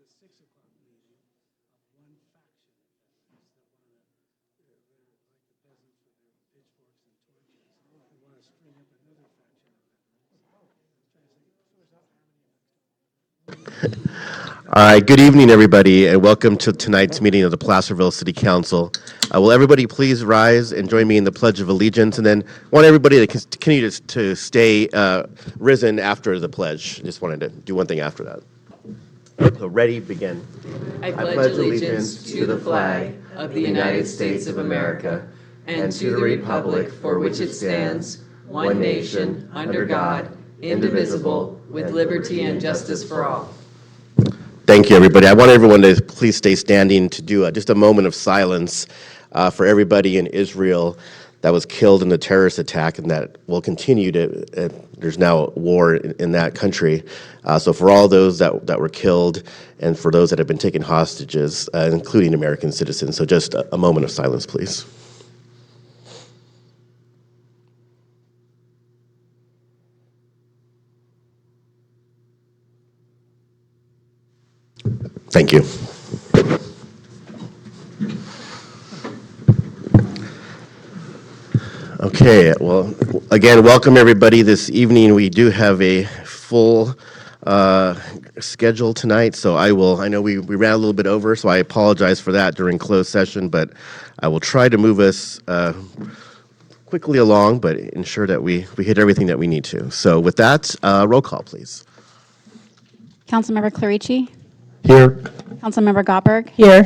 the 6 o'clock meeting of one faction of veterans, that one of they're like the peasants with their pitchforks and torches. They want to string up another faction of veterans. All right, good evening, everybody, and welcome to tonight's meeting of the Placerville City Council. Will everybody please rise and join me in the Pledge of Allegiance, and then want everybody to continue to stay risen after the pledge. Just wanted to do one thing after that. So ready, begin. I pledge allegiance to the flag of the United States of America and to the republic for which it stands, one nation, under God, indivisible, with liberty and justice for all. Thank you, everybody. I want everyone to please stay standing to do just a moment of silence for everybody in Israel that was killed in the terrorist attack and that will continue to, there's now war in that country. So for all those that were killed and for those that have been taken hostages, including American citizens. So just a moment of silence, please. Thank you. Okay, well, again, welcome everybody. This evening we do have a full schedule tonight, so I know we ran a little bit over, so I apologize for that during closed session, but I will try to move us quickly along, but ensure that we hit everything that we need to. So with that, roll call, please. Councilmember Clarici? Here. Councilmember Gottberg? Here.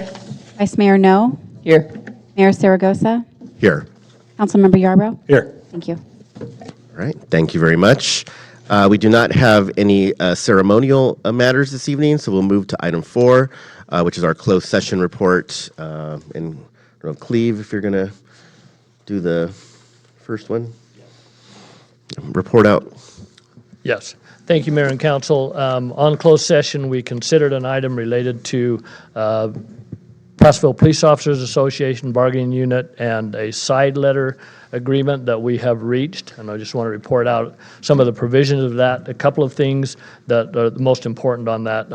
Vice Mayor No? Here. Mayor Saragosa? Here. Councilmember Yarbrough? Here. Thank you. All right, thank you very much. We do not have any ceremonial matters this evening, so we'll move to item 4, which is our closed session report. And I don't know, Cleve, if you're going to do the first one. Report out. Yes. Thank you, Mayor and Council. On closed session, we considered an item related to Placerville Police Officers Association bargaining unit and a side letter agreement that we have reached. And I just want to report out some of the provisions of that. A couple of things that are the most important on that.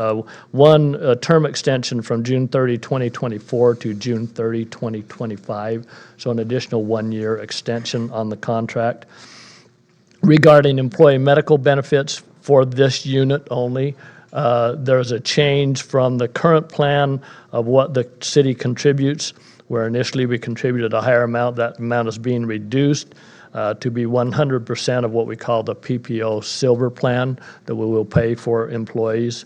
One, a term extension from June 30, 2024 to June 30, 2025. So an additional 1-year extension on the contract. Regarding employee medical benefits for this unit only, there's a change from the current plan of what the city contributes, where initially we contributed a higher amount. That amount is being reduced to be 100% of what we call the PPO Silver plan that we will pay for employees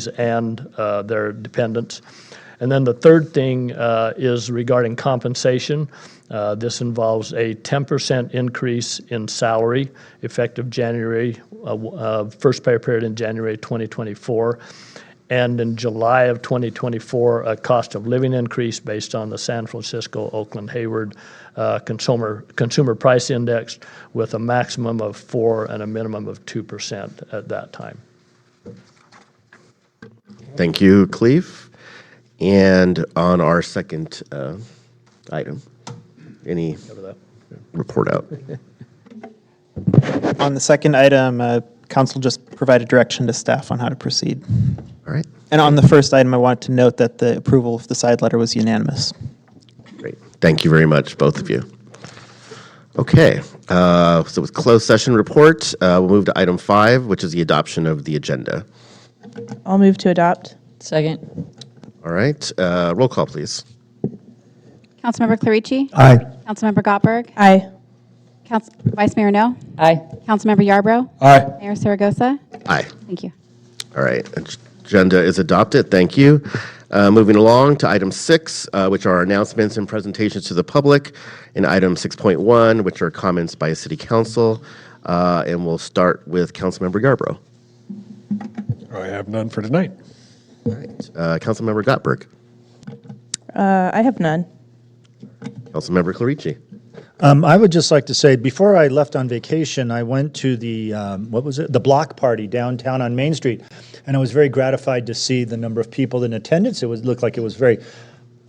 and their dependents. And then the third thing is regarding compensation. This involves a 10% increase in salary effective January, first pay period in January 2024. And in July of 2024, a cost of living increase based on the San Francisco, Oakland, Hayward consumer price index with a maximum of 4% and a minimum of 2% at that time. Thank you, Cleve. And on our second item, any report out? On the second item, council just provided direction to staff on how to proceed. All right. And on the first item, I wanted to note that the approval of the side letter was unanimous. Great. Thank you very much, both of you. Okay. So with closed session report, we'll move to item 5, which is the adoption of the agenda. I'll move to adopt. Second. All right. Roll call, please. Councilmember Clarici? Aye. Councilmember Gottberg? Aye. Vice Mayor No? Aye. Councilmember Yarbrough? Aye. Mayor Saragosa? Aye. Thank you. All right. Agenda is adopted. Thank you. Moving along to item 6, which are announcements and presentations to the public, and item 6.1, which are comments by City Council. And we'll start with Councilmember Yarbrough. I have none for tonight. All right. Councilmember Gottberg. I have none. Councilmember Clarici. I would just like to say, before I left on vacation, I went to the, the block party downtown on Main Street, and I was very gratified to see the number of people in attendance. It looked like it was very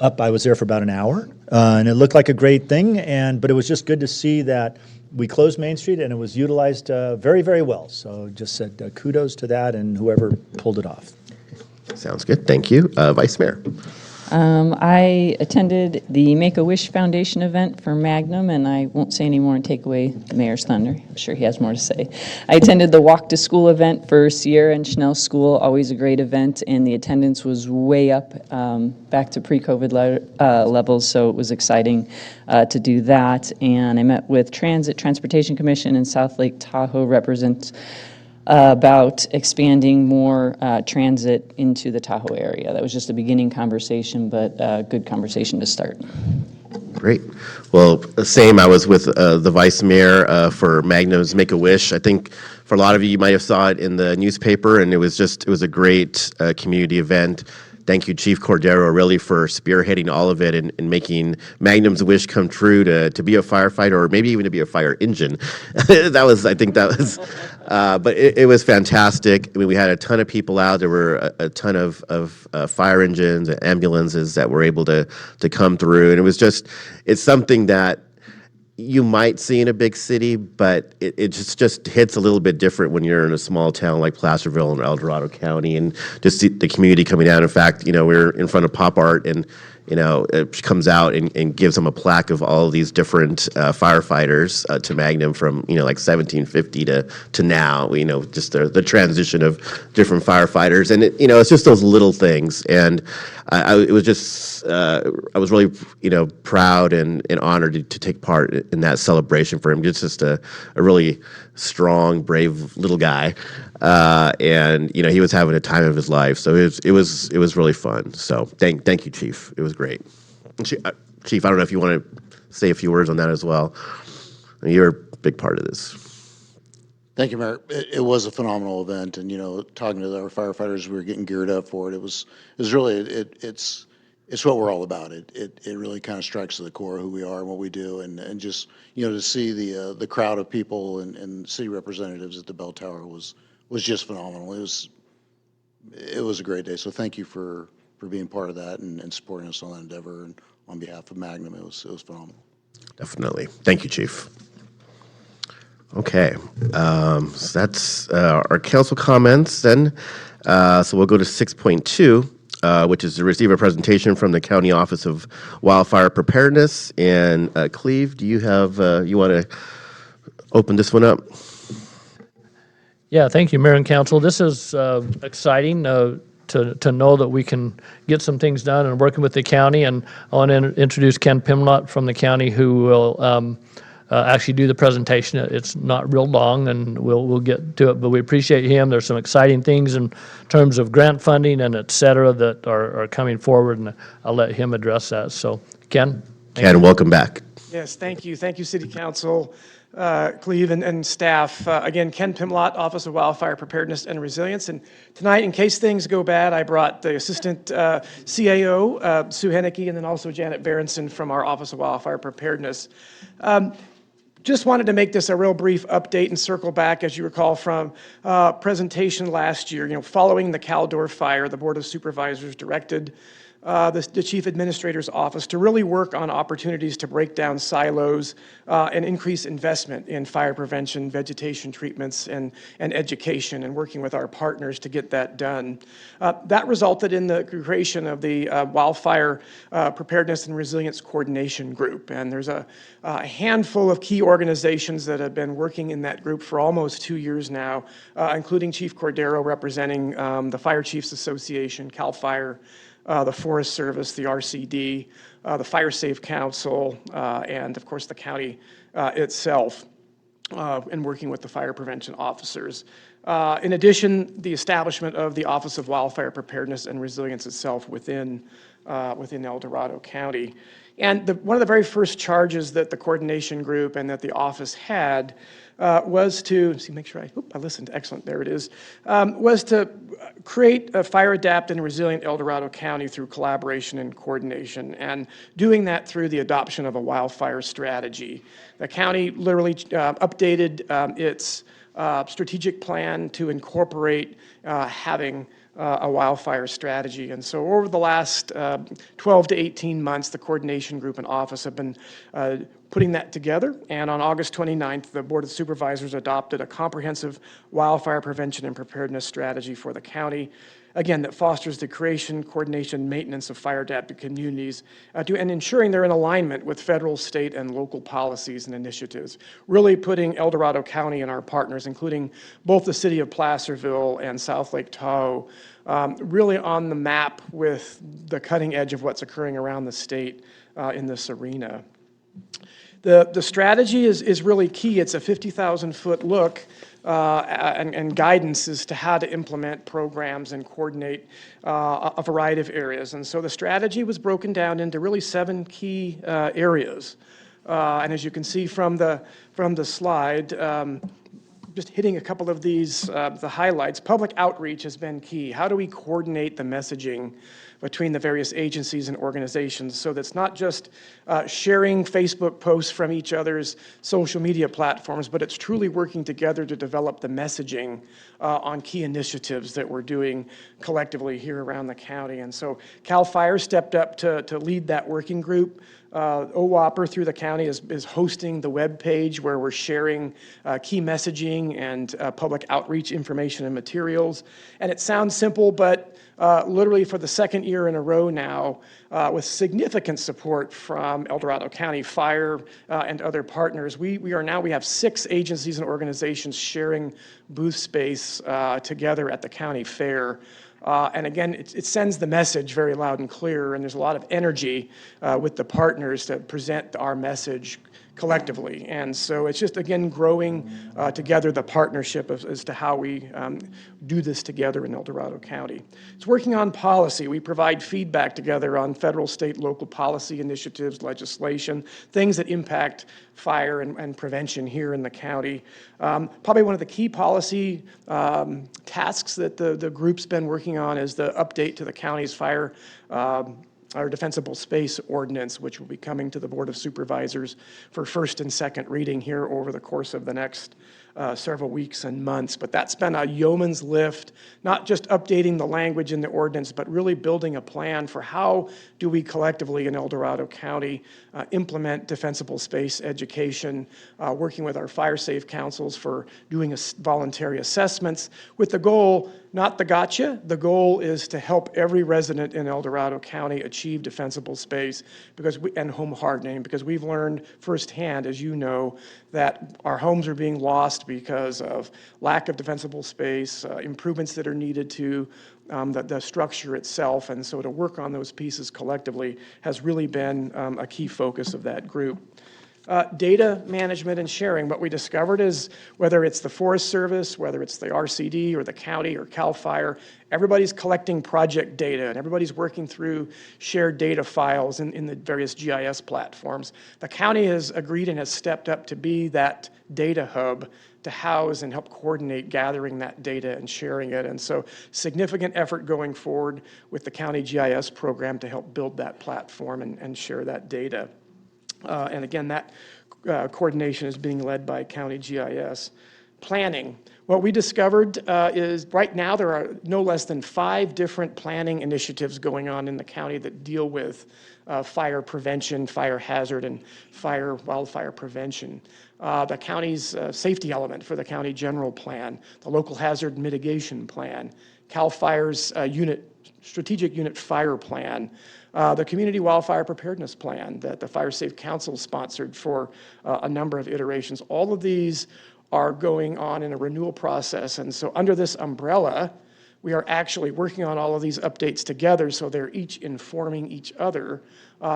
up. I was there for about an hour, and it looked like a great thing, but it was just good to see that we closed Main Street, and it was utilized very, very well. So just said kudos to that and whoever pulled it off. Sounds good. Thank you. Vice Mayor. I attended the Make-A-Wish Foundation event for Magnum, and I won't say any more and take away the mayor's thunder. I'm sure he has more to say. I attended the Walk to School event for Sierra and Chanel School, always a great event, and the attendance was way up, back to pre-COVID levels, so it was exciting to do that. And I met with Transportation Commission and South Lake Tahoe representatives about expanding more transit into the Tahoe area. That was just a beginning conversation, but a good conversation to start. Great. Well, same. I was with the Vice Mayor for Magnum's Make-A-Wish. I think for a lot of you, you might have saw it in the newspaper, and it was a great community event. Thank you, Chief Cordero, really for spearheading all of it and making Magnum's wish come true to be a firefighter, or maybe even to be a fire engine. But it was fantastic. I mean, we had a ton of people out. There were a ton of fire engines and ambulances that were able to come through, and it's something that you might see in a big city, but it just hits a little bit different when you're in a small town like Placerville in El Dorado County, and just the community coming out. In fact, we're in front of Pop Art, and it comes out and gives them a plaque of all of these different firefighters to Magnum from like 1750 to now. Just the transition of different firefighters, and it's just those little things. And I was really proud and honored to take part in that celebration for him. Just a really strong, brave little guy, and he was having a time of his life. So it was really fun. So thank you, Chief. It was great. Chief, I don't know if you want to say a few words on that as well. You're a big part of this. Thank you, Mayor. It was a phenomenal event, and talking to our firefighters, we were getting geared up for it. It was really it's what we're all about. It really kind of strikes to the core of who we are and what we do, and just to see the crowd of people and city representatives at the bell tower was just phenomenal. It was a great day. So thank you for being part of that and supporting us on that endeavor. And on behalf of Magnum, it was phenomenal. Definitely. Thank you, Chief. Okay, so that's our council comments then. So we'll go to 6.2, which is to receive a presentation from the County Office of Wildfire Preparedness. And Cleve, do you want to open this one up? Yeah, thank you, Mayor and Council. This is exciting to know that we can get some things done and working with the county. And I want to introduce Ken Pimlott from the county, who will actually do the presentation. It's not real long, and we'll get to it, but we appreciate him. There's some exciting things in terms of grant funding and et cetera that are coming forward, and I'll let him address that. So, Ken? Ken, welcome back. Yes, thank you. Thank you, City Council, Cleve, and staff. Again, Ken Pimlott, Office of Wildfire Preparedness and Resilience. And tonight, in case things go bad, I brought the Assistant CAO, Sue Henneke, and then also Janet Berenson from our Office of Wildfire Preparedness. Just wanted to make this a real brief update and circle back, as you recall, from presentation last year. Following the Caldor fire, the Board of Supervisors directed the Chief Administrator's Office to really work on opportunities to break down silos and increase investment in fire prevention, vegetation treatments, and education, and working with our partners to get that done. That resulted in the creation of the Wildfire Preparedness and Resilience Coordination Group. And there's a handful of key organizations that have been working in that group for almost 2 years now, including Chief Cordero representing the Fire Chiefs Association, CAL FIRE, the Forest Service, the RCD, the Fire Safe Council, and of course the county itself, and working with the fire prevention officers. In addition, the establishment of the Office of Wildfire Preparedness and Resilience itself within El Dorado County. And one of the very first charges that the coordination group and that the office had was to, make sure I listened, excellent, there it is, was to create a fire adapt and resilient El Dorado County through collaboration and coordination, and doing that through the adoption of a wildfire strategy. The county literally updated its strategic plan to incorporate having a wildfire strategy. And so over the last 12 to 18 months, the coordination group and office have been putting that together. And on August 29th, the Board of Supervisors adopted a comprehensive wildfire prevention and preparedness strategy for the county, again, that fosters the creation, coordination, maintenance of fire-adapted communities, and ensuring they're in alignment with federal, state, and local policies and initiatives, really putting El Dorado County and our partners, including both the city of Placerville and South Lake Tahoe, really on the map with the cutting edge of what's occurring around the state in this arena. The strategy is really key. It's a 50,000-foot look and guidance as to how to implement programs and coordinate a variety of areas. And so the strategy was broken down into really 7 key areas. And as you can see from the slide, just hitting a couple of these, the highlights, public outreach has been key. How do we coordinate the messaging between the various agencies and organizations so that's not just sharing Facebook posts from each other's social media platforms, but it's truly working together to develop the messaging on key initiatives that we're doing collectively here around the county. And so CAL FIRE stepped up to lead that working group. OWOPR through the county is hosting the web page where we're sharing key messaging and public outreach information and materials. And it sounds simple, but literally for the second year in a row now, with significant support from El Dorado County Fire and other partners, we have 6 agencies and organizations sharing booth space together at the county fair. And again, it sends the message very loud and clear, and there's a lot of energy with the partners to present our message collectively. And so it's just, again, growing together the partnership as to how we do this together in El Dorado County. It's working on policy. We provide feedback together on federal, state, local policy initiatives, legislation, things that impact fire and prevention here in the county. Probably one of the key policy tasks that the group's been working on is the update to the county's fire our defensible space ordinance, which will be coming to the Board of Supervisors for first and second reading here over the course of the next several weeks and months. But that's been a yeoman's lift, not just updating the language in the ordinance, but really building a plan for how do we collectively in El Dorado County implement defensible space education, working with our fire safe councils for doing voluntary assessments with the goal, not the gotcha, the goal is to help every resident in El Dorado County achieve defensible space and home hardening, because we've learned firsthand, as you know, that our homes are being lost because of lack of defensible space, improvements that are needed to the structure itself. And so to work on those pieces collectively has really been a key focus of that group. Data management and sharing. What we discovered is whether it's the Forest Service, whether it's the RCD or the county or CAL FIRE, everybody's collecting project data and everybody's working through shared data files in the various GIS platforms. The county has agreed and has stepped up to be that data hub to house and help coordinate gathering that data and sharing it. And so significant effort going forward with the county GIS program to help build that platform and share that data. And again, that coordination is being led by County GIS. Planning. What we discovered is right now there are no less than 5 different planning initiatives going on in the county that deal with fire prevention, fire hazard, and wildfire prevention. The county's safety element for the county general plan, the local hazard mitigation plan, CAL FIRE's strategic unit fire plan, the Community Wildfire Preparedness Plan that the Fire Safe Council sponsored for a number of iterations. All of these are going on in a renewal process. And so under this umbrella, we are actually working on all of these updates together so they're each informing each other.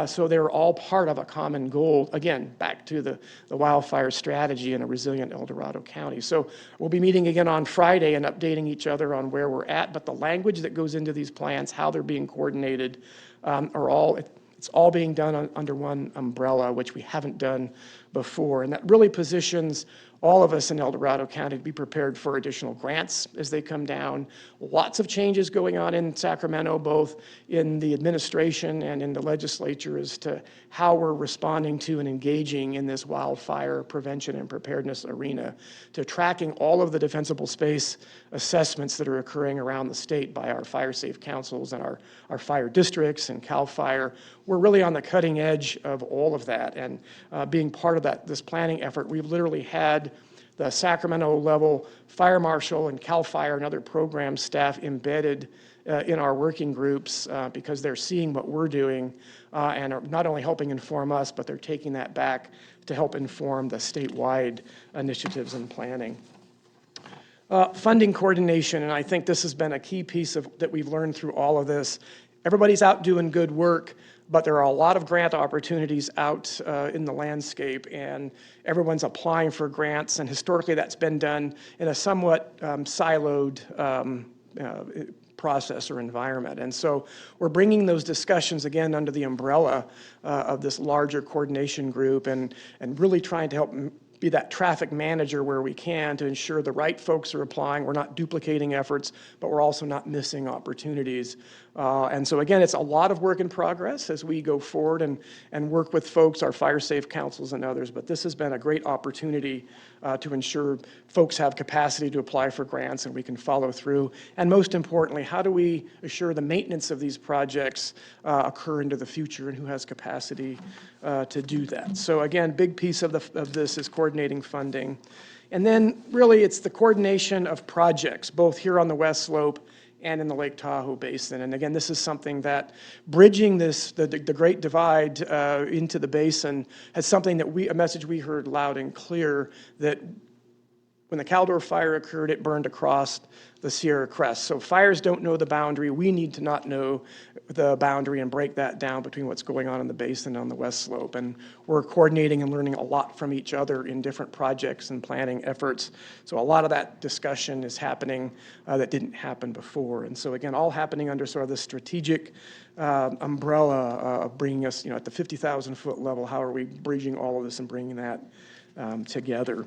So they're all part of a common goal, again, back to the wildfire strategy in a resilient El Dorado County. So we'll be meeting again on Friday and updating each other on where we're at, but the language that goes into these plans, how they're being coordinated, it's all being done under one umbrella, which we haven't done before. And that really positions all of us in El Dorado County to be prepared for additional grants as they come down. Lots of changes going on in Sacramento, both in the administration and in the legislature, as to how we're responding to and engaging in this wildfire prevention and preparedness arena, to tracking all of the defensible space assessments that are occurring around the state by our fire safe councils and our fire districts and CAL FIRE. We're really on the cutting edge of all of that, and being part of this planning effort, we've literally had the Sacramento level fire marshal and CAL FIRE and other program staff embedded in our working groups because they're seeing what we're doing and are not only helping inform us, but they're taking that back to help inform the statewide initiatives and planning. Funding coordination, and I think this has been a key piece that we've learned through all of this. Everybody's out doing good work, but there are a lot of grant opportunities out in the landscape, and everyone's applying for grants, and historically that's been done in a somewhat siloed process or environment. And so we're bringing those discussions again under the umbrella of this larger coordination group, and really trying to help be that traffic manager where we can to ensure the right folks are applying. We're not duplicating efforts, but we're also not missing opportunities. And so again, it's a lot of work in progress as we go forward and work with folks, our fire safe councils and others, but this has been a great opportunity to ensure folks have capacity to apply for grants and we can follow through. And most importantly, how do we assure the maintenance of these projects occur into the future, and who has capacity to do that? So again, big piece of this is coordinating funding. And then really it's the coordination of projects, both here on the West Slope and in the Lake Tahoe Basin. And again, this is something that bridging the Great Divide into the basin has something that a message we heard loud and clear, that when the Caldor fire occurred, it burned across the Sierra Crest. So fires don't know the boundary. We need to not know the boundary and break that down between what's going on in the basin and on the West Slope. And we're coordinating and learning a lot from each other in different projects and planning efforts. So a lot of that discussion is happening that didn't happen before. And so again, all happening under sort of the strategic umbrella of bringing us, at the 50,000 foot level. How are we bridging all of this and bringing that together?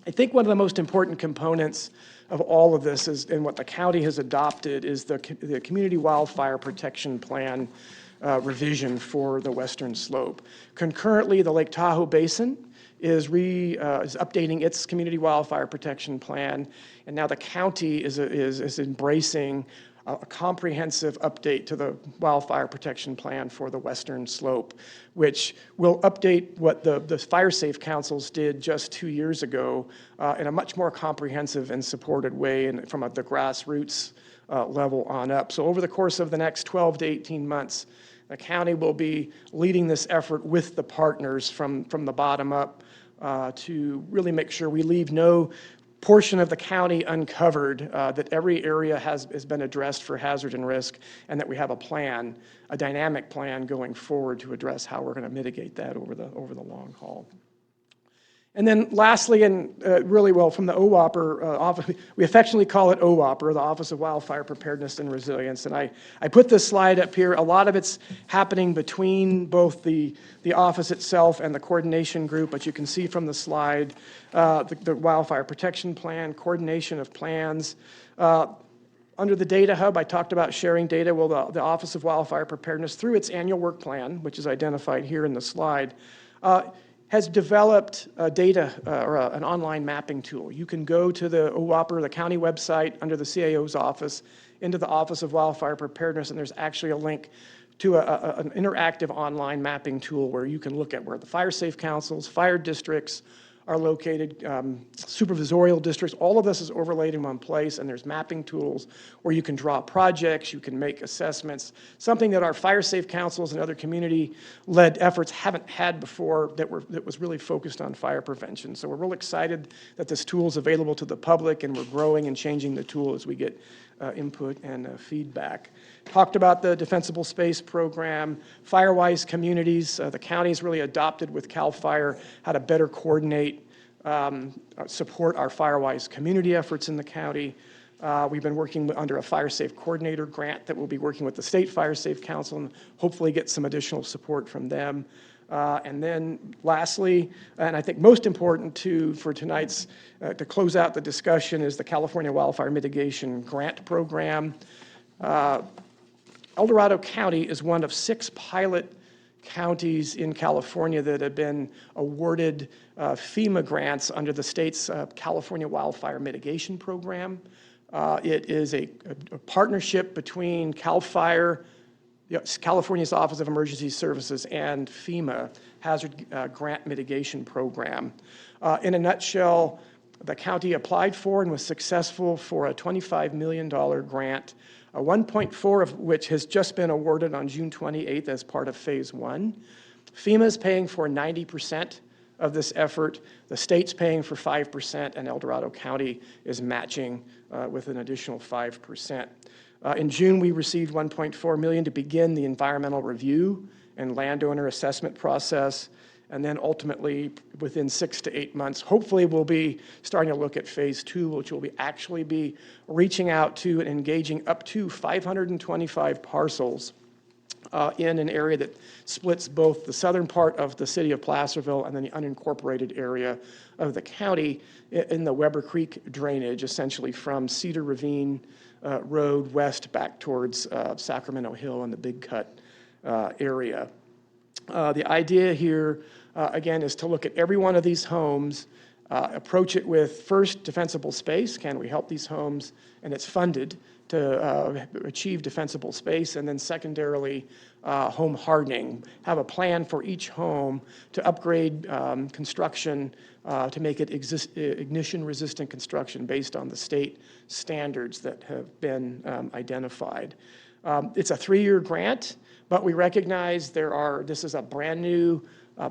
I think one of the most important components of all of this is, and what the county has adopted, is the Community Wildfire Protection Plan revision for the Western Slope. Concurrently, the Lake Tahoe Basin is updating its Community Wildfire Protection Plan, and now the county is embracing a comprehensive update to the wildfire protection plan for the Western Slope, which will update what the fire safe councils did just 2 years ago in a much more comprehensive and supported way, and from the grassroots level on up. So over the course of the next 12 to 18 months, the county will be leading this effort with the partners from the bottom up to really make sure we leave no portion of the county uncovered, that every area has been addressed for hazard and risk, and that we have a plan, a dynamic plan going forward to address how we're going to mitigate that over the long haul. And then lastly, and really well, from the OWOPR office, we affectionately call it OWOPR, the Office of Wildfire Preparedness and Resilience. And I put this slide up here. A lot of it's happening between both the office itself and the coordination group, but you can see from the slide the Wildfire Protection Plan, coordination of plans. Under the Data Hub, I talked about sharing data. Well, the Office of Wildfire Preparedness, through its annual work plan, which is identified here in the slide, has developed an online mapping tool. You can go to the OWOPR, the county website, under the CAO's office, into the Office of Wildfire Preparedness, and there's actually a link to an interactive online mapping tool where you can look at where the fire safe councils, fire districts are located, supervisorial districts. All of this is overlaid in one place, and there's mapping tools where you can draw projects, you can make assessments, something that our fire safe councils and other community-led efforts haven't had before, that was really focused on fire prevention. So we're real excited that this tool is available to the public, and we're growing and changing the tool as we get input and feedback. Talked about the Defensible Space Program, Firewise Communities. The county's really adopted with CAL FIRE how to better coordinate, support our Firewise community efforts in the county. We've been working under a Fire Safe Coordinator grant that we'll be working with the State Fire Safe Council and hopefully get some additional support from them. And then lastly, and I think most important for tonight's, to close out the discussion, is the California Wildfire Mitigation Grant Program. El Dorado County is one of 6 pilot counties in California that have been awarded FEMA grants under the state's California Wildfire Mitigation Program. It is a partnership between CAL FIRE, California's Office of Emergency Services, and FEMA Hazard Grant Mitigation Program. In a nutshell, the county applied for and was successful for a $25 million grant, 1.4 of which has just been awarded on June 28th as part of Phase 1. FEMA is paying for 90% of this effort. The state's paying for 5%, and El Dorado County is matching with an additional 5%. In June, we received $1.4 million to begin the environmental review and landowner assessment process. And then ultimately, within 6 to 8 months, hopefully we'll be starting to look at Phase 2, which will actually be reaching out to and engaging up to 525 parcels in an area that splits both the southern part of the city of Placerville and then the unincorporated area of the county in the Weber Creek drainage, essentially from Cedar Ravine Road west back towards Sacramento Hill and the Big Cut area. The idea here, again, is to look at every one of these homes, approach it with first defensible space. Can we help these homes? And it's funded to achieve defensible space. And then secondarily, home hardening. Have a plan for each home to upgrade construction to make it ignition-resistant construction based on the state standards that have been identified. It's a 3-year grant, but we recognize this is a brand-new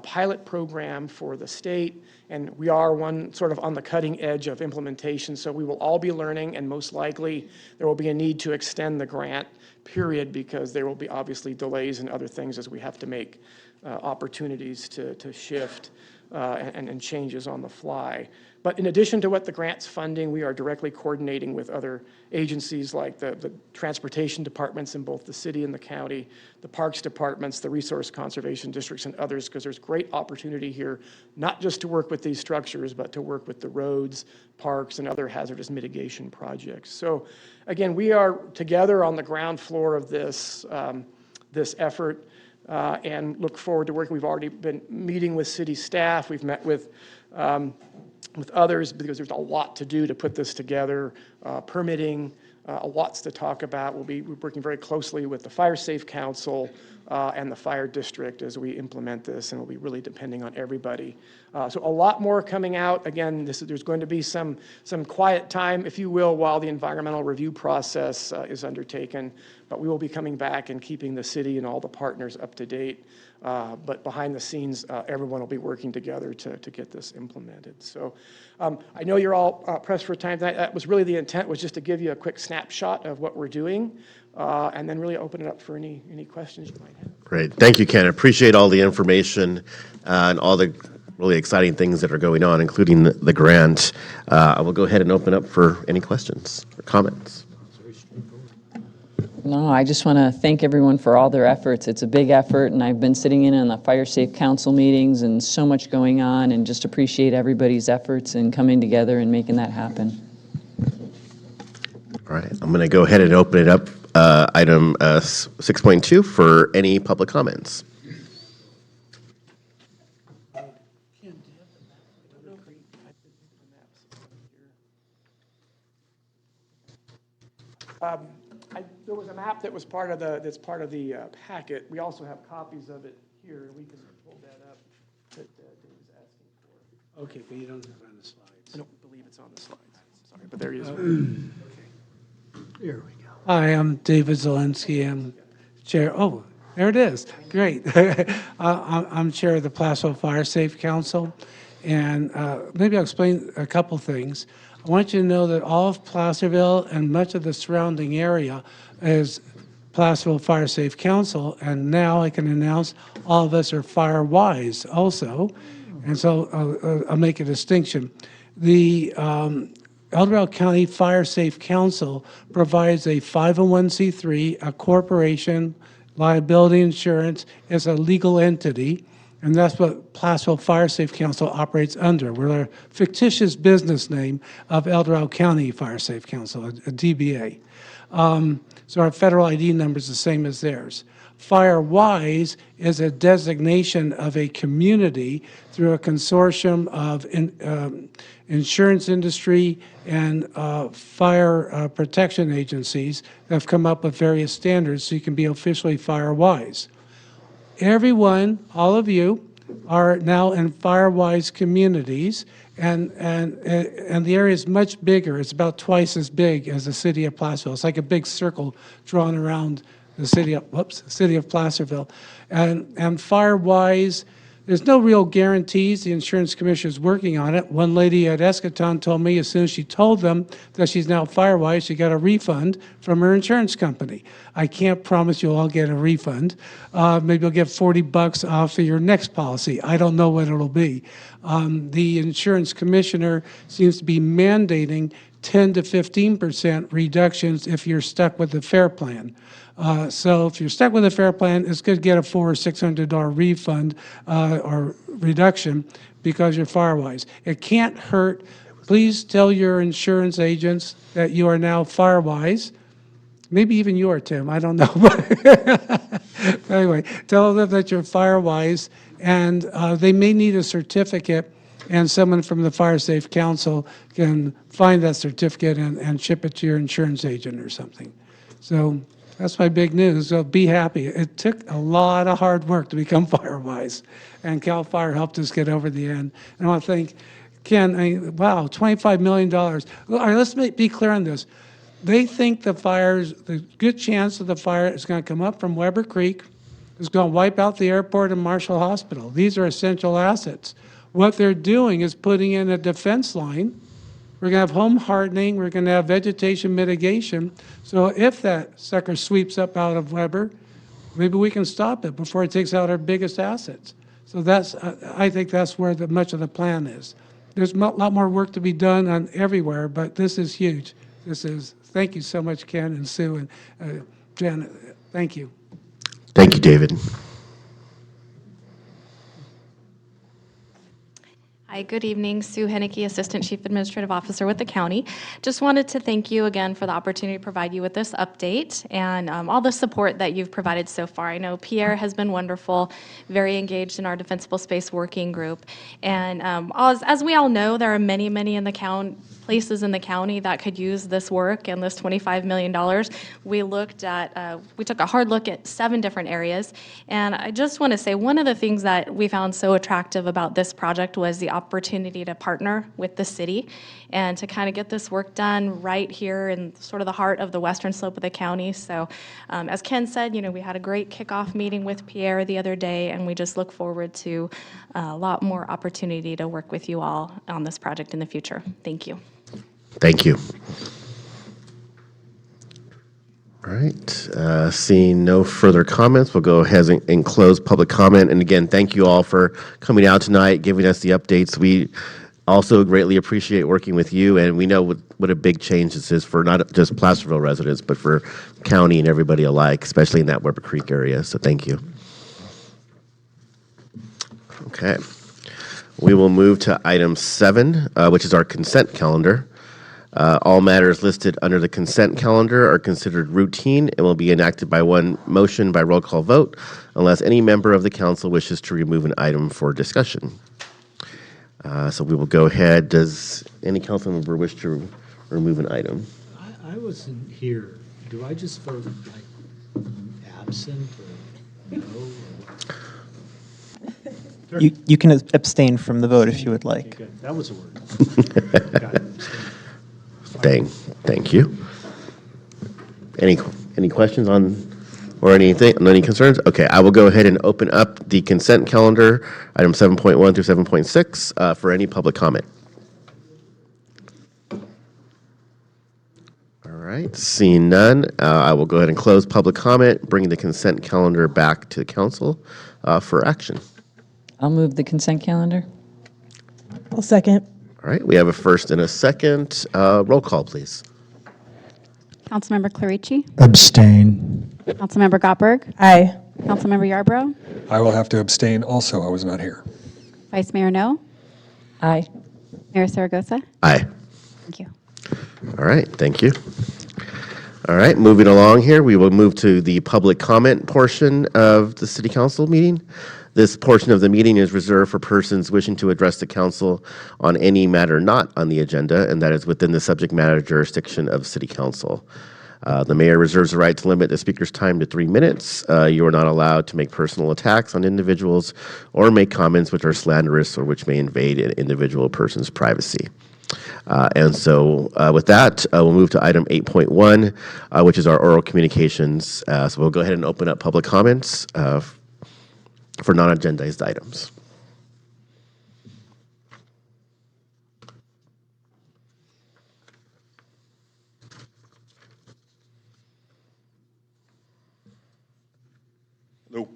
pilot program for the state, and we are one sort of on the cutting edge of implementation, so we will all be learning, and most likely there will be a need to extend the grant period because there will be obviously delays and other things as we have to make opportunities to shift and changes on the fly. But in addition to what the grant's funding, we are directly coordinating with other agencies like the transportation departments in both the city and the county, the parks departments, the resource conservation districts, and others, because there's great opportunity here, not just to work with these structures, but to work with the roads, parks, and other hazardous mitigation projects. So again, we are together on the ground floor of this effort. And look forward to working. We've already been meeting with city staff. We've met with others because there's a lot to do to put this together. Permitting, lots to talk about. We're working very closely with the Fire Safe Council and the Fire District as we implement this, and we'll be really depending on everybody. So a lot more coming out. Again, there's going to be some quiet time, if you will, while the environmental review process is undertaken. But we will be coming back and keeping the city and all the partners up to date. But behind the scenes, everyone will be working together to get this implemented. So I know you're all pressed for time tonight. That was really the intent, was just to give you a quick snapshot of what we're doing and then really open it up for any questions you might have. Great. Thank you, Ken. I appreciate all the information and all the really exciting things that are going on, including the grant. I will go ahead and open up for any questions or comments. No, I just want to thank everyone for all their efforts. It's a big effort, and I've been sitting in on the Fire Safe Council meetings and so much going on, and just appreciate everybody's efforts in coming together and making that happen. All right. I'm going to go ahead and open it up, item 6.2, for any public comments. There was a map that was part of the packet. We also have copies of it here. We can pull that up that Dave was asking for. Okay, but you don't have it on the slides. I don't believe it's on the slides. Sorry, but there he is. Here we go. Hi, I'm David Zelensky. I'm chair. Oh, there it is. Great. I'm chair of the Placerville Fire Safe Council, and maybe I'll explain a couple things. I want you to know that all of Placerville and much of the surrounding area is Placerville Fire Safe Council, and now I can announce all of us are fire wise also, and so I'll make a distinction. The El Dorado County Fire Safe Council provides a 501c3, a corporation, liability insurance, is a legal entity, And that's what Placerville Fire Safe Council operates under. We're a fictitious business name of El Dorado County Fire Safe Council, a DBA. So our federal ID number is the same as theirs. FireWise is a designation of a community through a consortium of insurance industry and fire protection agencies that have come up with various standards so you can be officially FireWise. Everyone, all of you, are now in FireWise communities, and the area is much bigger. It's about twice as big as the city of Placerville. It's like a big circle drawn around the city of Placerville. And FireWise, there's no real guarantees. The insurance commissioner is working on it. One lady at Eschaton told me as soon as she told them that she's now FireWise, she got a refund from her insurance company. I can't promise you'll all get a refund. Maybe you'll get $40 off of your next policy. I don't know what it'll be. The insurance commissioner seems to be mandating 10 to 15% reductions if you're stuck with the FAIR plan. So if you're stuck with a FAIR plan, it's good to get a $400 or $600 refund or reduction because you're FireWise. It can't hurt. Please tell your insurance agents that you are now FireWise. Maybe even you are, Tim. I don't know. But anyway, tell them that you're FireWise, and they may need a certificate, and someone from the Fire Safe Council can find that certificate and ship it to your insurance agent or something. So that's my big news. So be happy. It took a lot of hard work to become FireWise, and CAL FIRE helped us get over the end. And I want to thank Ken. Wow, $25 million. All right, let's be clear on this. They think the good chance of the fire is going to come up from Weber Creek, is going to wipe out the airport and Marshall Hospital. These are essential assets. What they're doing is putting in a defense line. We're going to have home hardening. We're going to have vegetation mitigation. So if that sucker sweeps up out of Weber, maybe we can stop it before it takes out our biggest assets. So I think that's where much of the plan is. There's a lot more work to be done on everywhere, but this is huge. Thank you so much, Ken and Sue and Janet. Thank you. Thank you, David. Hi, good evening. Sue Henneke, Assistant Chief Administrative Officer with the county. Just wanted to thank you again for the opportunity to provide you with this update and all the support that you've provided so far. I know Pierre has been wonderful, very engaged in our Defensible Space Working Group. And as we all know, there are many in the places in the county that could use this work and this $25 million. We took a hard look at 7 different areas. And I just want to say one of the things that we found so attractive about this project was the opportunity to partner with the city and to kind of get this work done right here in sort of the heart of the western slope of the county. So as Ken said, we had a great kickoff meeting with Pierre the other day, and we just look forward to a lot more opportunity to work with you all on this project in the future. Thank you. Thank you. All right. Seeing no further comments, we'll go ahead and close public comment. And again, thank you all for coming out tonight, giving us the updates. We also greatly appreciate working with you, and we know what a big change this is for not just Placerville residents, but for county and everybody alike, especially in that Weber Creek area. So thank you. Okay. We will move to item 7, which is our consent calendar. All matters listed under the consent calendar are considered routine and will be enacted by one motion by roll call vote unless any member of the council wishes to remove an item for discussion. So we will go ahead. Does any council member wish to remove an item? I wasn't here. Do I just vote like absent or no? You can abstain from the vote if you would like. Okay, that was a word. Got it. Thank you. Any questions on or anything? Any concerns? Okay, I will go ahead and open up the consent calendar, item 7.1 through 7.6, for any public comment. All right, seeing none, I will go ahead and close public comment, bring the consent calendar back to the council for action. I'll move the consent calendar. I'll second. All right, we have a first and a second. Roll call, please. Councilmember Clarici? Abstain. Councilmember Gottberg? Aye. Councilmember Yarbrough, I will have to abstain also. I was not here. Vice Mayor No, Aye. Mayor Saragosa. Aye. Thank you. All right, thank you. All right, moving along here, we will move to the public comment portion of the city council meeting. This portion of the meeting is reserved for persons wishing to address the council on any matter not on the agenda, and that is within the subject matter jurisdiction of city council. The mayor reserves the right to limit the speaker's time to 3 minutes. You are not allowed to make personal attacks on individuals or make comments which are slanderous or which may invade an individual person's privacy. With that, we'll move to item 8.1, which is our oral communications. So we'll go ahead and open up public comments for non-agendized items. Hello,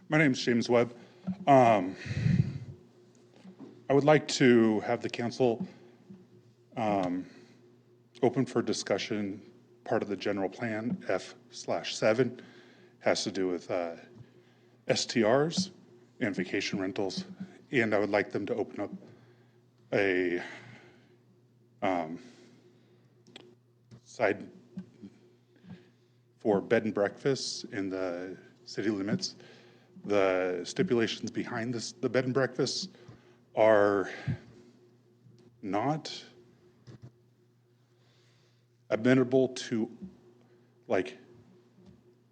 my name is James Webb. I would like to have the council open for discussion. Part of the general plan, F/7, has to do with STRs and vacation rentals. And I would like them to open up a side for bed and breakfasts in the city limits. The stipulations behind the bed and breakfasts are not amenable to like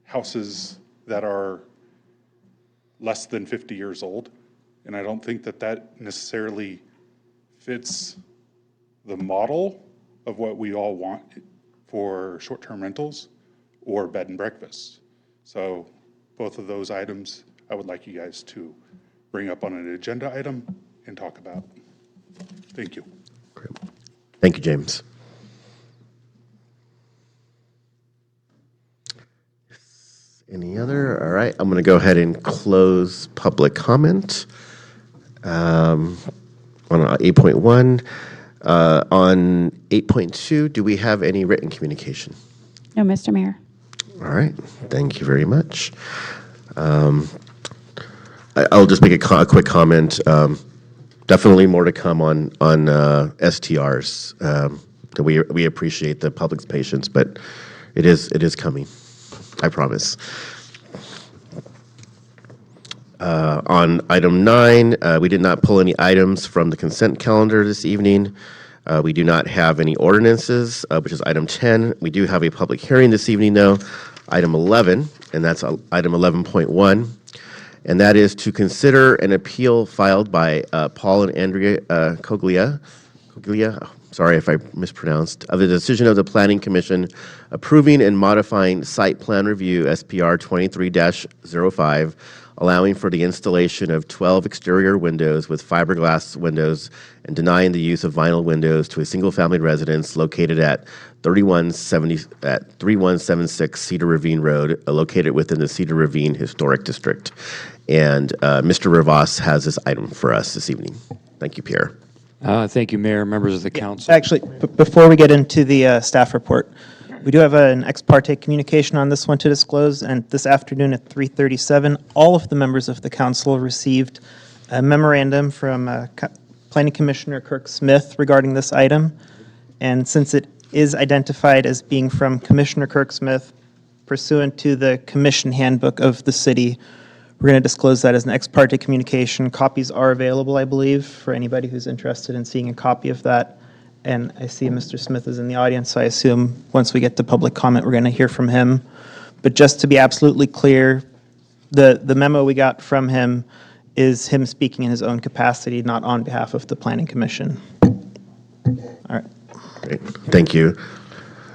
houses that are less than 50 years old. And I don't think that that necessarily fits the model of what we all want for short-term rentals or bed and breakfasts. So both of those items, I would like you guys to bring up on an agenda item and talk about. Thank you. Great. Thank you, James. Any other? All right, I'm going to go ahead and close public comment on 8.1. On 8.2, do we have any written communication? No, Mr. Mayor. All right, thank you very much. I'll just make a quick comment. Definitely more to come on STRs. We appreciate the public's patience, but it is coming. I promise. On item 9, we did not pull any items from the consent calendar this evening. We do not have any ordinances, which is item 10. We do have a public hearing this evening, though, item 11, and that's item 11.1. And that is to consider an appeal filed by Paul and Andrea Coglia, sorry if I mispronounced, of the decision of the Planning Commission approving and modifying site plan review SPR 23-05, allowing for the installation of 12 exterior windows with fiberglass windows and denying the use of vinyl windows to a single-family residence located at 3176 Cedar Ravine Road, located within the Cedar Ravine Historic District. And Mr. Rivas has this item for us this evening. Thank you, Pierre. Thank you, Mayor, members of the council. Actually, before we get into the staff report, we do have an ex parte communication on this one to disclose, and this afternoon at 3:37, all of the members of the council received a memorandum from Planning Commissioner Kirk Smith regarding this item. And since it is identified as being from Commissioner Kirk Smith pursuant to the commission handbook of the city, we're going to disclose that as an ex parte communication. Copies are available, I believe, for anybody who's interested in seeing a copy of that. And I see Mr. Smith is in the audience, so I assume once we get to public comment, we're going to hear from him. But just to be absolutely clear, the memo we got from him is him speaking in his own capacity, not on behalf of the Planning Commission. All right. Great. Thank you.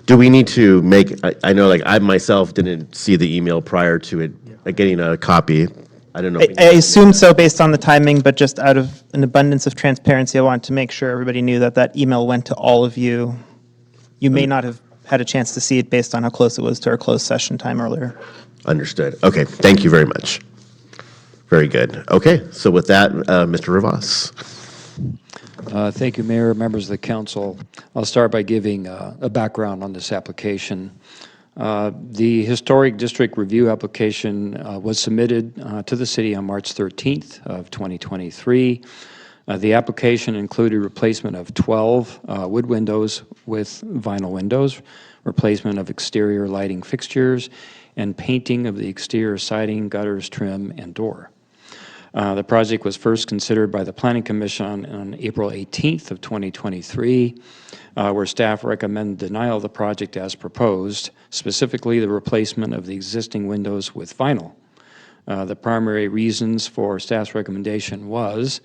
Do we need to make, I know like I myself didn't see the email prior to it getting a copy. I don't know. I assume so based on the timing, but just out of an abundance of transparency, I wanted to make sure everybody knew that that email went to all of you. You may not have had a chance to see it based on how close it was to our closed session time earlier. Understood. Okay, thank you very much. Very good. Okay, so with that, Mr. Rivas. Thank you, Mayor, members of the council. I'll start by giving a background on this application. The Historic District Review application was submitted to the city on March 13th of 2023. The application included replacement of 12 wood windows with vinyl windows, replacement of exterior lighting fixtures, and painting of the exterior siding, gutters, trim, and door. The project was first considered by the Planning Commission on April 18th of 2023, where staff recommended denial of the project as proposed, specifically the replacement of the existing windows with vinyl. The primary reasons for staff's recommendation was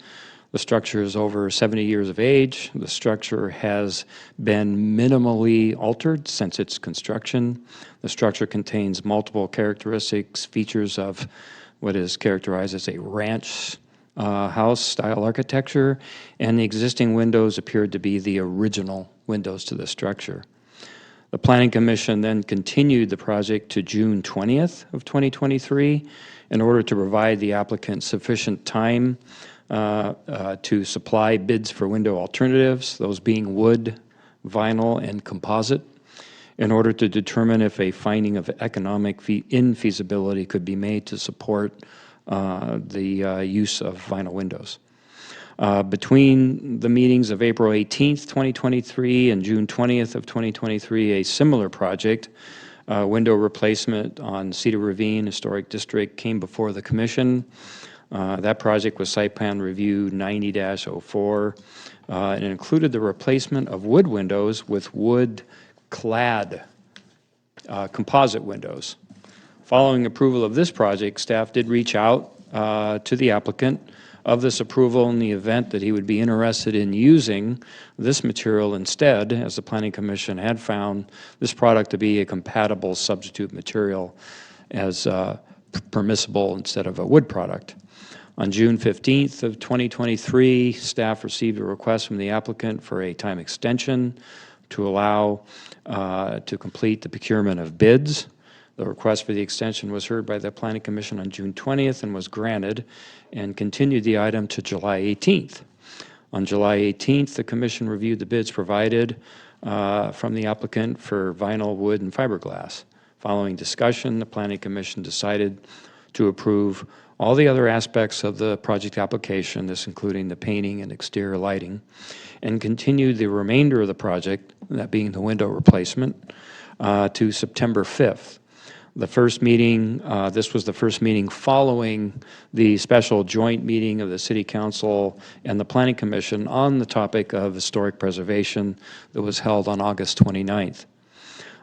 the structure is over 70 years of age. The structure has been minimally altered since its construction. The structure contains multiple characteristics, features of what is characterized as a ranch house-style architecture, and the existing windows appeared to be the original windows to the structure. The Planning Commission then continued the project to June 20th of 2023 in order to provide the applicant sufficient time to supply bids for window alternatives, those being wood, vinyl, and composite, in order to determine if a finding of economic infeasibility could be made to support the use of vinyl windows. Between the meetings of April 18th, 2023 and June 20th of 2023, a similar project, window replacement on Cedar Ravine Historic District, came before the Commission. That project was Site Plan Review 90-04, and it included the replacement of wood windows with wood-clad composite windows. Following approval of this project, staff did reach out to the applicant of this approval in the event that he would be interested in using this material instead, as the Planning Commission had found this product to be a compatible substitute material as permissible instead of a wood product. On June 15th of 2023, staff received a request from the applicant for a time extension to allow to complete the procurement of bids. The request for the extension was heard by the Planning Commission on June 20th and was granted, and continued the item to July 18th. On July 18th, the Commission reviewed the bids provided from the applicant for vinyl, wood, and fiberglass. Following discussion, the Planning Commission decided to approve all the other aspects of the project application, this including the painting and exterior lighting, and continued the remainder of the project, that being the window replacement, to September 5th. The first meeting, this was the first meeting following the special joint meeting of the City Council and the Planning Commission on the topic of historic preservation that was held on August 29th.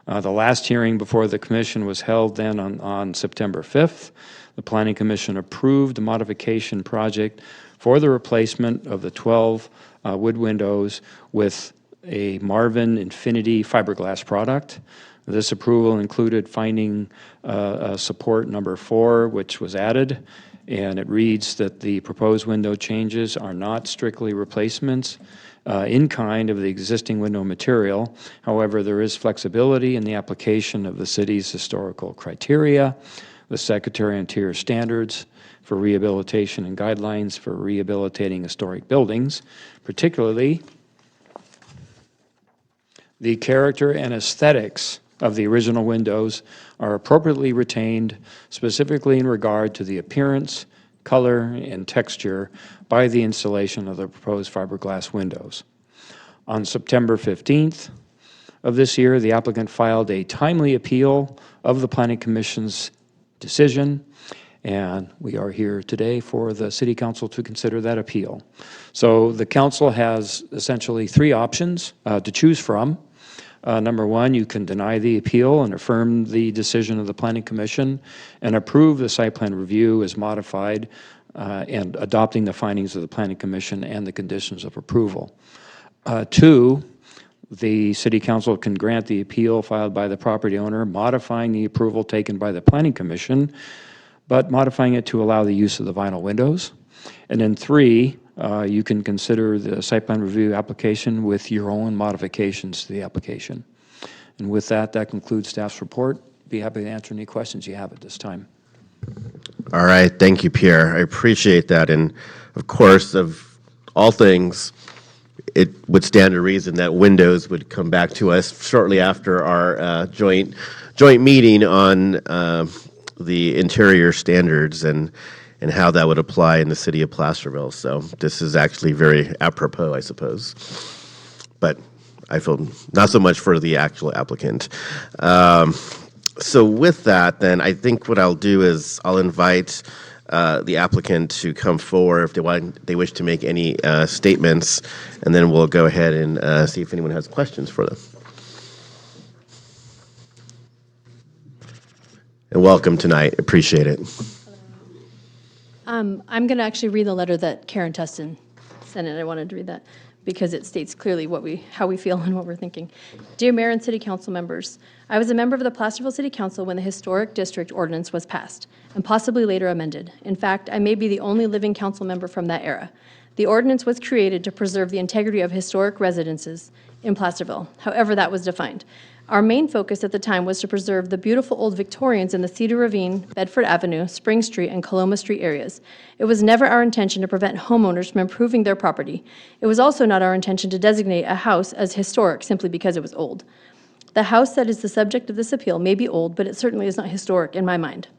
The last hearing before the Commission was held then on September 5th. The Planning Commission approved the modification project for the replacement of the 12 wood windows with a Marvin Infinity fiberglass product. This approval included finding support number 4, which was added, and it reads that the proposed window changes are not strictly replacements in kind of the existing window material. However, there is flexibility in the application of the city's historical criteria, the Secretary of Interior standards for rehabilitation and guidelines for rehabilitating historic buildings, particularly the character and aesthetics of the original windows are appropriately retained, specifically in regard to the appearance, color, and texture by the installation of the proposed fiberglass windows. On September 15th of this year, the applicant filed a timely appeal of the Planning Commission's decision, and we are here today for the City Council to consider that appeal. So the Council has essentially 3 options to choose from. Number 1, you can deny the appeal and affirm the decision of the Planning Commission and approve the site plan review as modified and adopting the findings of the Planning Commission and the conditions of approval. 2, the City Council can grant the appeal filed by the property owner, modifying the approval taken by the Planning Commission, but modifying it to allow the use of the vinyl windows. And then 3, you can consider the site plan review application with your own modifications to the application. And with that, that concludes staff's report. Be happy to answer any questions you have at this time. All right, thank you, Pierre. I appreciate that. And of course, of all things, it would stand to reason that windows would come back to us shortly after our joint meeting on the interior standards and how that would apply in the city of Placerville. So this is actually very apropos, I suppose. But I feel not so much for the actual applicant. So with that, then, I think what I'll do is I'll invite the applicant to come forward if they wish to make any statements, and then we'll go ahead and see if anyone has questions for them. And welcome tonight. Appreciate it. I'm going to actually read the letter that Karen Tustin sent in. I wanted to read that because it states clearly how we feel and what we're thinking. Dear Mayor and City Council members, I was a member of the Placerville City Council when the Historic District Ordinance was passed, and possibly later amended. In fact, I may be the only living council member from that era. The ordinance was created to preserve the integrity of historic residences in Placerville, however that was defined. Our main focus at the time was to preserve the beautiful old Victorians in the Cedar Ravine, Bedford Avenue, Spring Street, and Coloma Street areas. It was never our intention to prevent homeowners from improving their property. It was also not our intention to designate a house as historic simply because it was old. The house that is the subject of this appeal may be old, but it certainly is not historic in my mind.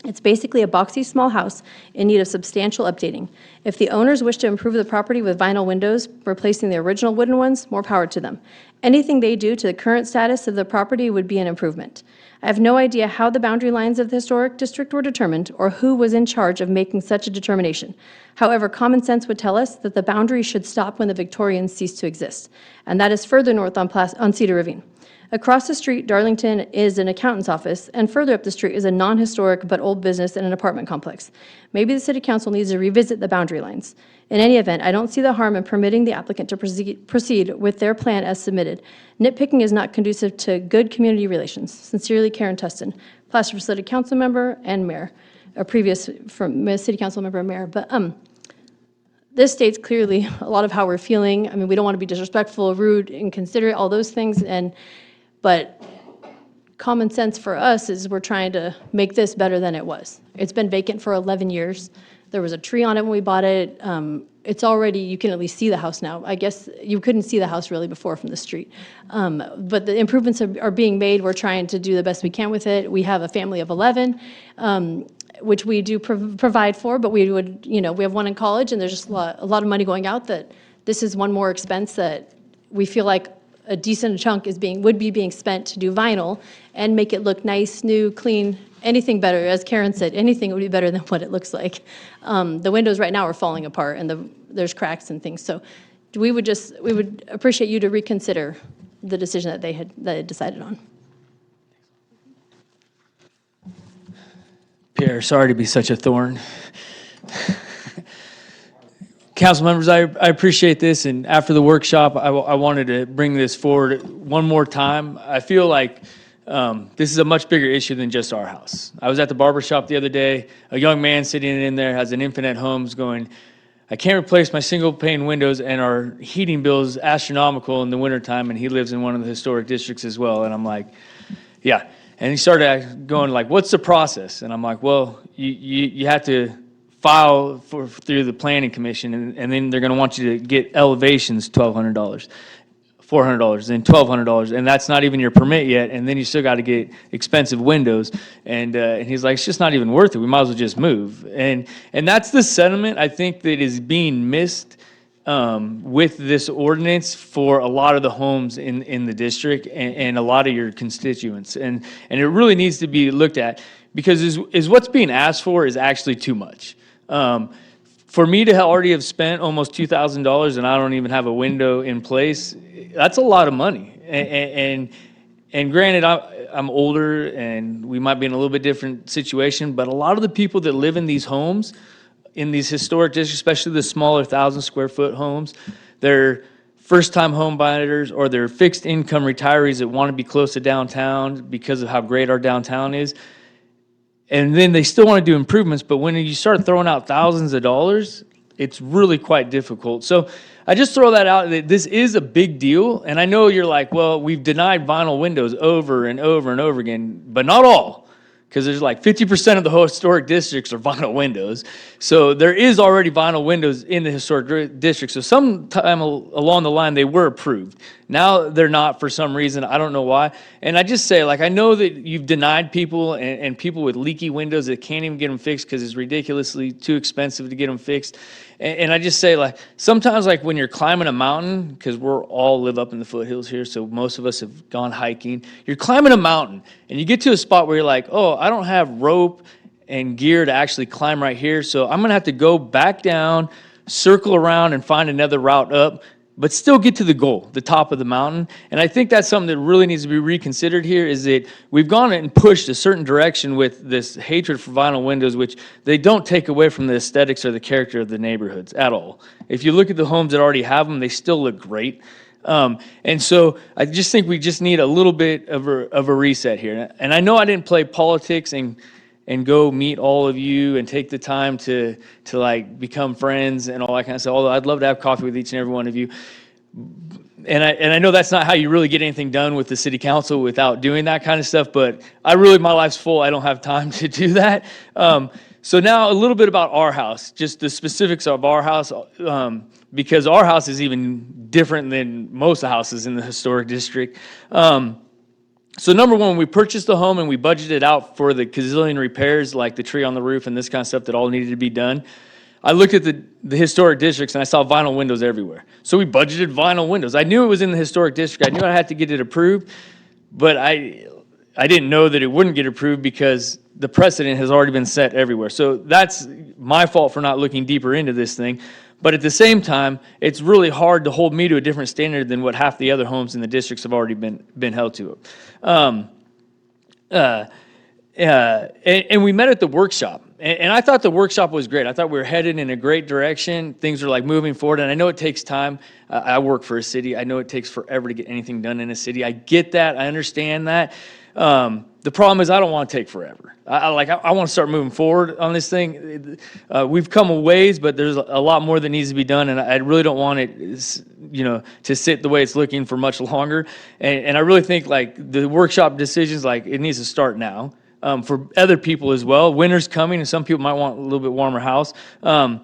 It's basically a boxy small house in need of substantial updating. If the owners wish to improve the property with vinyl windows, replacing the original wooden ones, more power to them. Anything they do to the current status of the property would be an improvement. I have no idea how the boundary lines of the historic district were determined or who was in charge of making such a determination. However, common sense would tell us that the boundary should stop when the Victorians cease to exist, and that is further north on Cedar Ravine. Across the street, Darlington is an accountant's office, and further up the street is a non-historic but old business and an apartment complex. Maybe the City Council needs to revisit the boundary lines. In any event, I don't see the harm in permitting the applicant to proceed with their plan as submitted. Nitpicking is not conducive to good community relations. Sincerely, Karen Tustin, Placerville City Council member and mayor, a previous from City Council member and mayor. But this states clearly a lot of how we're feeling. I mean, we don't want to be disrespectful, rude, inconsiderate, all those things, but common sense for us is we're trying to make this better than it was. It's been vacant for 11 years. There was a tree on it when we bought it. It's already, you can at least see the house now. I guess you couldn't see the house really before from the street. But the improvements are being made. We're trying to do the best we can with it. We have a family of 11, which we do provide for, but we would, we have one in college, and there's just a lot of money going out that this is one more expense that we feel like a decent chunk would be being spent to do vinyl and make it look nice, new, clean, anything better. As Karen said, anything would be better than what it looks like. The windows right now are falling apart, and there's cracks and things. So we would appreciate you to reconsider the decision that they had decided on. Pierre, sorry to be such a thorn. Council members, I appreciate this, and after the workshop, I wanted to bring this forward one more time. I feel like this is a much bigger issue than just our house. I was at the barber shop the other day. A young man sitting in there has an infinite homes going, I can't replace my single pane windows, and our heating bill is astronomical in the wintertime, and he lives in one of the historic districts as well. And I'm like, yeah. And he started going like, what's the process? And I'm like, well, you have to file through the planning commission, and then they're going to want you to get elevations, $1,200, $400, then $1,200, and that's not even your permit yet, and then you still got to get expensive windows, and he's like, it's just not even worth it. We might as well just move, and that's the sentiment I think that is being missed with this ordinance for a lot of the homes in the district and a lot of your constituents, and it really needs to be looked at, because is what's being asked for is actually too much. For me to already have spent almost $2,000 and I don't even have a window in place, that's a lot of money. And granted, I'm older and we might be in a little bit different situation, but a lot of the people that live in these homes, in these historic districts, especially the smaller 1,000 square foot homes, they're first-time home buyers or they're fixed income retirees that want to be close to downtown because of how great our downtown is. And then they still want to do improvements, but when you start throwing out thousands of dollars, it's really quite difficult. So I just throw that out, that this is a big deal. And I know you're like, well, we've denied vinyl windows over and over and over again, but not all. because there's like 50% of the whole historic districts are vinyl windows. So there is already vinyl windows in the historic district. So sometime along the line, they were approved. Now they're not for some reason. I don't know why. And I just say, like, I know that you've denied people and people with leaky windows that can't even get them fixed because it's ridiculously too expensive to get them fixed. And I just say, like, sometimes, like, when you're climbing a mountain, because we're all live up in the foothills here, so most of us have gone hiking. You're climbing a mountain, and you get to a spot where you're like, oh, I don't have rope and gear to actually climb right here, so I'm going to have to go back down, circle around, and find another route up, but still get to the goal, the top of the mountain. And I think that's something that really needs to be reconsidered here, is that we've gone and pushed a certain direction with this hatred for vinyl windows, which they don't take away from the aesthetics or the character of the neighborhoods at all. If you look at the homes that already have them, they still look great. And so I just think we just need a little bit of a reset here. And I know I didn't play politics and go meet all of you and take the time to like become friends and all that kind of stuff. Although I'd love to have coffee with each and every one of you. And I know that's not how you really get anything done with the city council without doing that kind of stuff, but my life's full. I don't have time to do that. So now a little bit about our house, just the specifics of our house, because our house is even different than most of the houses in the historic district. So number one, we purchased the home and we budgeted out for the gazillion repairs, like the tree on the roof and this kind of stuff that all needed to be done. I looked at the historic districts and I saw vinyl windows everywhere. So we budgeted vinyl windows. I knew it was in the historic district. I knew I had to get it approved, but I didn't know that it wouldn't get approved because the precedent has already been set everywhere. So that's my fault for not looking deeper into this thing. But at the same time, it's really hard to hold me to a different standard than what half the other homes in the districts have already been held to. And we met at the workshop. And I thought the workshop was great. I thought we were headed in a great direction. Things are like moving forward. And I know it takes time. I work for a city. I know it takes forever to get anything done in a city. I get that. I understand that. The problem is I don't want to take forever. I want to start moving forward on this thing. We've come a ways, but there's a lot more that needs to be done, and I really don't want it, to sit the way it's looking for much longer. And I really think like the workshop decisions, like it needs to start now. For other people as well. Winter's coming, and some people might want a little bit warmer house. But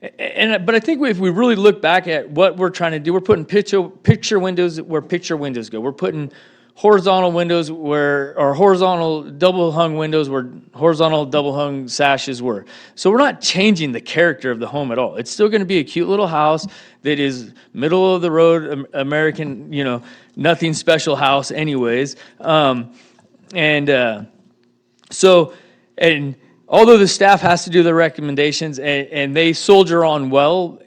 I think if we really look back at what we're trying to do, we're putting picture windows where picture windows go. We're putting horizontal windows or horizontal double hung windows where horizontal double hung sashes were. So we're not changing the character of the home at all. It's still going to be a cute little house that is middle of the road American, nothing special house anyways. And although the staff has to do the recommendations and they soldier on well,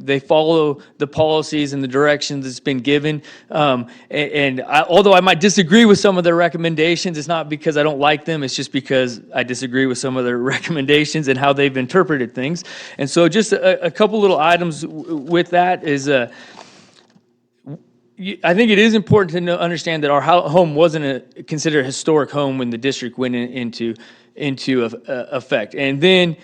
they follow the policies and the directions that's been given. Although I might disagree with some of their recommendations, it's not because I don't like them, it's just because I disagree with some of their recommendations and how they've interpreted things. And so just a couple little items with that is, I think it is important to understand that our home wasn't considered a historic home when the district went into effect. And then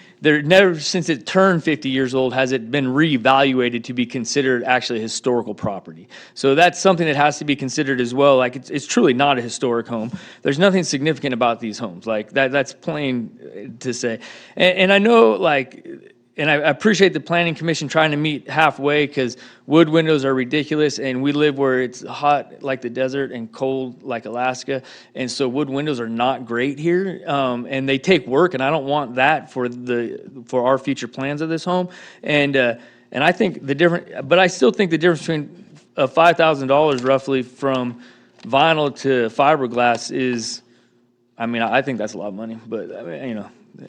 since it turned 50 years old, has it been reevaluated to be considered actually a historical property. So that's something that has to be considered as well. Like it's truly not a historic home. There's nothing significant about these homes. Like that's plain to say. And I know and I appreciate the Planning Commission trying to meet halfway because wood windows are ridiculous and we live where it's hot like the desert and cold like Alaska. And so wood windows are not great here and they take work and I don't want that for our future plans of this home. And I think but I still think the difference between $5,000 roughly from vinyl to fiberglass is, I think that's a lot of money, but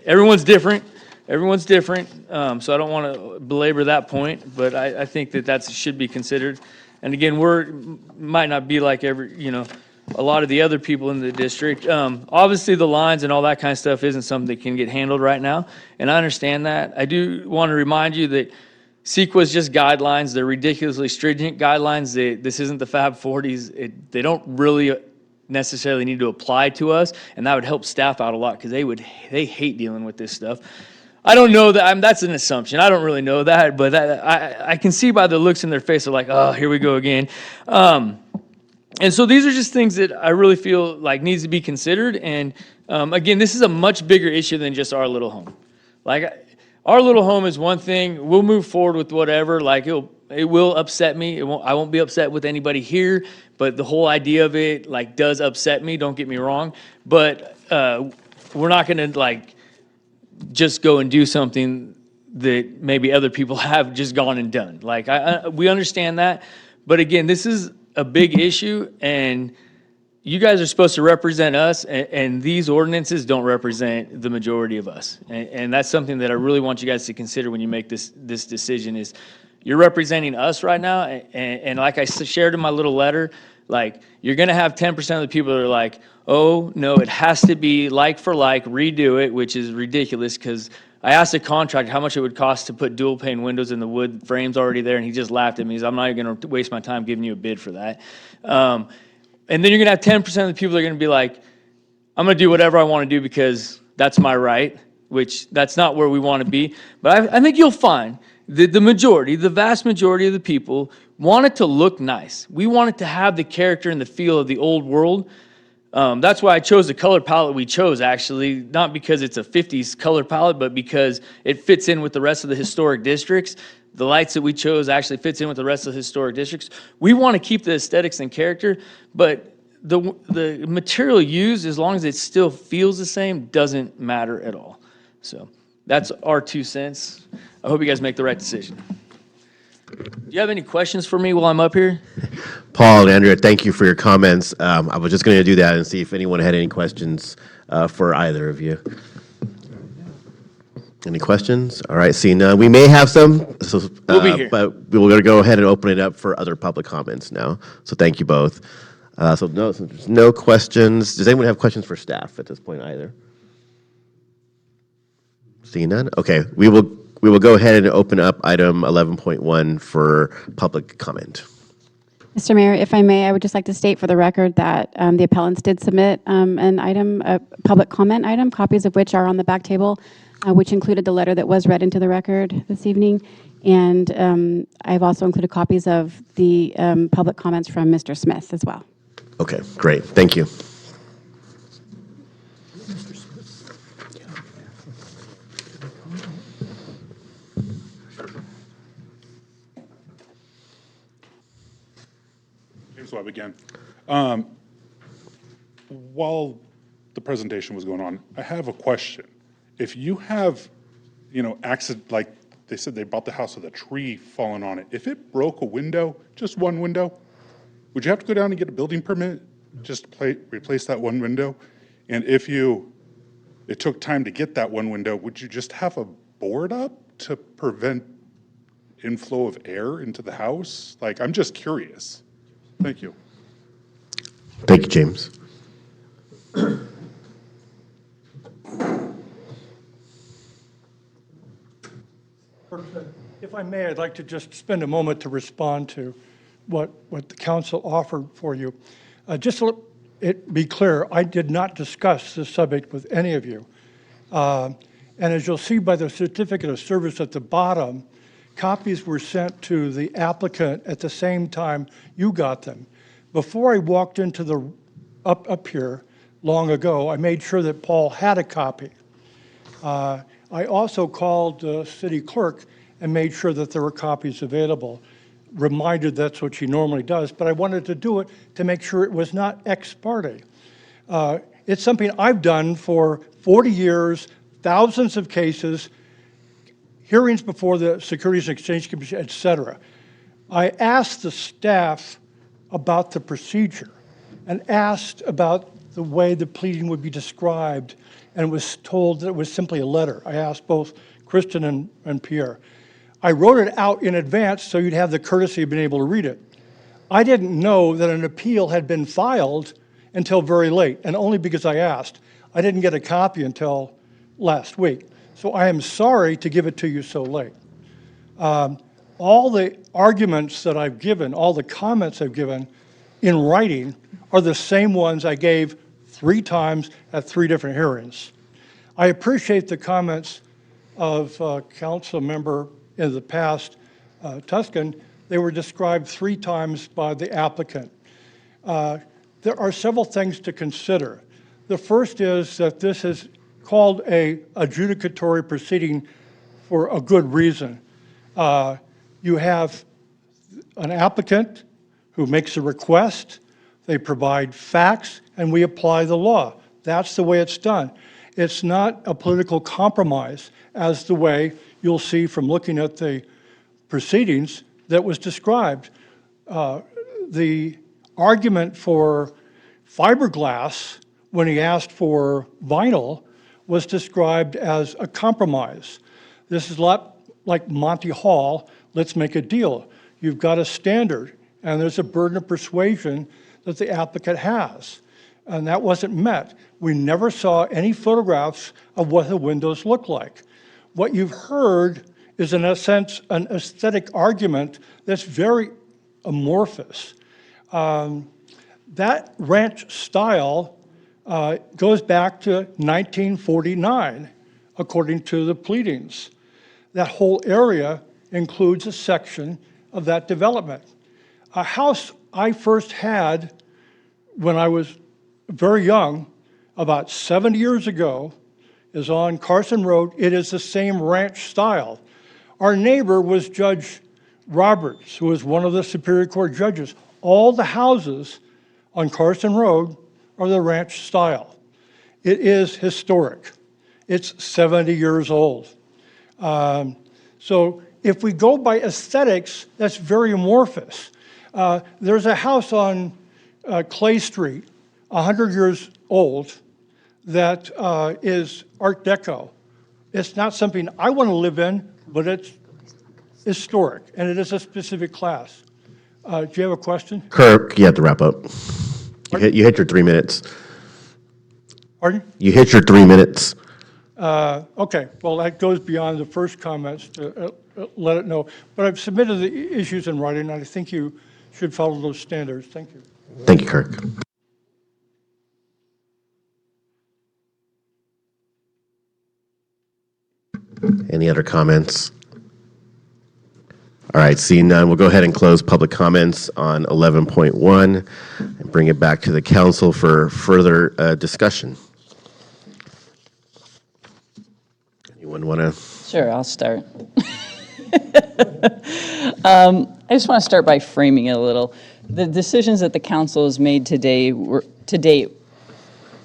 everyone's different. Everyone's different, so I don't want to belabor that point, but I think that should be considered. And again, might not be like a lot of the other people in the district. Obviously, the lines and all that kind of stuff isn't something that can get handled right now, and I understand that. I do want to remind you that CEQA is just guidelines. They're ridiculously stringent guidelines. This isn't the Fab 40s. They don't really necessarily need to apply to us, and that would help staff out a lot because they hate dealing with this stuff. I don't know that. That's an assumption. I don't really know that, but I can see by the looks in their face, they're like, oh, here we go again. And so these are just things that I really feel like needs to be considered. And again, this is a much bigger issue than just our little home. Like our little home is one thing. We'll move forward with whatever. Like it will upset me. I won't be upset with anybody here. But the whole idea of it like does upset me. Don't get me wrong. But we're not going to like just go and do something that maybe other people have just gone and done. Like we understand that. But again, this is a big issue, and you guys are supposed to represent us, and these ordinances don't represent the majority of us. And that's something that I really want you guys to consider when you make this decision is you're representing us right now, and like I shared in my little letter, like you're going to have 10% of the people that are like, oh, no, it has to be like for like, redo it, which is ridiculous because I asked a contractor how much it would cost to put dual pane windows in the wood frames already there, and he just laughed at me. He said, I'm not even going to waste my time giving you a bid for that. And then you're going to have 10% of the people that are going to be like, I'm going to do whatever I want to do because that's my right, which that's not where we want to be. But I think you'll find that the majority, the vast majority of the people want it to look nice. We want it to have the character and the feel of the old world. That's why I chose the color palette we chose, actually, not because it's a 50s color palette, but because it fits in with the rest of the historic districts. The lights that we chose actually fits in with the rest of the historic districts. We want to keep the aesthetics and character, but the material used, as long as it still feels the same, doesn't matter at all. So that's our 2 cents. I hope you guys make the right decision. Do you have any questions for me while I'm up here? Paul and Andrea, thank you for your comments. I was just going to do that and see if anyone had any questions for either of you. Any questions? All right, seeing none. We may have some, We'll be here. but we're going to go ahead and open it up for other public comments now. So thank you both. So there's no questions. Does anyone have questions for staff at this point either? Seeing none? Okay, we will go ahead and open up item 11.1 for public comment. Mr. Mayor, if I may, I would just like to state for the record that the appellants did submit an item, a public comment item, copies of which are on the back table, which included the letter that was read into the record this evening. And I've also included copies of the public comments from Mr. Smith as well. Okay, great. Thank you. James Webb again. While the presentation was going on, I have a question. If you have, accident, like they said they bought the house with a tree falling on it. If it broke a window, just one window, would you have to go down and get a building permit just to replace that one window? And if it took time to get that one window, would you just have a board up to prevent inflow of air into the house? Like, I'm just curious. Thank you. Thank you, James. If I may, I'd like to just spend a moment to respond to what the council offered for you. Just to let it be clear, I did not discuss this subject with any of you. And as you'll see by the certificate of service at the bottom, copies were sent to the applicant at the same time you got them. Before I walked into the up here long ago, I made sure that Paul had a copy. I also called the city clerk and made sure that there were copies available. Reminded that's what she normally does, but I wanted to do it to make sure it was not ex parte. It's something I've done for 40 years, thousands of cases, hearings before the Securities and Exchange Commission, et cetera. I asked the staff about the procedure and asked about the way the pleading would be described, and was told that it was simply a letter. I asked both Kristen and Pierre. I wrote it out in advance so you'd have the courtesy of being able to read it. I didn't know that an appeal had been filed until very late, and only because I asked. I didn't get a copy until last week. So I am sorry to give it to you so late. All the arguments that I've given, all the comments I've given in writing are the same ones I gave 3 times at 3 different hearings. I appreciate the comments of council member in the past, Tuscan. They were described 3 times by the applicant. there are several things to consider. The first is that this is called a adjudicatory proceeding for a good reason. You have an applicant who makes a request, they provide facts, and we apply the law. That's the way it's done. It's not a political compromise as the way you'll see from looking at the proceedings that was described. The argument for fiberglass when he asked for vinyl was described as a compromise. This is a lot like Monty Hall, let's make a deal. You've got a standard, and there's a burden of persuasion that the applicant has, and that wasn't met. We never saw any photographs of what the windows look like. What you've heard is, in a sense, an aesthetic argument that's very amorphous. That ranch style goes back to 1949, according to the pleadings. That whole area includes a section of that development. A house I first had when I was very young, about 70 years ago, is on Carson Road. It is the same ranch style. Our neighbor was Judge Roberts, who was one of the Superior Court judges. All the houses on Carson Road are the ranch style. It is historic. It's 70 years old. So if we go by aesthetics, that's very amorphous. There's a house on Clay Street, 100 years old, that is Art Deco. It's not something I want to live in, but it's historic, and it is a specific class. Do you have a question? Kirk, you have to wrap up. You hit your 3 minutes. Pardon? You hit your 3 minutes. Okay, well, that goes beyond the first comments to let it know. But I've submitted the issues in writing, and I think you should follow those standards. Thank you. Thank you, Kirk. Any other comments? All right, seeing none, we'll go ahead and close public comments on 11.1 and bring it back to the council for further discussion. Anyone want to? Sure, I'll start. I just want to start by framing it a little. The decisions that the council has made today to date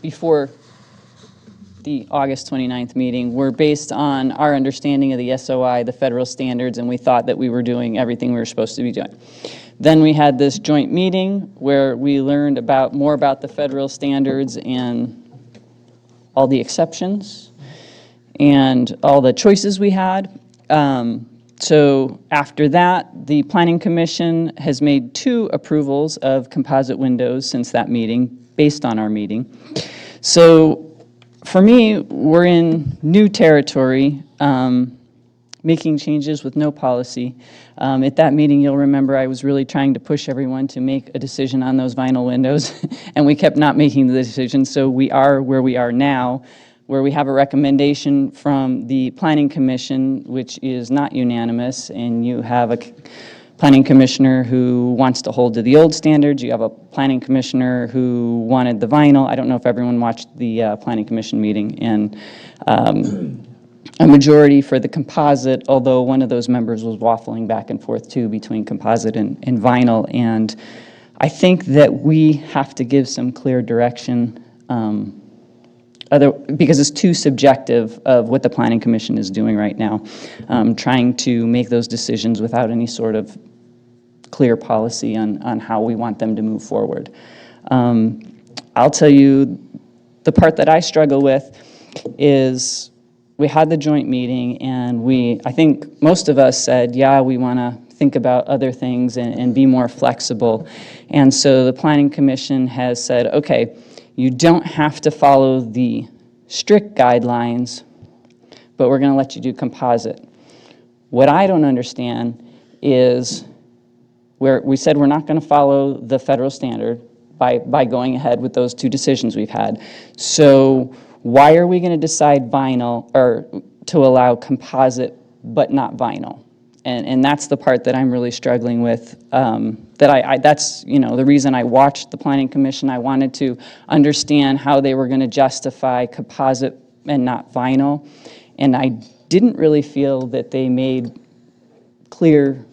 before the August 29th meeting were based on our understanding of the SOI, the federal standards, and we thought that we were doing everything we were supposed to be doing. Then we had this joint meeting where we learned more about the federal standards and all the exceptions and all the choices we had. So after that, the Planning Commission has made 2 approvals of composite windows since that meeting, based on our meeting. So for me, we're in new territory, making changes with no policy. At that meeting, you'll remember I was really trying to push everyone to make a decision on those vinyl windows, and we kept not making the decision. So we are where we are now, where we have a recommendation from the Planning Commission, which is not unanimous, and you have a planning commissioner who wants to hold to the old standards. You have a planning commissioner who wanted the vinyl. I don't know if everyone watched the planning commission meeting, and a majority for the composite, although one of those members was waffling back and forth too between composite and vinyl. And I think that we have to give some clear direction, because it's too subjective of what the Planning Commission is doing right now, trying to make those decisions without any sort of clear policy on how we want them to move forward. I'll tell you, the part that I struggle with is we had the joint meeting, and I think most of us said, yeah, we want to think about other things and be more flexible. And so the Planning Commission has said, okay, you don't have to follow the strict guidelines, but we're going to let you do composite. What I don't understand is where we said we're not going to follow the federal standard by going ahead with those 2 decisions we've had. So why are we going to decide vinyl, or to allow composite but not vinyl? And that's the part that I'm really struggling with. That's, the reason I watched the Planning Commission. I wanted to understand how they were going to justify composite and not vinyl. And I didn't really feel that they made clear,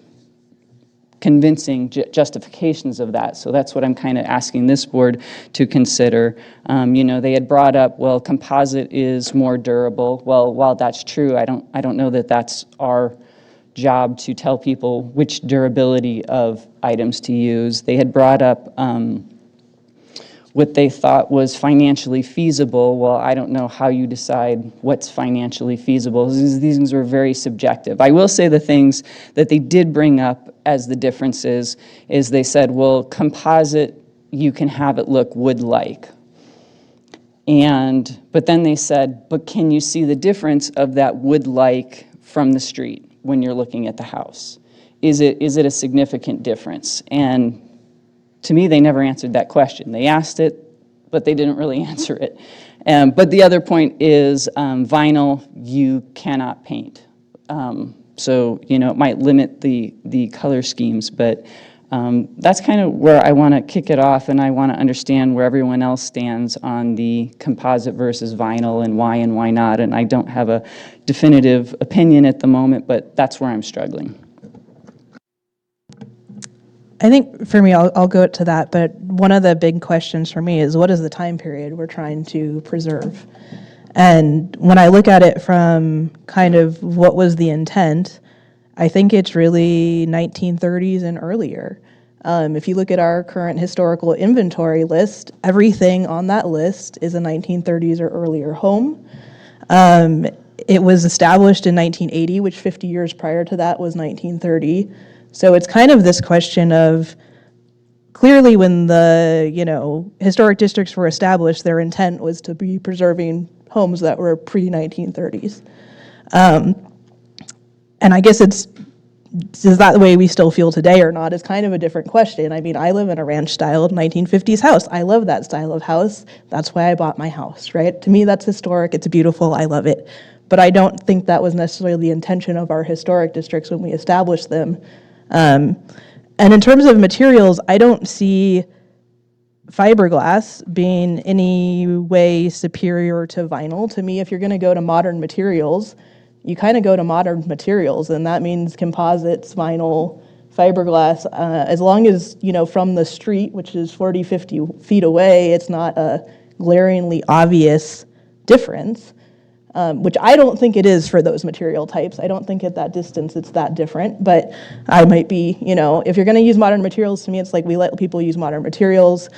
convincing justifications of that. So that's what I'm kind of asking this board to consider. They had brought up, well, composite is more durable. Well, while that's true, I don't know that that's our job to tell people which durability of items to use. They had brought up what they thought was financially feasible. Well, I don't know how you decide what's financially feasible. These things were very subjective. I will say the things that they did bring up as the differences is they said, well, composite, you can have it look wood-like. But then they said, but can you see the difference of that wood-like from the street when you're looking at the house? Is it a significant difference? And to me, they never answered that question. They asked it, but they didn't really answer it. But the other point is vinyl, you cannot paint. So, it might limit the color schemes, but that's kind of where I want to kick it off, and I want to understand where everyone else stands on the composite versus vinyl and why not. And I don't have a definitive opinion at the moment, but that's where I'm struggling. I think for me, I'll go to that, but one of the big questions for me is what is the time period we're trying to preserve? And when I look at it from kind of what was the intent, I think it's really 1930s and earlier. If you look at our current historical inventory list, everything on that list is a 1930s or earlier home. It was established in 1980, which 50 years prior to that was 1930. So it's kind of this question of, clearly when the, historic districts were established, their intent was to be preserving homes that were pre-1930s. And I guess is that the way we still feel today or not is kind of a different question. I mean, I live in a ranch-styled 1950s house. I love that style of house. That's why I bought my house, right? To me, that's historic. It's beautiful. I love it. But I don't think that was necessarily the intention of our historic districts when we established them. And in terms of materials, I don't see fiberglass being any way superior to vinyl. To me, if you're going to go to modern materials, you kind of go to modern materials, and that means composites, vinyl, fiberglass, as long as, from the street, which is 40, 50 feet away, it's not a glaringly obvious difference. Which I don't think it is for those material types. I don't think at that distance it's that different, but I might be, if you're gonna use modern materials, to me it's like we let people use modern materials.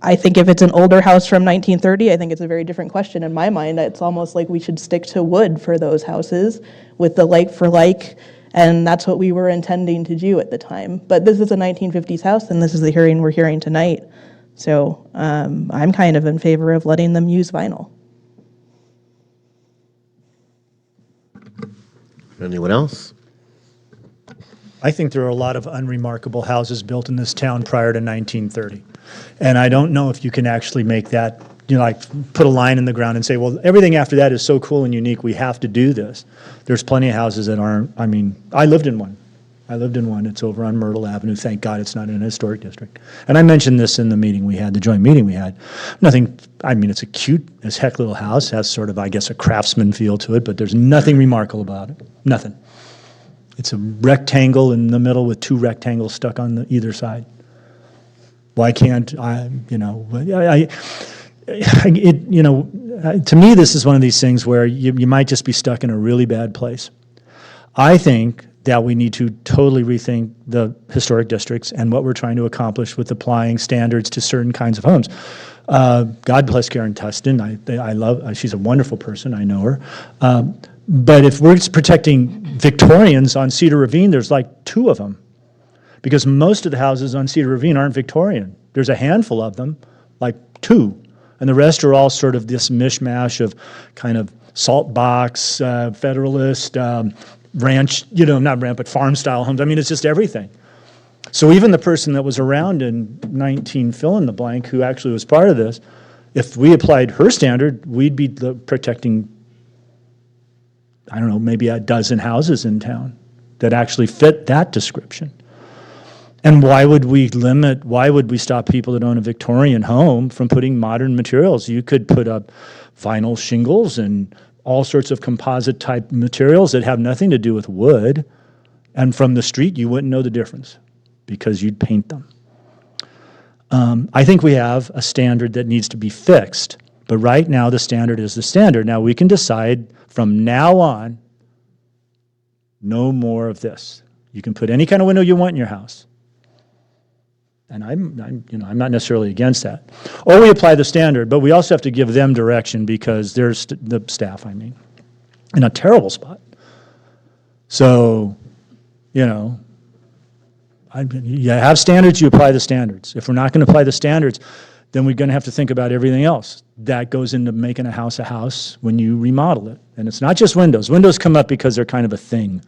I think if it's an older house from 1930, I think it's a very different question. In my mind, it's almost like we should stick to wood for those houses with the like for like, and that's what we were intending to do at the time. But this is a 1950s house, and this is the hearing we're hearing tonight. So I'm kind of in favor of letting them use vinyl. Anyone else? I think there are a lot of unremarkable houses built in this town prior to 1930. And I don't know if you can actually make that, like put a line in the ground and say, well, everything after that is so cool and unique, we have to do this. There's plenty of houses that aren't. I mean, I lived in one. It's over on Myrtle Avenue. Thank God it's not in a historic district. And I mentioned this in the meeting we had, the joint meeting we had. Nothing, I mean, it's a cute as heck little house, has sort of, I guess, a craftsman feel to it, but there's nothing remarkable about it. Nothing. It's a rectangle in the middle with two rectangles stuck on either side. Why can't I, to me, this is one of these things where you might just be stuck in a really bad place. I think that we need to totally rethink the historic districts and what we're trying to accomplish with applying standards to certain kinds of homes. God bless Karen Tustin. I love, she's a wonderful person. I know her. But if we're protecting Victorians on Cedar Ravine, there's like two of them. Because most of the houses on Cedar Ravine aren't Victorian. There's a handful of them, like two. And the rest are all sort of this mishmash of kind of salt box, Federalist, ranch, not ranch, but farm-style homes. I mean, it's just everything. So even the person that was around in 19 fill-in-the-blank, who actually was part of this, if we applied her standard, we'd be protecting I don't know, maybe a dozen houses in town that actually fit that description. And why would we stop people that own a Victorian home from putting modern materials? You could put up vinyl shingles and all sorts of composite type materials that have nothing to do with wood. And from the street, you wouldn't know the difference because you'd paint them. I think we have a standard that needs to be fixed, but right now the standard is the standard. Now we can decide from now on, no more of this. You can put any kind of window you want in your house. And I'm not necessarily against that. Or we apply the standard, but we also have to give them direction because there's the staff, in a terrible spot. So, you have standards, you apply the standards. If we're not going to apply the standards, then we're going to have to think about everything else. That goes into making a house when you remodel it. And it's not just windows. Windows come up because they're kind of a thing.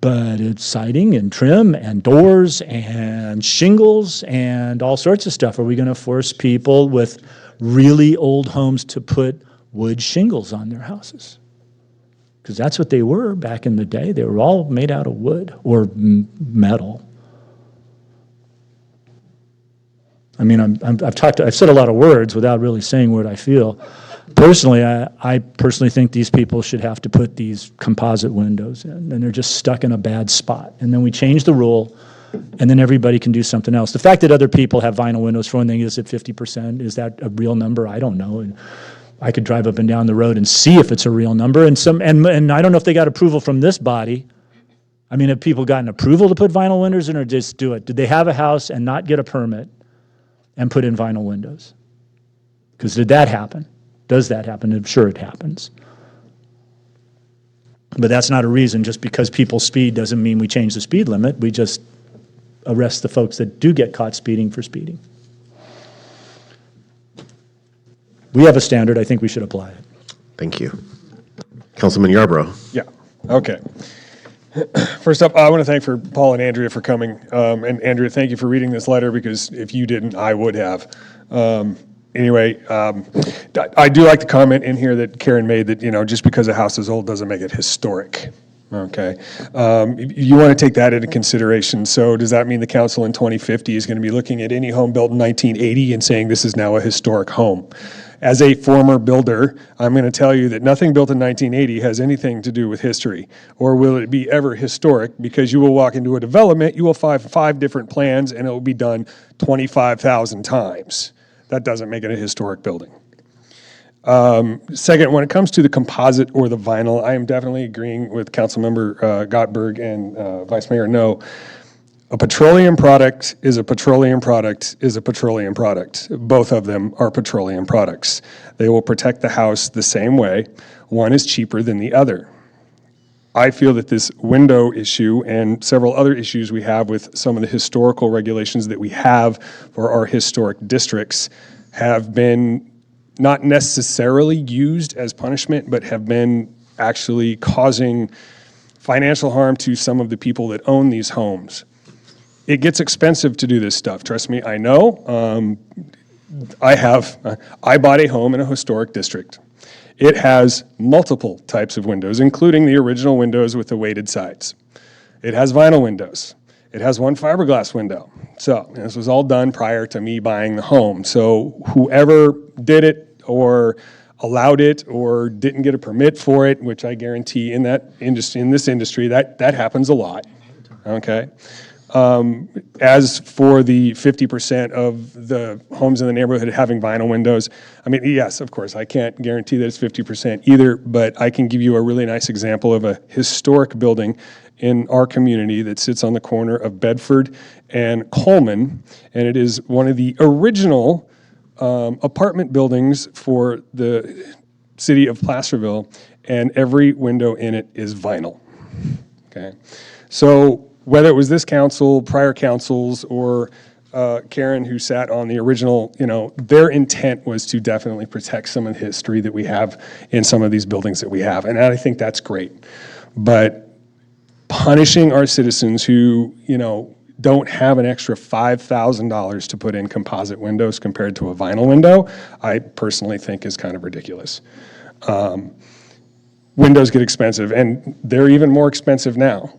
But it's siding and trim and doors and shingles and all sorts of stuff. Are we going to force people with really old homes to put wood shingles on their houses? Because that's what they were back in the day. They were all made out of wood or metal. I've said a lot of words without really saying what I feel. Personally, I personally think these people should have to put these composite windows in, and they're just stuck in a bad spot. And then we change the rule, and then everybody can do something else. The fact that other people have vinyl windows, for one thing, is it 50%? Is that a real number? I don't know. And I could drive up and down the road and see if it's a real number. And I don't know if they got approval from this body. Have people gotten approval to put vinyl windows in, or just do it? Did they have a house and not get a permit and put in vinyl windows? Because did that happen? Does that happen? I'm sure it happens. But that's not a reason. Just because people speed doesn't mean we change the speed limit. We just arrest the folks that do get caught speeding for speeding. We have a standard. I think we should apply it. Thank you. Councilman Yarbrough. Yeah, okay. First up, I want to thank Paul and Andrea for coming. And Andrea, thank you for reading this letter, because if you didn't, I would have. Anyway, I do like the comment in here that Karen made that, just because a house is old doesn't make it historic. Okay. You want to take that into consideration. So does that mean the council in 2050 is going to be looking at any home built in 1980 and saying this is now a historic home? As a former builder, I'm going to tell you that nothing built in 1980 has anything to do with history, or will it be ever historic, because you will walk into a development, you will find 5 different plans, and it will be done 25,000 times. That doesn't make it a historic building. Second, when it comes to the composite or the vinyl, I am definitely agreeing with Councilmember Gottberg and Vice Mayor No. A petroleum product is a petroleum product is a petroleum product. Both of them are petroleum products. They will protect the house the same way. One is cheaper than the other. I feel that this window issue and several other issues we have with some of the historical regulations that we have for our historic districts have been not necessarily used as punishment, but have been actually causing financial harm to some of the people that own these homes. It gets expensive to do this stuff. Trust me, I know. I bought a home in a historic district. It has multiple types of windows, including the original windows with the weighted sides. It has vinyl windows. It has one fiberglass window. So this was all done prior to me buying the home. So whoever did it or allowed it or didn't get a permit for it, which I guarantee in this industry, that happens a lot. Okay. As for the 50% of the homes in the neighborhood having vinyl windows, yes, of course, I can't guarantee that it's 50% either, but I can give you a really nice example of a historic building in our community that sits on the corner of Bedford and Coleman, and it is one of the original apartment buildings for the city of Placerville, and every window in it is vinyl. Okay, so whether it was this council, prior councils, or Karen, who sat on the original, their intent was to definitely protect some of the history that we have in some of these buildings that we have. And I think that's great. But punishing our citizens who, don't have an extra $5,000 to put in composite windows compared to a vinyl window, I personally think is kind of ridiculous. windows get expensive, and they're even more expensive now.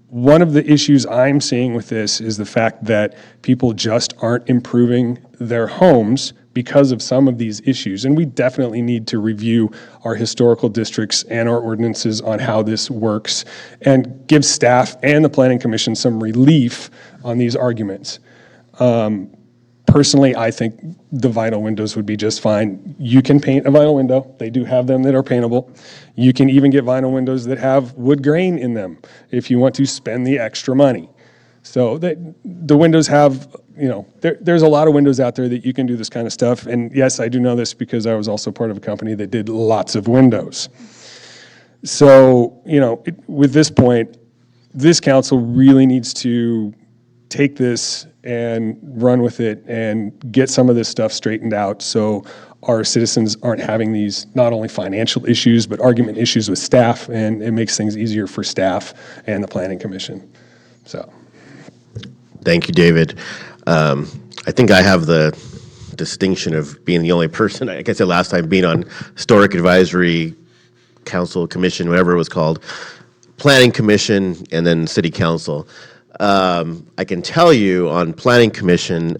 One of the issues I'm seeing with this is the fact that people just aren't improving their homes because of some of these issues. And we definitely need to review our historical districts and our ordinances on how this works and give staff and the Planning Commission some relief on these arguments. Personally, I think the vinyl windows would be just fine. You can paint a vinyl window. They do have them that are paintable. You can even get vinyl windows that have wood grain in them if you want to spend the extra money. So the windows have, there's a lot of windows out there that you can do this kind of stuff. And yes, I do know this because I was also part of a company that did lots of windows. So, with this point, this council really needs to take this and run with it and get some of this stuff straightened out so our citizens aren't having these not only financial issues but argument issues with staff, and it makes things easier for staff and the Planning Commission. So, thank you, David. I think I have the distinction of being the only person, like I said last time, being on Historic Advisory Council, Commission, whatever it was called, Planning Commission, and then City Council. I can tell you on Planning Commission,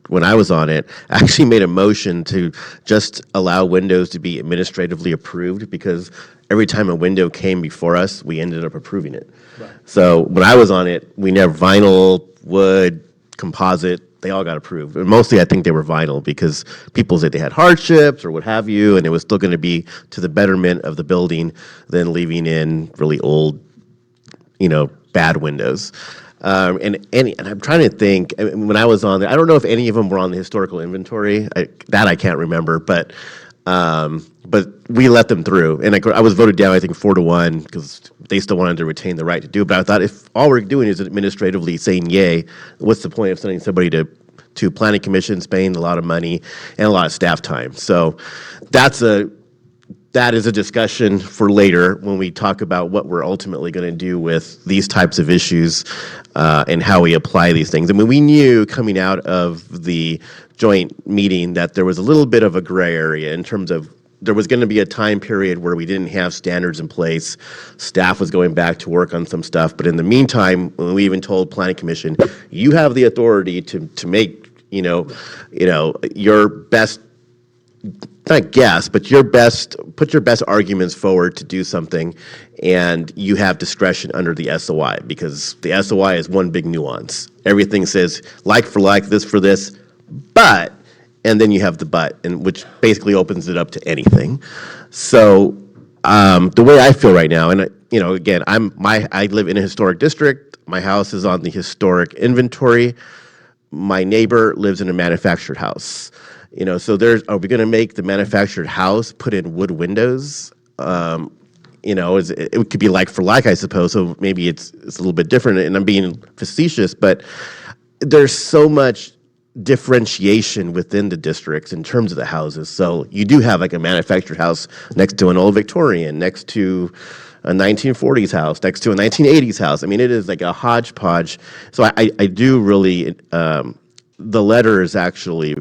when I was on it, I actually made a motion to just allow windows to be administratively approved because every time a window came before us, we ended up approving it. Right. So when I was on it, we never vinyl, wood, composite, they all got approved. And mostly I think they were vinyl because people said they had hardships or what have you, and it was still going to be to the betterment of the building than leaving in really old, bad windows. And I'm trying to think, when I was on there, I don't know if any of them were on the historical inventory. I can't remember, but we let them through. And I was voted down, I think, 4-1, because they still wanted to retain the right to do it. But I thought if all we're doing is administratively saying yay, what's the point of sending somebody to Planning Commission, paying a lot of money and a lot of staff time? So that is a discussion for later when we talk about what we're ultimately going to do with these types of issues and how we apply these things. I mean, we knew coming out of the joint meeting that there was a little bit of a gray area in terms of there was going to be a time period where we didn't have standards in place. Staff was going back to work on some stuff. But in the meantime, when we even told Planning Commission, you have the authority to make, your best, not guess, but put your best arguments forward to do something, and you have discretion under the SOI, because the SOI is one big nuance. Everything says like for like, this for this, but, and then you have the but, and which basically opens it up to anything. So the way I feel right now, and again, I live in a historic district. My house is on the historic inventory. My neighbor lives in a manufactured house. So are we going to make the manufactured house put in wood windows? It could be like for like, I suppose. So maybe it's a little bit different. And I'm being facetious, but there's so much differentiation within the districts in terms of the houses. So you do have like a manufactured house next to an old Victorian, next to a 1940s house, next to a 1980s house. I mean, it is like a hodgepodge. So I do really. The letter is actually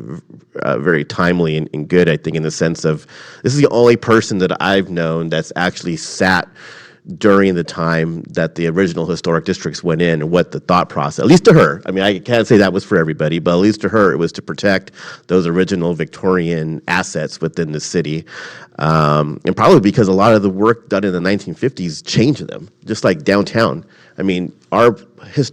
very timely and good, I think, in the sense of this is the only person that I've known that's actually sat during the time that the original historic districts went in and what the thought process, at least to her. I mean, I can't say that was for everybody, but at least to her, it was to protect those original Victorian assets within the city. And probably because a lot of the work done in the 1950s changed them, just like downtown. I mean, it is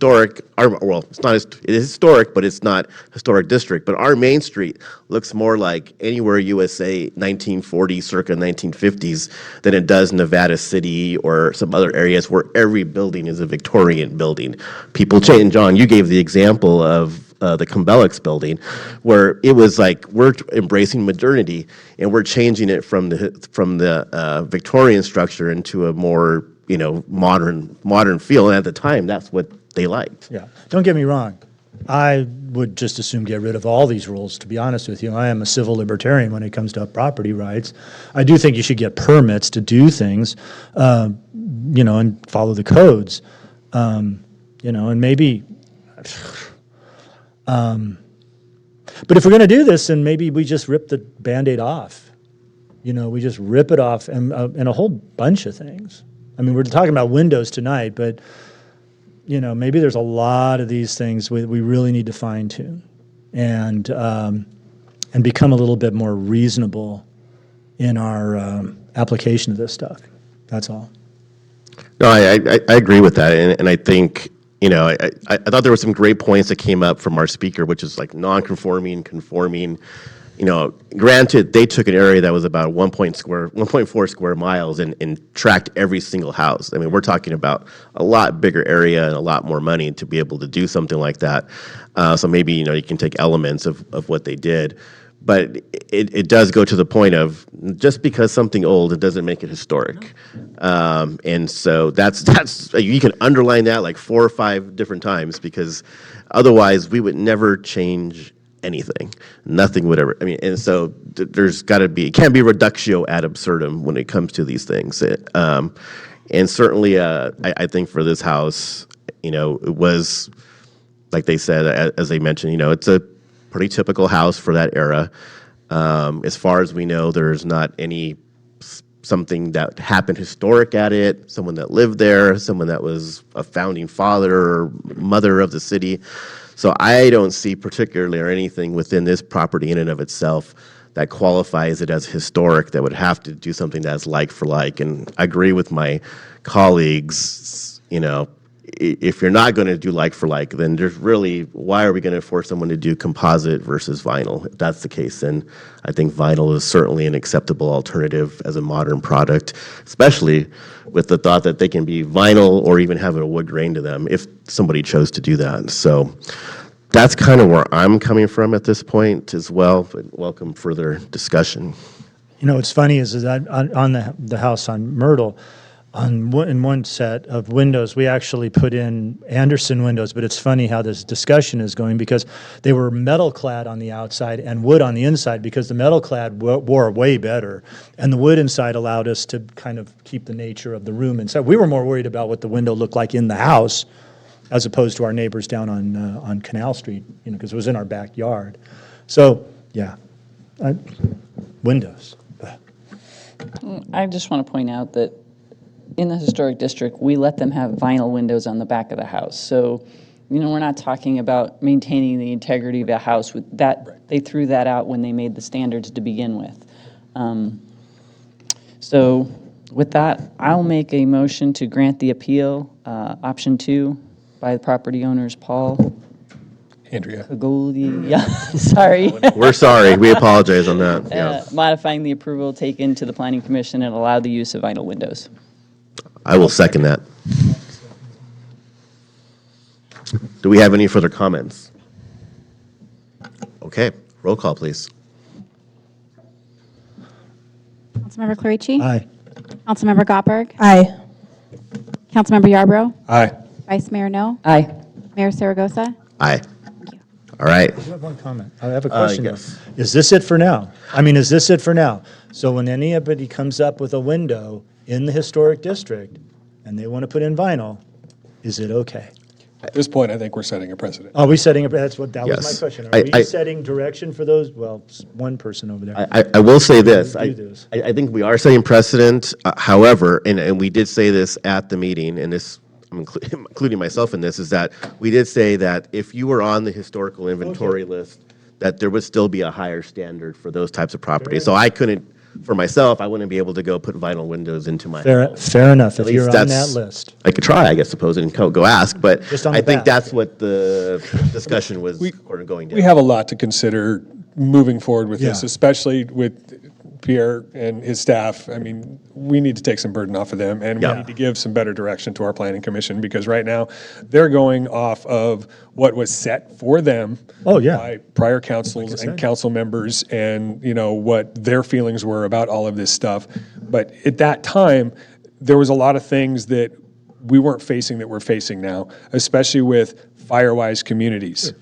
historic, but it's not historic district. But our Main Street looks more like anywhere USA 1940s, circa 1950s, than it does Nevada City or some other areas where every building is a Victorian building. People change. John, you gave the example of the Cumbelix building, where it was like we're embracing modernity and we're changing it from the Victorian structure into a more modern feel. And at the time, that's what they liked. Yeah, don't get me wrong. I would just assume get rid of all these rules, to be honest with you. I am a civil libertarian when it comes to property rights. I do think you should get permits to do things, and follow the codes, and maybe. But if we're going to do this, then maybe we just rip the Band-Aid off. We just rip it off and a whole bunch of things. I mean, we're talking about windows tonight, but, maybe there's a lot of these things we really need to fine tune and become a little bit more reasonable in our application of this stuff. That's all. No, I agree with that, and I think, I thought there were some great points that came up from our speaker, which is like non-conforming, conforming. Granted, they took an area that was about 1.4 square miles and tracked every single house. I mean, we're talking about a lot bigger area and a lot more money to be able to do something like that. So maybe, you can take elements of what they did. But it does go to the point of just because something old, it doesn't make it historic. And so that's you can underline that like 4 or 5 different times, because otherwise we would never change anything. Nothing would ever, and so there's got to be, it can't be reductio ad absurdum when it comes to these things. And certainly, I think for this house, it was, like they said, as they mentioned, it's a pretty typical house for that era. As far as we know, there's not something that happened historic at it, someone that lived there, someone that was a founding father or mother of the city. So I don't see particularly or anything within this property in and of itself that qualifies it as historic that would have to do something that's like for like. And I agree with my colleagues, if you're not going to do like for like, then there's really, why are we going to force someone to do composite versus vinyl? If that's the case, then I think vinyl is certainly an acceptable alternative as a modern product, especially with the thought that they can be vinyl or even have a wood grain to them if somebody chose to do that. So that's kind of where I'm coming from at this point as well, but welcome further discussion. What's funny is that on the house on Myrtle, in one set of windows, we actually put in Anderson windows, but it's funny how this discussion is going because they were metal clad on the outside and wood on the inside because the metal clad wore way better, and the wood inside allowed us to kind of keep the nature of the room inside. We were more worried about what the window looked like in the house as opposed to our neighbors down on Canal Street, because it was in our backyard. So, yeah, windows. I just want to point out that in the historic district, we let them have vinyl windows on the back of the house. So, we're not talking about maintaining the integrity of a house. With that, right. They threw that out when they made the standards to begin with. So, with that, I'll make a motion to grant the appeal, option 2, by the property owners, Paul. Andrea. Goldie, yeah, sorry. We're sorry. We apologize on that. Yeah. Modifying the approval taken to the Planning Commission and allow the use of vinyl windows. I will second that. Do we have any further comments? Okay, roll call, please. Councilmember Clarici? Aye. Councilmember Gottberg? Aye. Councilmember Yarbrough? Aye. Vice Mayor No? Aye. Mayor Saragosa? Aye. All right. I have one comment. I have a question. Yes. Is this it for now? Is this it for now? So when anybody comes up with a window in the historic district and they want to put in vinyl, is it okay? At this point, I think we're setting a precedent. Are we setting that was my Yes. question. Are we setting direction for those? Well, one person over there. I will say this. Review this. I think we are setting precedent. However, and we did say this at the meeting, and this, I'm including myself in this, is that we did say that if you were on the historical inventory list, that there would still be a higher standard for those types of properties. So I couldn't, for myself, I wouldn't be able to go put vinyl windows into my house. Fair enough. At If you're least on that that's- list. I could try, I suppose, and go ask, but Just on the I think back. that's what the discussion was going down. We have a lot to consider moving forward with this, Yeah. especially with Pierre and his staff. We need to take some burden off of them, and we Yeah. need to give some better direction to our planning commission, because right now, they're going off of what was set for them Oh, yeah. by prior councils and council members, and, what their feelings were about all of this stuff. But at that time, there was a lot of things that we weren't facing that we're facing now, especially with Firewise communities.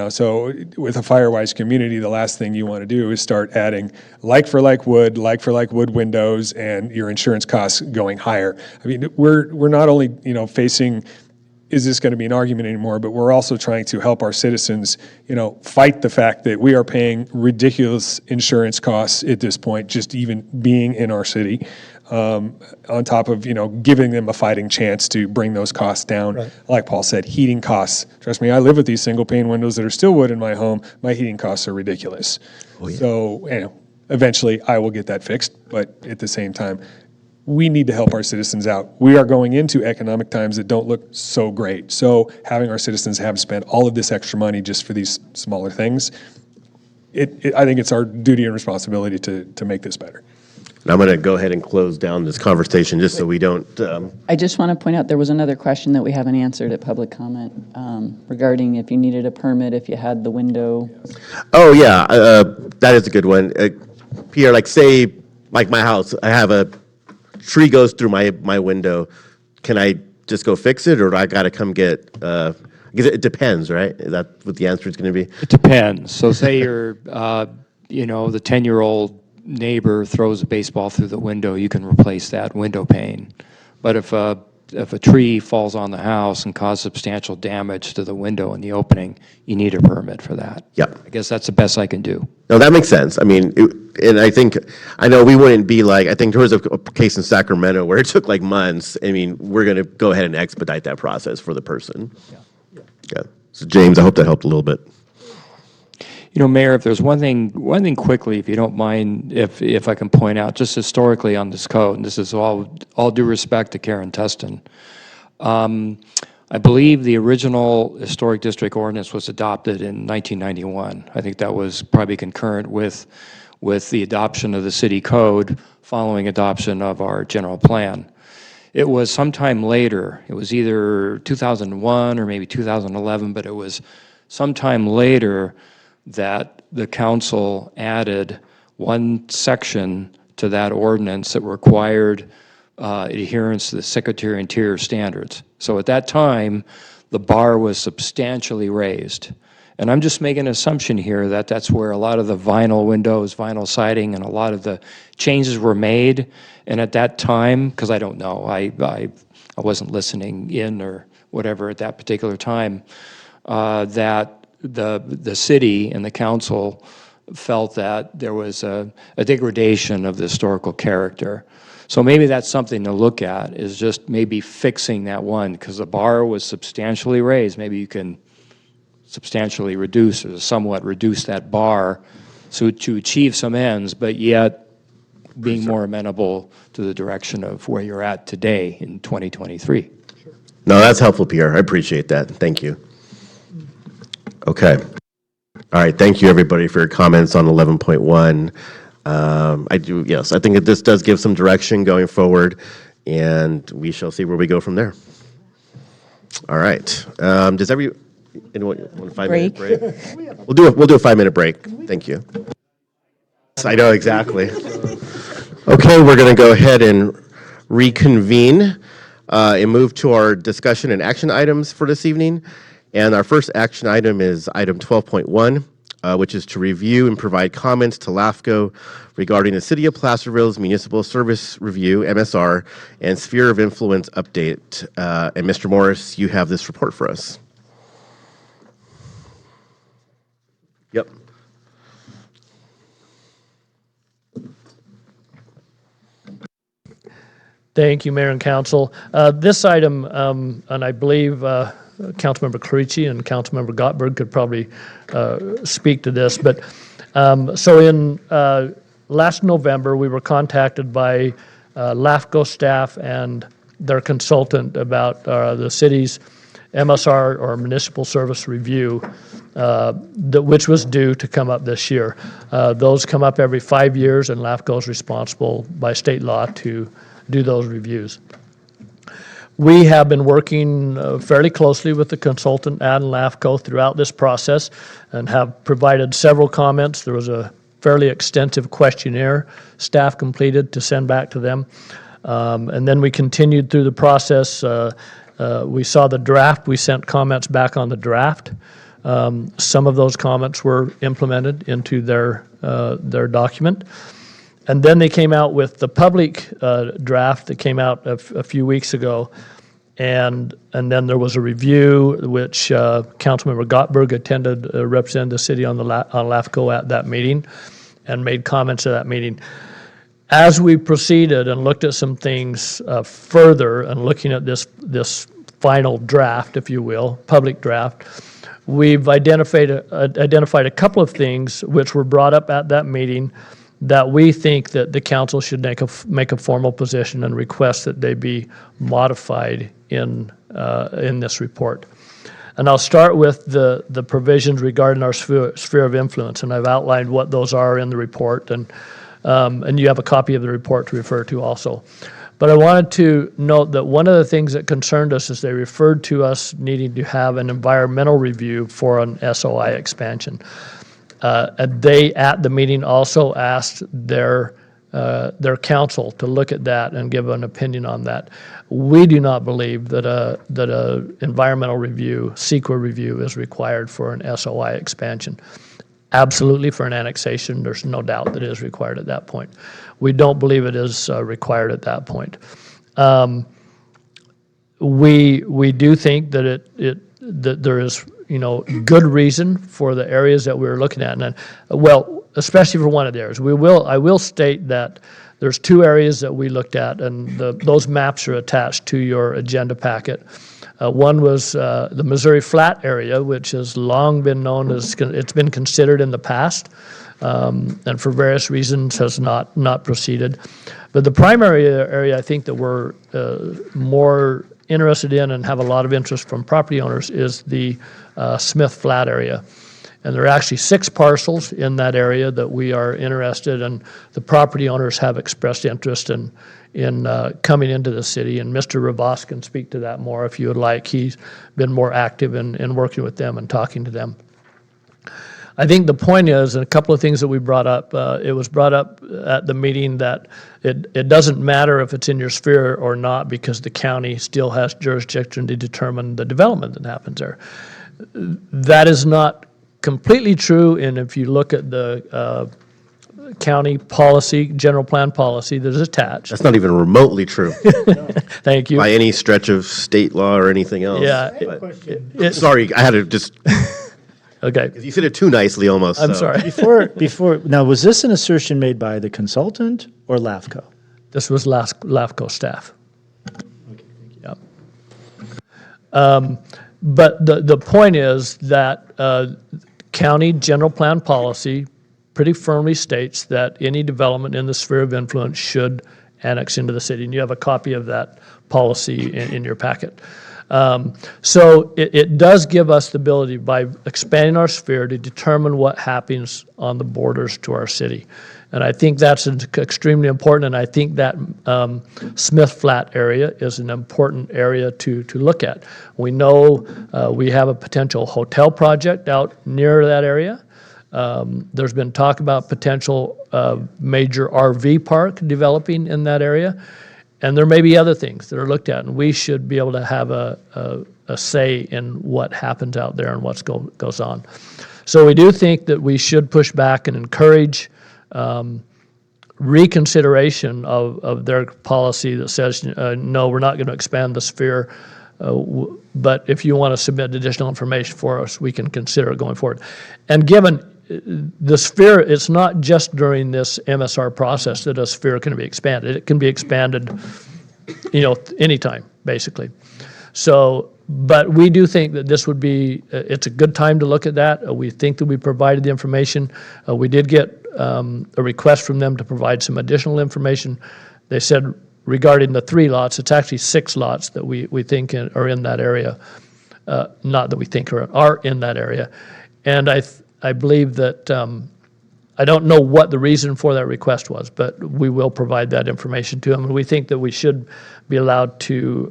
So with a Firewise community, the last thing you want to do is start adding like for like wood windows, and your insurance costs going higher. We're not only facing is this going to be an argument anymore? But we're also trying to help our citizens, fight the fact that we are paying ridiculous insurance costs at this point, just even being in our city, on top of, giving them a fighting chance to bring those costs down. Right. Like Paul said, heating costs. Trust me, I live with these single pane windows that are still wood in my home. My heating costs are ridiculous. Oh, yeah. So, eventually I will get that fixed, but at the same time, we need to help our citizens out. We are going into economic times that don't look so great. So having our citizens have spent all of this extra money just for these smaller things, I think it's our duty and responsibility to make this better. And I'm going to go ahead and close down this conversation just so we don't. I just want to point out, there was another question that we haven't answered at public comment regarding if you needed a permit, if you had the window. Oh, yeah, that is a good one. Pierre, say, my house, I have a tree goes through my window. Can I just go fix it, or do I got to come get? Because it depends, right? Is that what the answer is going to be? It depends. So say you're, the 10-year-old neighbor throws a baseball through the window, you can replace that window pane. But if a tree falls on the house and causes substantial damage to the window in the opening, you need a permit for that. Yep. I guess that's the best I can do. No, that makes sense. I mean, and I know we wouldn't be I think there was a case in Sacramento where it took months. I mean, we're going to go ahead and expedite that process for the person. Yeah. So James, I hope that helped a little bit. Mayor, if there's one thing quickly, if you don't mind, if I can point out, just historically on this code, and this is all due respect to Karen Tustin, I believe the original historic district ordinance was adopted in 1991. I think that was probably concurrent with the adoption of the city code following adoption of our general plan. It was sometime later, it was either 2001 or maybe 2011, but it was sometime later that the council added one section to that ordinance that required adherence to the Secretary of Interior standards. So at that time, the bar was substantially raised. And I'm just making an assumption here that that's where a lot of the vinyl windows, vinyl siding, and a lot of the changes were made. And at that time, because I don't know, I wasn't listening in or whatever at that particular time, that the city and the council felt that there was a degradation of the historical character. So maybe that's something to look at, is just maybe fixing that one, because the bar was substantially raised. Maybe you can substantially reduce or somewhat reduce that bar so to achieve some ends, but yet being more amenable to the direction of where you're at today in 2023. No, that's helpful, Pierre. I appreciate that. Thank you. Okay. All right. Thank you, everybody, for your comments on 11.1. Yes, I think this does give some direction going forward, and we shall see where we go from there. All right. Does anyone want a 5-minute break? We'll do a 5-minute break. Thank you. I know exactly. Okay, we're going to go ahead and reconvene and move to our discussion and action items for this evening. And our first action item is item 12.1, which is to review and provide comments to LAFCO regarding the City of Placerville's Municipal Service Review, MSR, and Sphere of Influence update. And Mr. Morris, you have this report for us. Yep. Thank you, Mayor and Council. This item, and I believe Councilmember Carici and Councilmember Gottberg could probably speak to this, but so in last November, we were contacted by LAFCO staff and their consultant about the city's MSR, or Municipal Service Review, which was due to come up this year. Those come up every 5 years, and LAFCO is responsible by state law to do those reviews. We have been working fairly closely with the consultant and LAFCO throughout this process and have provided several comments. There was a fairly extensive questionnaire staff completed to send back to them. And then we continued through the process. We saw the draft. We sent comments back on the draft. Some of those comments were implemented into their document. And then they came out with the public draft that came out a few weeks ago. And then there was a review, which Councilmember Gottberg attended, represented the city on on LAFCO at that meeting, and made comments at that meeting. As we proceeded and looked at some things further, and looking at this final draft, if you will, public draft, we've identified a couple of things which were brought up at that meeting that we think that the council should make a formal position and request that they be modified in this report. And I'll start with the provisions regarding our sphere of influence, and I've outlined what those are in the report, and you have a copy of the report to refer to also. But I wanted to note that one of the things that concerned us is they referred to us needing to have an environmental review for an SOI expansion. They, at the meeting, also asked their council to look at that and give an opinion on that. We do not believe that a environmental review, CEQA review, is required for an SOI expansion. Absolutely for an annexation, there's no doubt that it is required at that point. We don't believe it is required at that point. We do think that that there is good reason for the areas that we're looking at, and well, especially for one of the areas. I will state that there's two areas that we looked at, and those maps are attached to your agenda packet. One was the Missouri Flat area, which has long been known as, it's been considered in the past, and for various reasons has not proceeded. But the primary area I think that we're more interested in and have a lot of interest from property owners is the Smith Flat area. And there are actually 6 parcels in that area that we are interested in. The property owners have expressed interest in coming into the city, and Mr. Rabas can speak to that more if you would like. He's been more active in working with them and talking to them. I think the point is, and a couple of things that we brought up, it was brought up at the meeting that it doesn't matter if it's in your sphere or not, because the county still has jurisdiction to determine the development that happens there. That is not completely true, and if you look at the county policy, general plan policy that is attached. That's not even remotely true. Thank you. By any stretch of state law or anything else. Yeah. Sorry, I had to just... Okay. You said it too nicely almost. I'm so. sorry. Before, now, was this an assertion made by the consultant or LAFCO? This was LAFCO staff. Okay, thank you. Yep. But the point is that county general plan policy pretty firmly states that any development in the sphere of influence should annex into the city, and you have a copy of that policy in your packet. So it does give us the ability, by expanding our sphere, to determine what happens on the borders to our city. And I think that's extremely important, and I think that Smith Flat area is an important area to look at. We know we have a potential hotel project out near that area. There's been talk about potential major RV park developing in that area. And there may be other things that are looked at, and we should be able to have a say in what happens out there and what goes on. So we do think that we should push back and encourage reconsideration of their policy that says, no, we're not going to expand the sphere, but if you want to submit additional information for us, we can consider it going forward. And given the sphere, it's not just during this MSR process that a sphere can be expanded. It can be expanded, anytime, basically. So, but we do think that this would be, it's a good time to look at that. We think that we provided the information. We did get a request from them to provide some additional information. They said regarding the 3 lots, it's actually 6 lots that we think are in that area. Not that we think are in that area. And I believe that, I don't know what the reason for that request was, but we will provide that information to them, and we think that we should be allowed to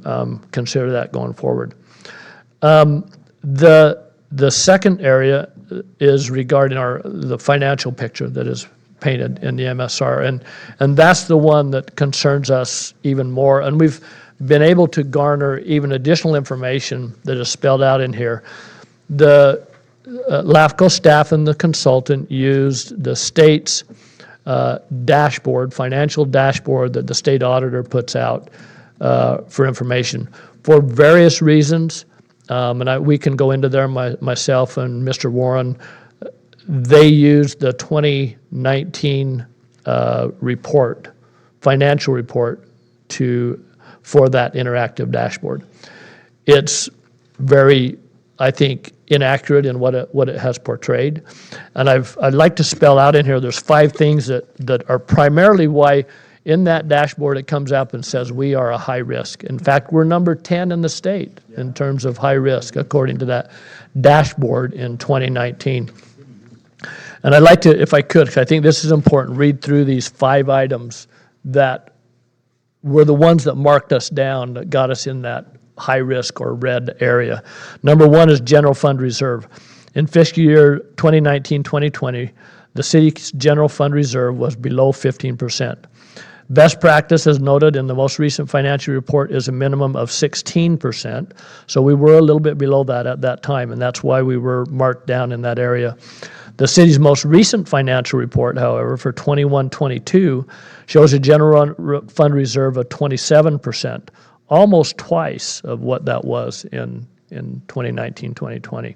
consider that going forward. The second area is regarding the financial picture that is painted in the MSR, and that's the one that concerns us even more, and we've been able to garner even additional information that is spelled out in here. The LAFCO staff and the consultant used the state's financial dashboard that the state auditor puts out for information. For various reasons, we can go into there, myself and Mr. Warren, they used the 2019 report, financial report, for that interactive dashboard. It's very, I think, inaccurate in what it has portrayed. And I'd like to spell out in here, there's 5 things that are primarily why in that dashboard it comes up and says we are a high risk. In fact, we're number 10 in the state in terms of high risk, according to that dashboard in 2019. And I'd like to, if I could, because I think this is important, read through these 5 items that were the ones that marked us down, that got us in that high risk or red area. Number 1 is general fund reserve. In fiscal year 2019-2020, the city's general fund reserve was below 15%. Best practice, as noted in the most recent financial report, is a minimum of 16%. So we were a little bit below that at that time, and that's why we were marked down in that area. The city's most recent financial report, however, for 21-22, shows a general fund reserve of 27%, almost twice of what that was in 2019-2020.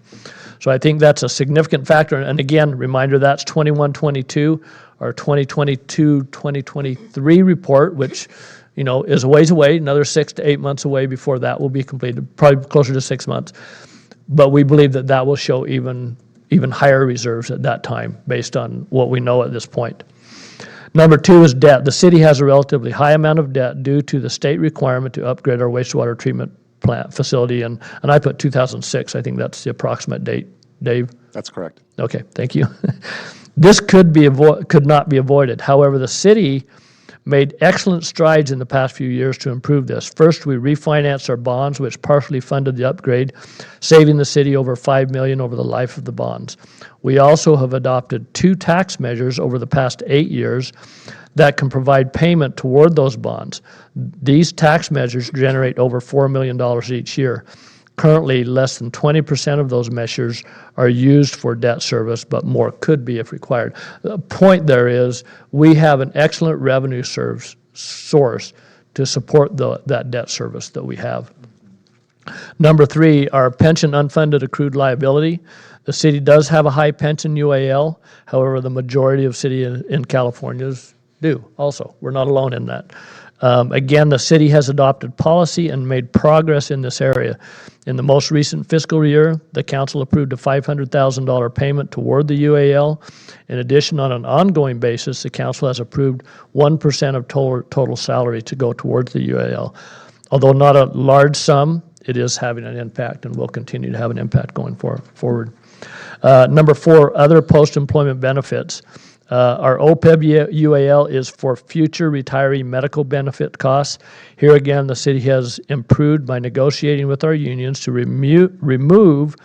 So I think that's a significant factor. And again, reminder, that's 21-22. Our 2022-2023 report, which is a ways away, another 6 to 8 months away before that will be completed, probably closer to 6 months. But we believe that will show even higher reserves at that time based on what we know at this point. Number 2 is debt. The city has a relatively high amount of debt due to the state requirement to upgrade our wastewater treatment plant facility, and I put 2006. I think that's the approximate date. Dave? That's correct. Okay, thank you. This could not be avoided. However, the city made excellent strides in the past few years to improve this. First, we refinanced our bonds, which partially funded the upgrade, saving the city over $5 million over the life of the bonds. We also have adopted 2 tax measures over the past 8 years that can provide payment toward those bonds. These tax measures generate over $4 million each year. Currently, less than 20% of those measures are used for debt service, but more could be if required. The point there is we have an excellent revenue source to support that debt service that we have. Number 3, our pension unfunded accrued liability. The city does have a high pension UAL. However, the majority of cities in California do also. We're not alone in that. Again, the city has adopted policy and made progress in this area. In the most recent fiscal year, the council approved a $500,000 payment toward the UAL. In addition, on an ongoing basis, the council has approved 1% of total salary to go towards the UAL. Although not a large sum, it is having an impact and will continue to have an impact going forward. Number 4, other post-employment benefits. Our OPEB UAL is for future retiree medical benefit costs. Here again, the city has improved by negotiating with our unions to remove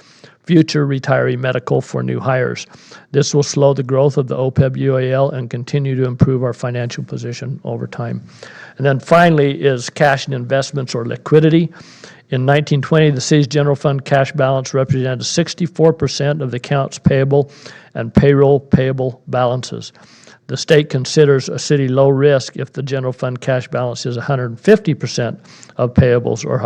future retiree medical for new hires. This will slow the growth of the OPEB UAL and continue to improve our financial position over time. And then finally is cash and investments or liquidity. In 1920, the city's general fund cash balance represented 64% of the accounts payable and payroll payable balances. The state considers a city low risk if the general fund cash balance is 150% of payables or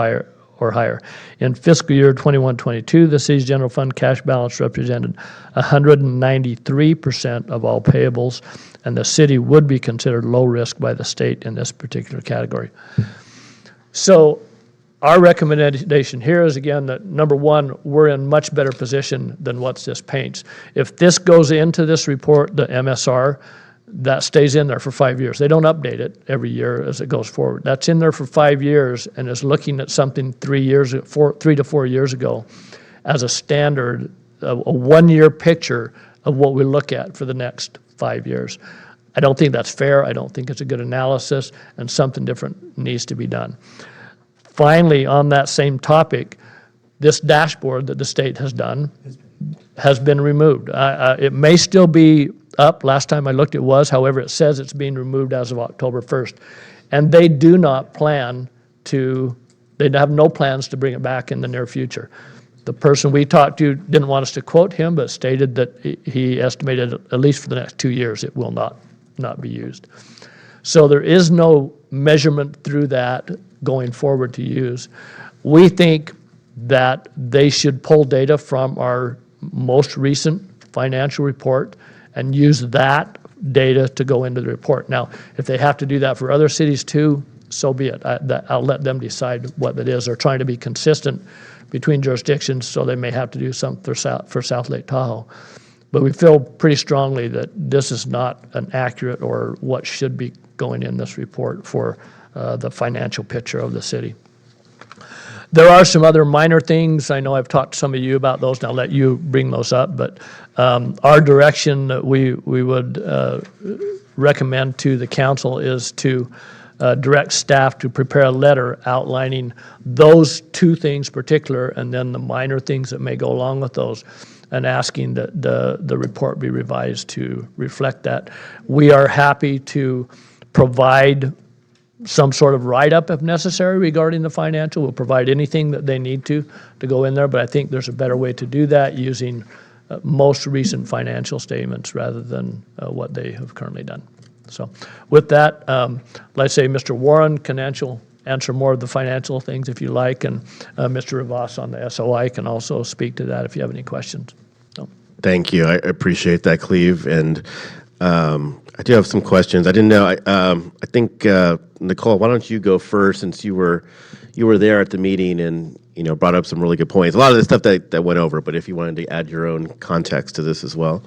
higher. In fiscal year 21-22, the city's general fund cash balance represented 193% of all payables, and the city would be considered low risk by the state in this particular category. So our recommendation here is, again, that number 1, we're in much better position than what this paints. If this goes into this report, the MSR, that stays in there for 5 years. They don't update it every year as it goes forward. That's in there for 5 years and is looking at something 3 to 4 years ago as a standard, a 1-year picture of what we look at for the next 5 years. I don't think that's fair. I don't think it's a good analysis, and something different needs to be done. Finally, on that same topic, this dashboard that the state has done has been removed. It may still be up. Last time I looked, it was. However, it says it's being removed as of October 1st. And they do not plan to, they have no plans to bring it back in the near future. The person we talked to didn't want us to quote him, but stated that he estimated at least for the next 2 years it will not be used. So there is no measurement through that going forward to use. We think that they should pull data from our most recent financial report and use that data to go into the report. Now, if they have to do that for other cities too, so be it. I'll let them decide what that is. They're trying to be consistent between jurisdictions, so they may have to do something for South Lake Tahoe. But we feel pretty strongly that this is not an accurate or what should be going in this report for the financial picture of the city. There are some other minor things. I know I've talked to some of you about those, and I'll let you bring those up. But our direction that we would recommend to the council is to direct staff to prepare a letter outlining those two things particular, and then the minor things that may go along with those, and asking that the report be revised to reflect that. We are happy to provide some sort of write-up if necessary regarding the financial. We'll provide anything that they need to go in there, but I think there's a better way to do that using most recent financial statements rather than what they have currently done. So with that, let's say Mr. Warren can answer more of the financial things if you like, and Mr. Rivas on the SOI can also speak to that if you have any questions. So. Thank you. I appreciate that, Cleve. And I do have some questions. I didn't know. I think Nicole, why don't you go first, since you were there at the meeting and brought up some really good points. A lot of the stuff that went over, but if you wanted to add your own context to this as well.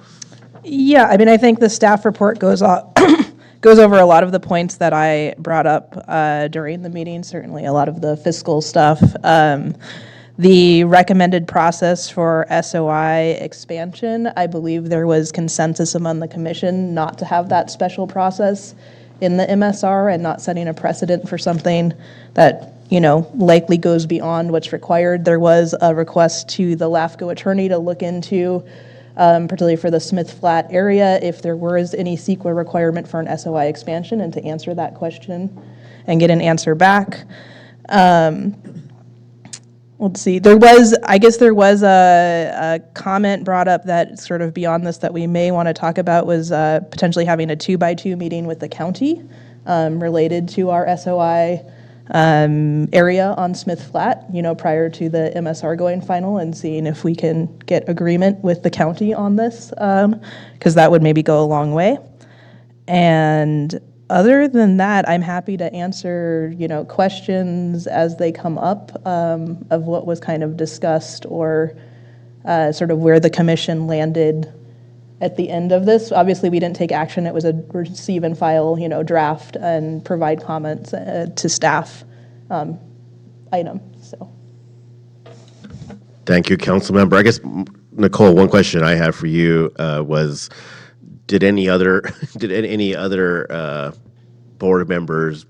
Yeah, I mean, I think the staff report goes over a lot of the points that I brought up during the meeting, certainly a lot of the fiscal stuff. The recommended process for SOI expansion, I believe there was consensus among the commission not to have that special process in the MSR and not setting a precedent for something that, likely goes beyond what's required. There was a request to the LAFCO attorney to look into, particularly for the Smith Flat area, if there was any CEQA requirement for an SOI expansion, and to answer that question and get an answer back. Let's see, there was a comment brought up that sort of beyond this that we may want to talk about was potentially having a 2x2 meeting with the county related to our SOI area on Smith Flat, prior to the MSR going final, and seeing if we can get agreement with the county on this, because that would maybe go a long way. And other than that, I'm happy to answer, questions as they come up of what was kind of discussed, or sort of where the commission landed at the end of this. Obviously, we didn't take action. It was a receive and file, draft and provide comments to staff item. So. Thank you, Councilmember. I guess, Nicole, one question I have for you was, did any other board members,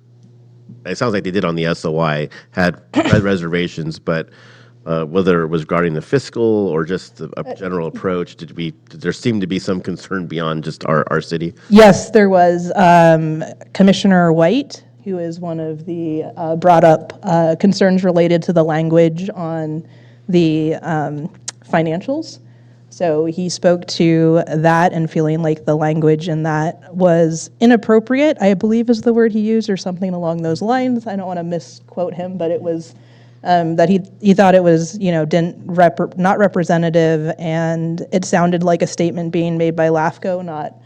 it sounds like they did on the SOI, had reservations, but whether it was regarding the fiscal or just a general approach, did there seem to be some concern beyond just our city? Yes, there was. Commissioner White, who is one of the brought up concerns related to the language on the financials. So he spoke to that and feeling like the language in that was inappropriate, I believe is the word he used, or something along those lines. I don't want to misquote him, but it was that he thought it was, not representative, and it sounded like a statement being made by LAFCO, not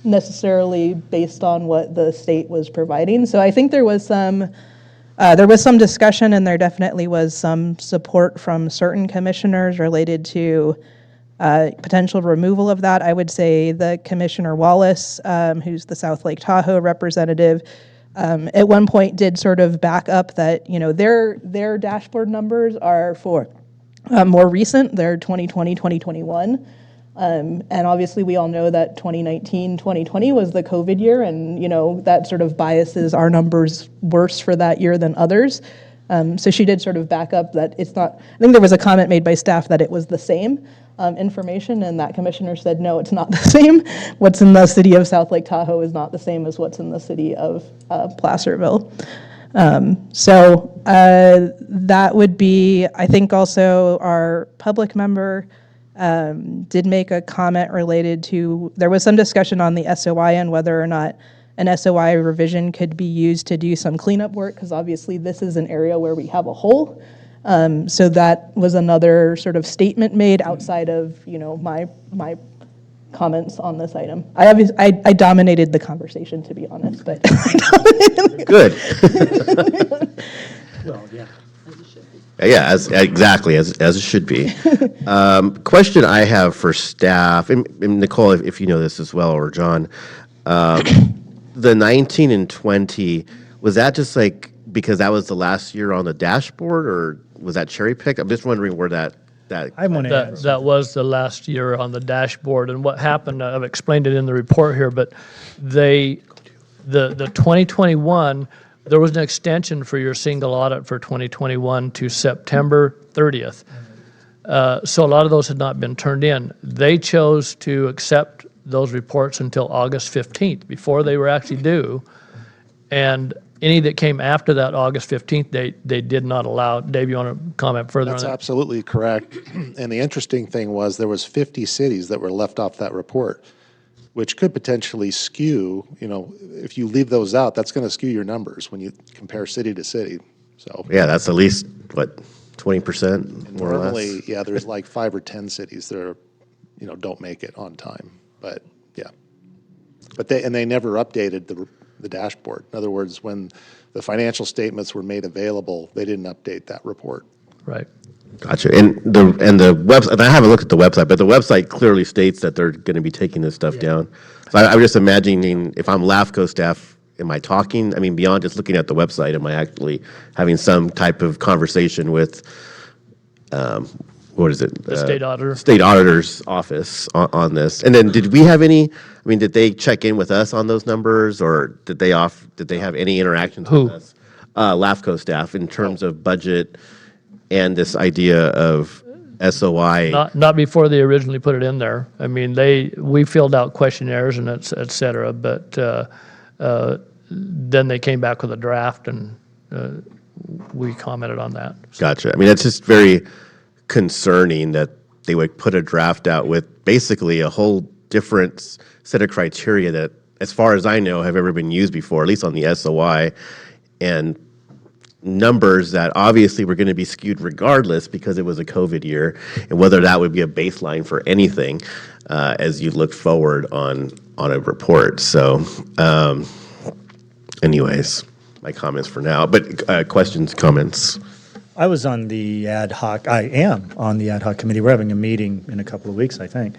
necessarily based on what the state was providing. So I think there was some discussion, and there definitely was some support from certain commissioners related to potential removal of that. I would say the Commissioner Wallace, who's the South Lake Tahoe representative, at one point did sort of back up that, their dashboard numbers are for more recent, they're 2020, 2021. And obviously we all know that 2019, 2020 was the COVID year, and that sort of biases our numbers worse for that year than others. So she did sort of back up that it's not, I think there was a comment made by staff that it was the same information, and that commissioner said, no, it's not the same. What's in the city of South Lake Tahoe is not the same as what's in the city of Placerville. So that would be, I think also our public member did make a comment related to, there was some discussion on the SOI and whether or not an SOI revision could be used to do some cleanup work, because obviously this is an area where we have a hole. So that was another sort of statement made outside of, my comments on this item. I dominated the conversation, to be honest, but. Good. Well, yeah. Yeah, exactly, as it should be. Question I have for staff, and Nicole, if you know this as well, or John, the 19 and 20, was that just like because that was the last year on the dashboard, or was that cherry picked? I'm just wondering where that. I want to add. That was the last year on the dashboard, and what happened, I've explained it in the report here, but the 2021, there was an extension for your single audit for 2021 to September 30th. So a lot of those had not been turned in. They chose to accept those reports until August 15th, before they were actually due. And any that came after that August 15th date, they did not allow. Dave, you want to comment further That's on that? absolutely correct. And the interesting thing was there was 50 cities that were left off that report, which could potentially skew, if you leave those out, that's going to skew your numbers when you compare city to city. So Yeah, that's at least, 20%, more or less? normally, yeah, there's like 5 or 10 cities that are, don't make it on time. But yeah, but they never updated the dashboard. In other words, when the financial statements were made available, they didn't update that report. Right. Gotcha. And the website, and I haven't looked at the website, but the website clearly states that they're going to be taking this stuff down. So I'm just imagining, if I'm LAFCO staff, am I talking? I mean, beyond just looking at the website, am I actually having some type of conversation with, what is it? The state auditor. State auditor's office on this. And then did we have any, did they check in with us on those numbers, or did they have any interactions Who? with us? LAFCO staff in terms of budget and this idea of SOI. Not before they originally put it in there. We filled out questionnaires and et cetera, but then they came back with a draft, and we commented on that. Gotcha. It's just very concerning that they would put a draft out with basically a whole different set of criteria that, as far as I know, have ever been used before, at least on the SOI, and numbers that obviously were going to be skewed regardless because it was a COVID year, and whether that would be a baseline for anything as you look forward on a report. So anyways, my comments for now, but questions, comments? I was on the I am on the ad hoc committee. We're having a meeting in a couple of weeks, I think.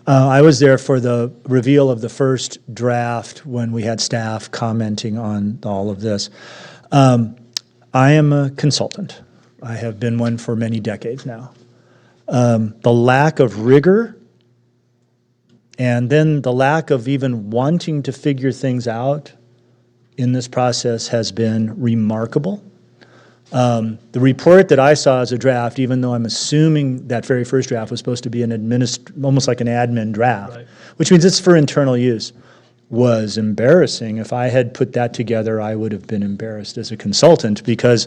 I was there for the reveal of the first draft when we had staff commenting on all of this. I am a consultant. I have been one for many decades now. The lack of rigor, and then the lack of even wanting to figure things out in this process has been remarkable. The report that I saw as a draft, even though I'm assuming that very first draft was supposed to be almost like an admin draft, right, which means it's for internal use, was embarrassing. If I had put that together, I would have been embarrassed as a consultant, because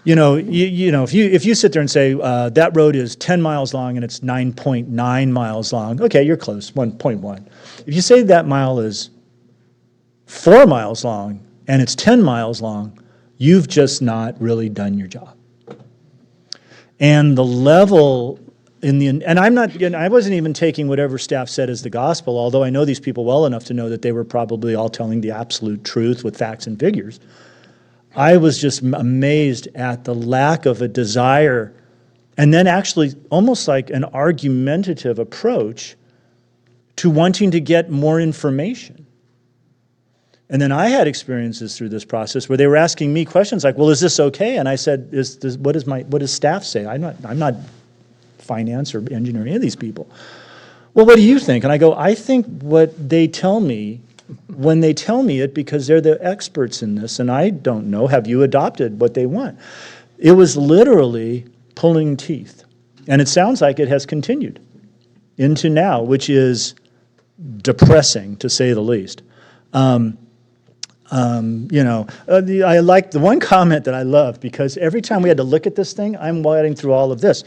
if you sit there and say that road is 10 miles long and it's 9.9 miles long, okay, you're close, 1.1. If you say that mile is 4 miles long and it's 10 miles long, you've just not really done your job. And the level and I wasn't even taking whatever staff said as the gospel, although I know these people well enough to know that they were probably all telling the absolute truth with facts and figures. I was just amazed at the lack of a desire, and then actually almost like an argumentative approach to wanting to get more information. And then I had experiences through this process where they were asking me questions like, well, is this okay? And I said, what does staff say? I'm not finance or engineer, any of these people. Well, what do you think? And I go, I think what they tell me when they tell me it, because they're the experts in this, and I don't know, have you adopted what they want? It was literally pulling teeth. And it sounds like it has continued into now, which is depressing, to say the least. I like the one comment that I love, because every time we had to look at this thing, I'm wading through all of this.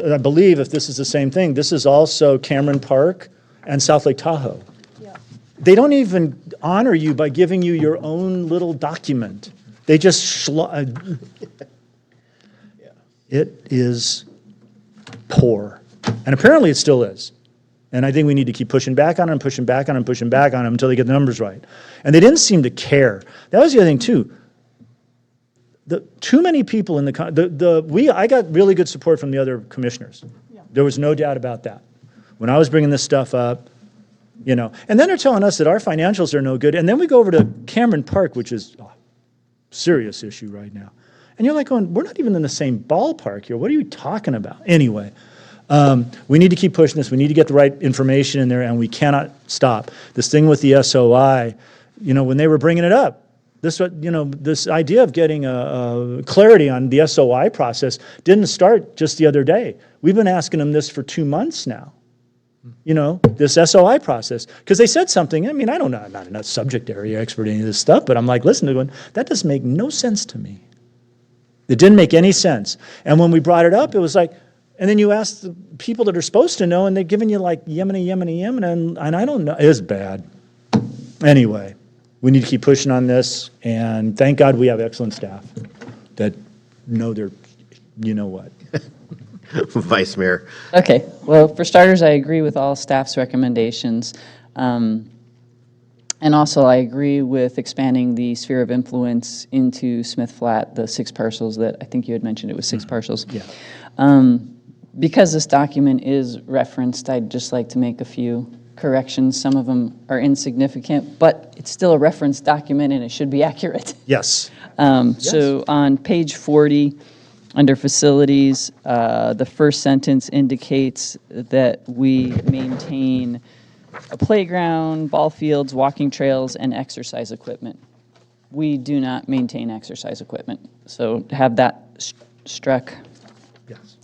I believe, if this is the same thing, this is also Cameron Park and South Lake Tahoe. Yeah. They don't even honor you by giving you your own little document. They just it is poor. And apparently it still is. And I think we need to keep pushing back on them, pushing back on them, pushing back on them until they get the numbers right. And they didn't seem to care. That was the other thing too. Too many people in I got really good support from the other commissioners. There was no doubt about that. When I was bringing this stuff up, and then they're telling us that our financials are no good. And then we go over to Cameron Park, which is a serious issue right now. And you're like going, we're not even in the same ballpark here. What are you talking about? Anyway, we need to keep pushing this. We need to get the right information in there, and we cannot stop. This thing with the SOI, when they were bringing it up, this idea of getting clarity on the SOI process didn't start just the other day. We've been asking them this for 2 months now. This SOI process. Because they said something, I don't know, I'm not a subject area expert in any of this stuff, but I'm like, listen, they're going, that doesn't make no sense to me. It didn't make any sense. And when we brought it up, it was like, and then you ask the people that are supposed to know, and they're giving you like Yemeni, and I don't know. It was bad. Anyway, we need to keep pushing on this, and thank God we have excellent staff that know their, what. Vice Mayor. Okay, well, for starters, I agree with all staff's recommendations. And also, I agree with expanding the sphere of influence into Smith Flat, the 6 parcels that I think you had mentioned it was 6 parcels. Yeah. Because this document is referenced, I'd just like to make a few corrections. Some of them are insignificant, but it's still a reference document and it should be accurate. Yes. So on page 40, under facilities, the first sentence indicates that we maintain a playground, ball fields, walking trails, and exercise equipment. We do not maintain exercise equipment, so have that struck. Yes.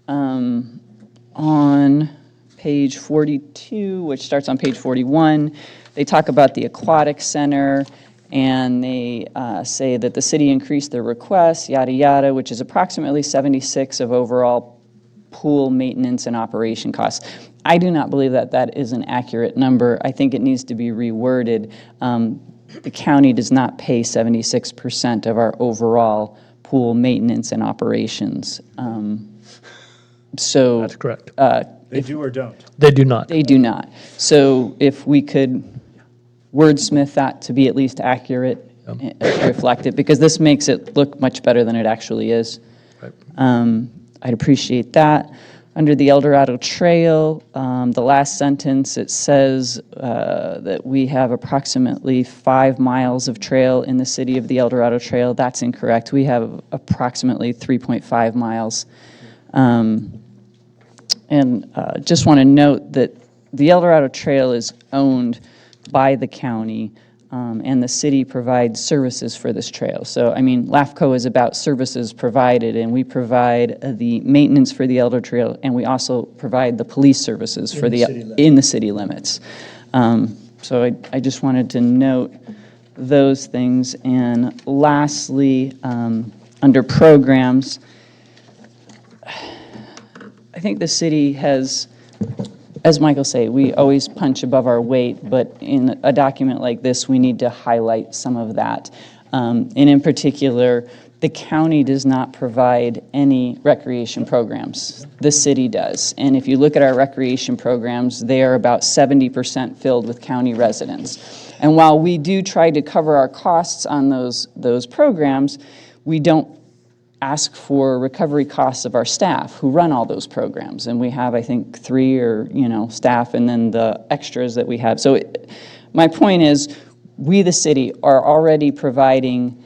On page 42, which starts on page 41, they talk about the aquatic center, and they say that the city increased their requests, yada, yada, which is approximately 76 of overall pool maintenance and operation costs. I do not believe that that is an accurate number. I think it needs to be reworded. The county does not pay 76% of our overall pool maintenance and operations. So That's correct. They do or don't? They do not. They do not. So if we could wordsmith that to be at least accurate, reflect it, because this makes it look much better than it actually is. Right. I'd appreciate that. Under the El Dorado Trail, the last sentence, it says that we have approximately 5 miles of trail in the city of the El Dorado Trail. That's incorrect. We have approximately 3.5 miles. And just want to note that the El Dorado Trail is owned by the county, and the city provides services for this trail. So, LAFCO is about services provided, and we provide the maintenance for the Elder Trail, and we also provide the police services for in the city limits. So I just wanted to note those things. And lastly, under programs, I think the city has, as Michael say, we always punch above our weight, but in a document like this, we need to highlight some of that. And in particular, the county does not provide any recreation programs. The city does. And if you look at our recreation programs, they are about 70% filled with county residents. And while we do try to cover our costs on those programs, we don't ask for recovery costs of our staff who run all those programs. And we have, I think, 3 staff, and then the extras that we have. So my point is, we, the city, are already providing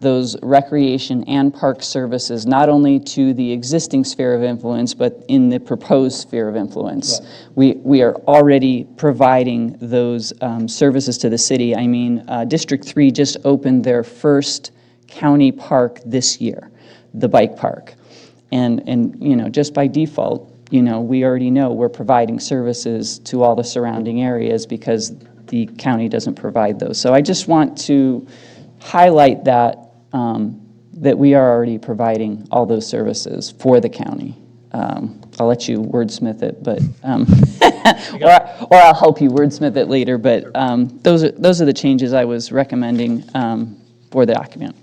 those recreation and park services, not only to the existing sphere of influence, but in the proposed sphere of influence. Right. We are already providing those services to the city. District 3 just opened their first county park this year, the bike park. And just by default, we already know we're providing services to all the surrounding areas because the county doesn't provide those. So I just want to highlight that that we are already providing all those services for the county. I'll let you wordsmith it, but Or I'll help you wordsmith it later, but those are the changes I was recommending for the document.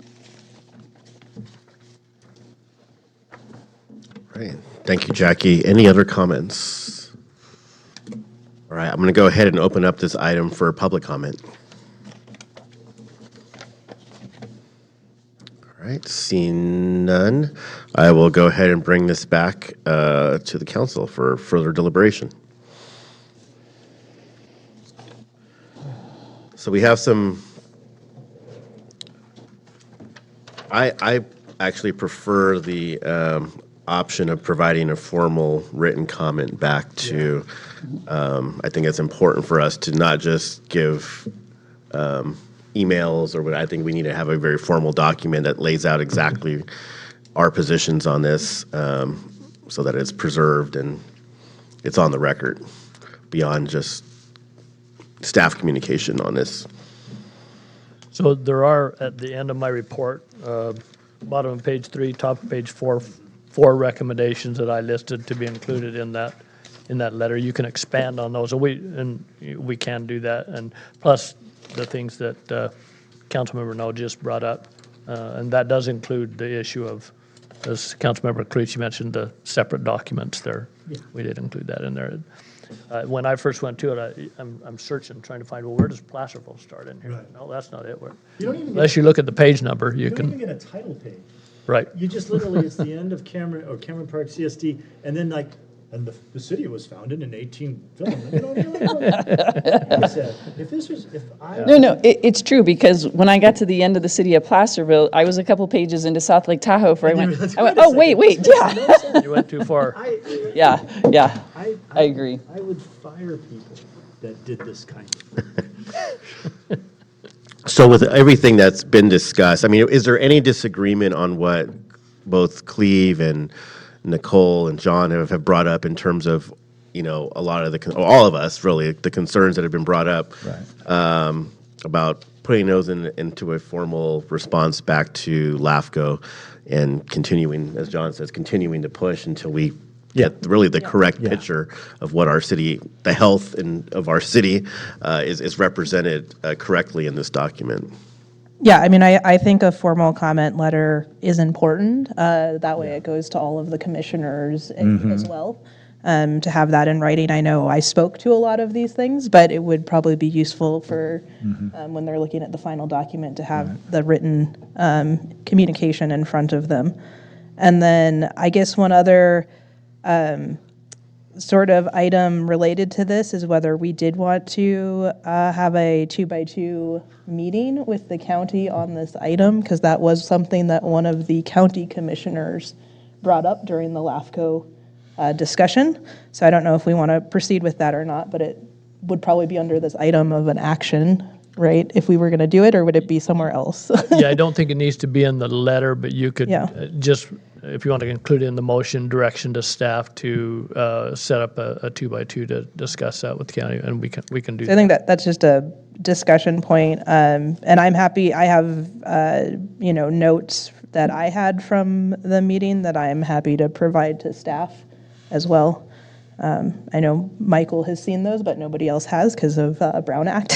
Right. Thank you, Jackie. Any other comments? All right, I'm going to go ahead and open up this item for public comment. All right, seeing none, I will go ahead and bring this back to the council for further deliberation. So we have some, I actually prefer the option of providing a formal written comment back to, I think it's important for us to not just give emails or what. I think we need to have a very formal document that lays out exactly our positions on this, so that it's preserved and it's on the record beyond just staff communication on this. So there are, at the end of my report, bottom of page 3, top of page 4, 4 recommendations that I listed to be included in that letter. You can expand on those, and we can do that, and plus the things that Councilmember No just brought up, and that does include the issue of, as Councilmember Calucci mentioned, the separate documents there. Yeah. We did include that in there. When I first went to it, I'm searching, trying to find, well, where does Placerville start in here? Right. No, that's not it. Unless you look at the page number, you can. You don't even get a title page. Right. You just literally, it's the end of Cameron Park CSD, and then and the city was founded in 18. I said, No, it's true, because when I got to the end of the city of Placerville, I was a couple pages into South Lake Tahoe before I went, oh, wait, yeah. You went too far. Yeah, I agree. I would fire people that did this kind of work. So with everything that's been discussed, I mean, is there any disagreement on what both Cleve and Nicole and John have brought up in terms of, a lot of all of us really, the concerns that have been brought up, right, about putting those into a formal response back to LAFCO and continuing, as John says, continuing to push until we get really the correct picture of what our city, the health of our city is represented correctly in this document. Yeah, I mean, I think a formal comment letter is important. That way it goes to all of the commissioners as well, to have that in writing. I know I spoke to a lot of these things, but it would probably be useful for when they're looking at the final document to have the written communication in front of them. And then I guess one other sort of item related to this is whether we did want to have a 2x2 meeting with the county on this item, because that was something that one of the county commissioners brought up during the LAFCO discussion. So I don't know if we want to proceed with that or not, but it would probably be under this item of an action, right? If we were going to do it, or would it be somewhere else? Yeah, I don't think it needs to be in the letter, but you could just, if you want to include it in the motion, direction to staff to set up a 2x2 to discuss that with the county, and we can do that. I think that's just a discussion point, and I'm happy. I have notes that I had from the meeting that I'm happy to provide to staff as well. I know Michael has seen those, but nobody else has because of Brown Act.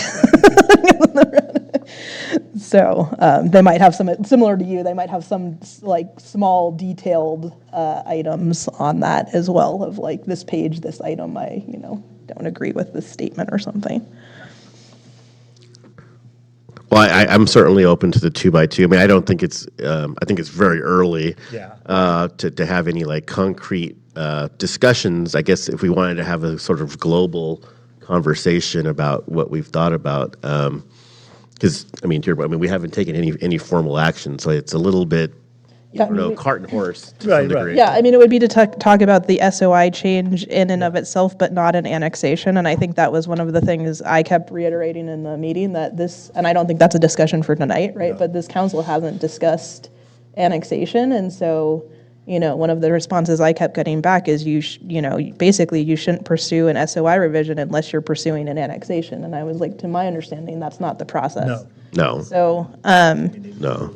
So they might have some, similar to you, they might have some small detailed items on that as well, of this page, this item, I don't agree with this statement or something. Well, I'm certainly open to the 2x2. I mean, I don't think it's. I think it's very early to have any concrete discussions. I guess if we wanted to have a sort of global conversation about what we've thought about, because we haven't taken any formal action, so it's a little bit. Cart and horse to some degree. Yeah, I mean, it would be to talk about the SOI change in and of itself, but not an annexation. And I think that was one of the things I kept reiterating in the meeting, that this, and I don't think that's a discussion for tonight, right? But this council hasn't discussed annexation. And so, one of the responses I kept getting back is basically you shouldn't pursue an SOI revision unless you're pursuing an annexation. And I was like, to my understanding, that's not the process. No. So, No.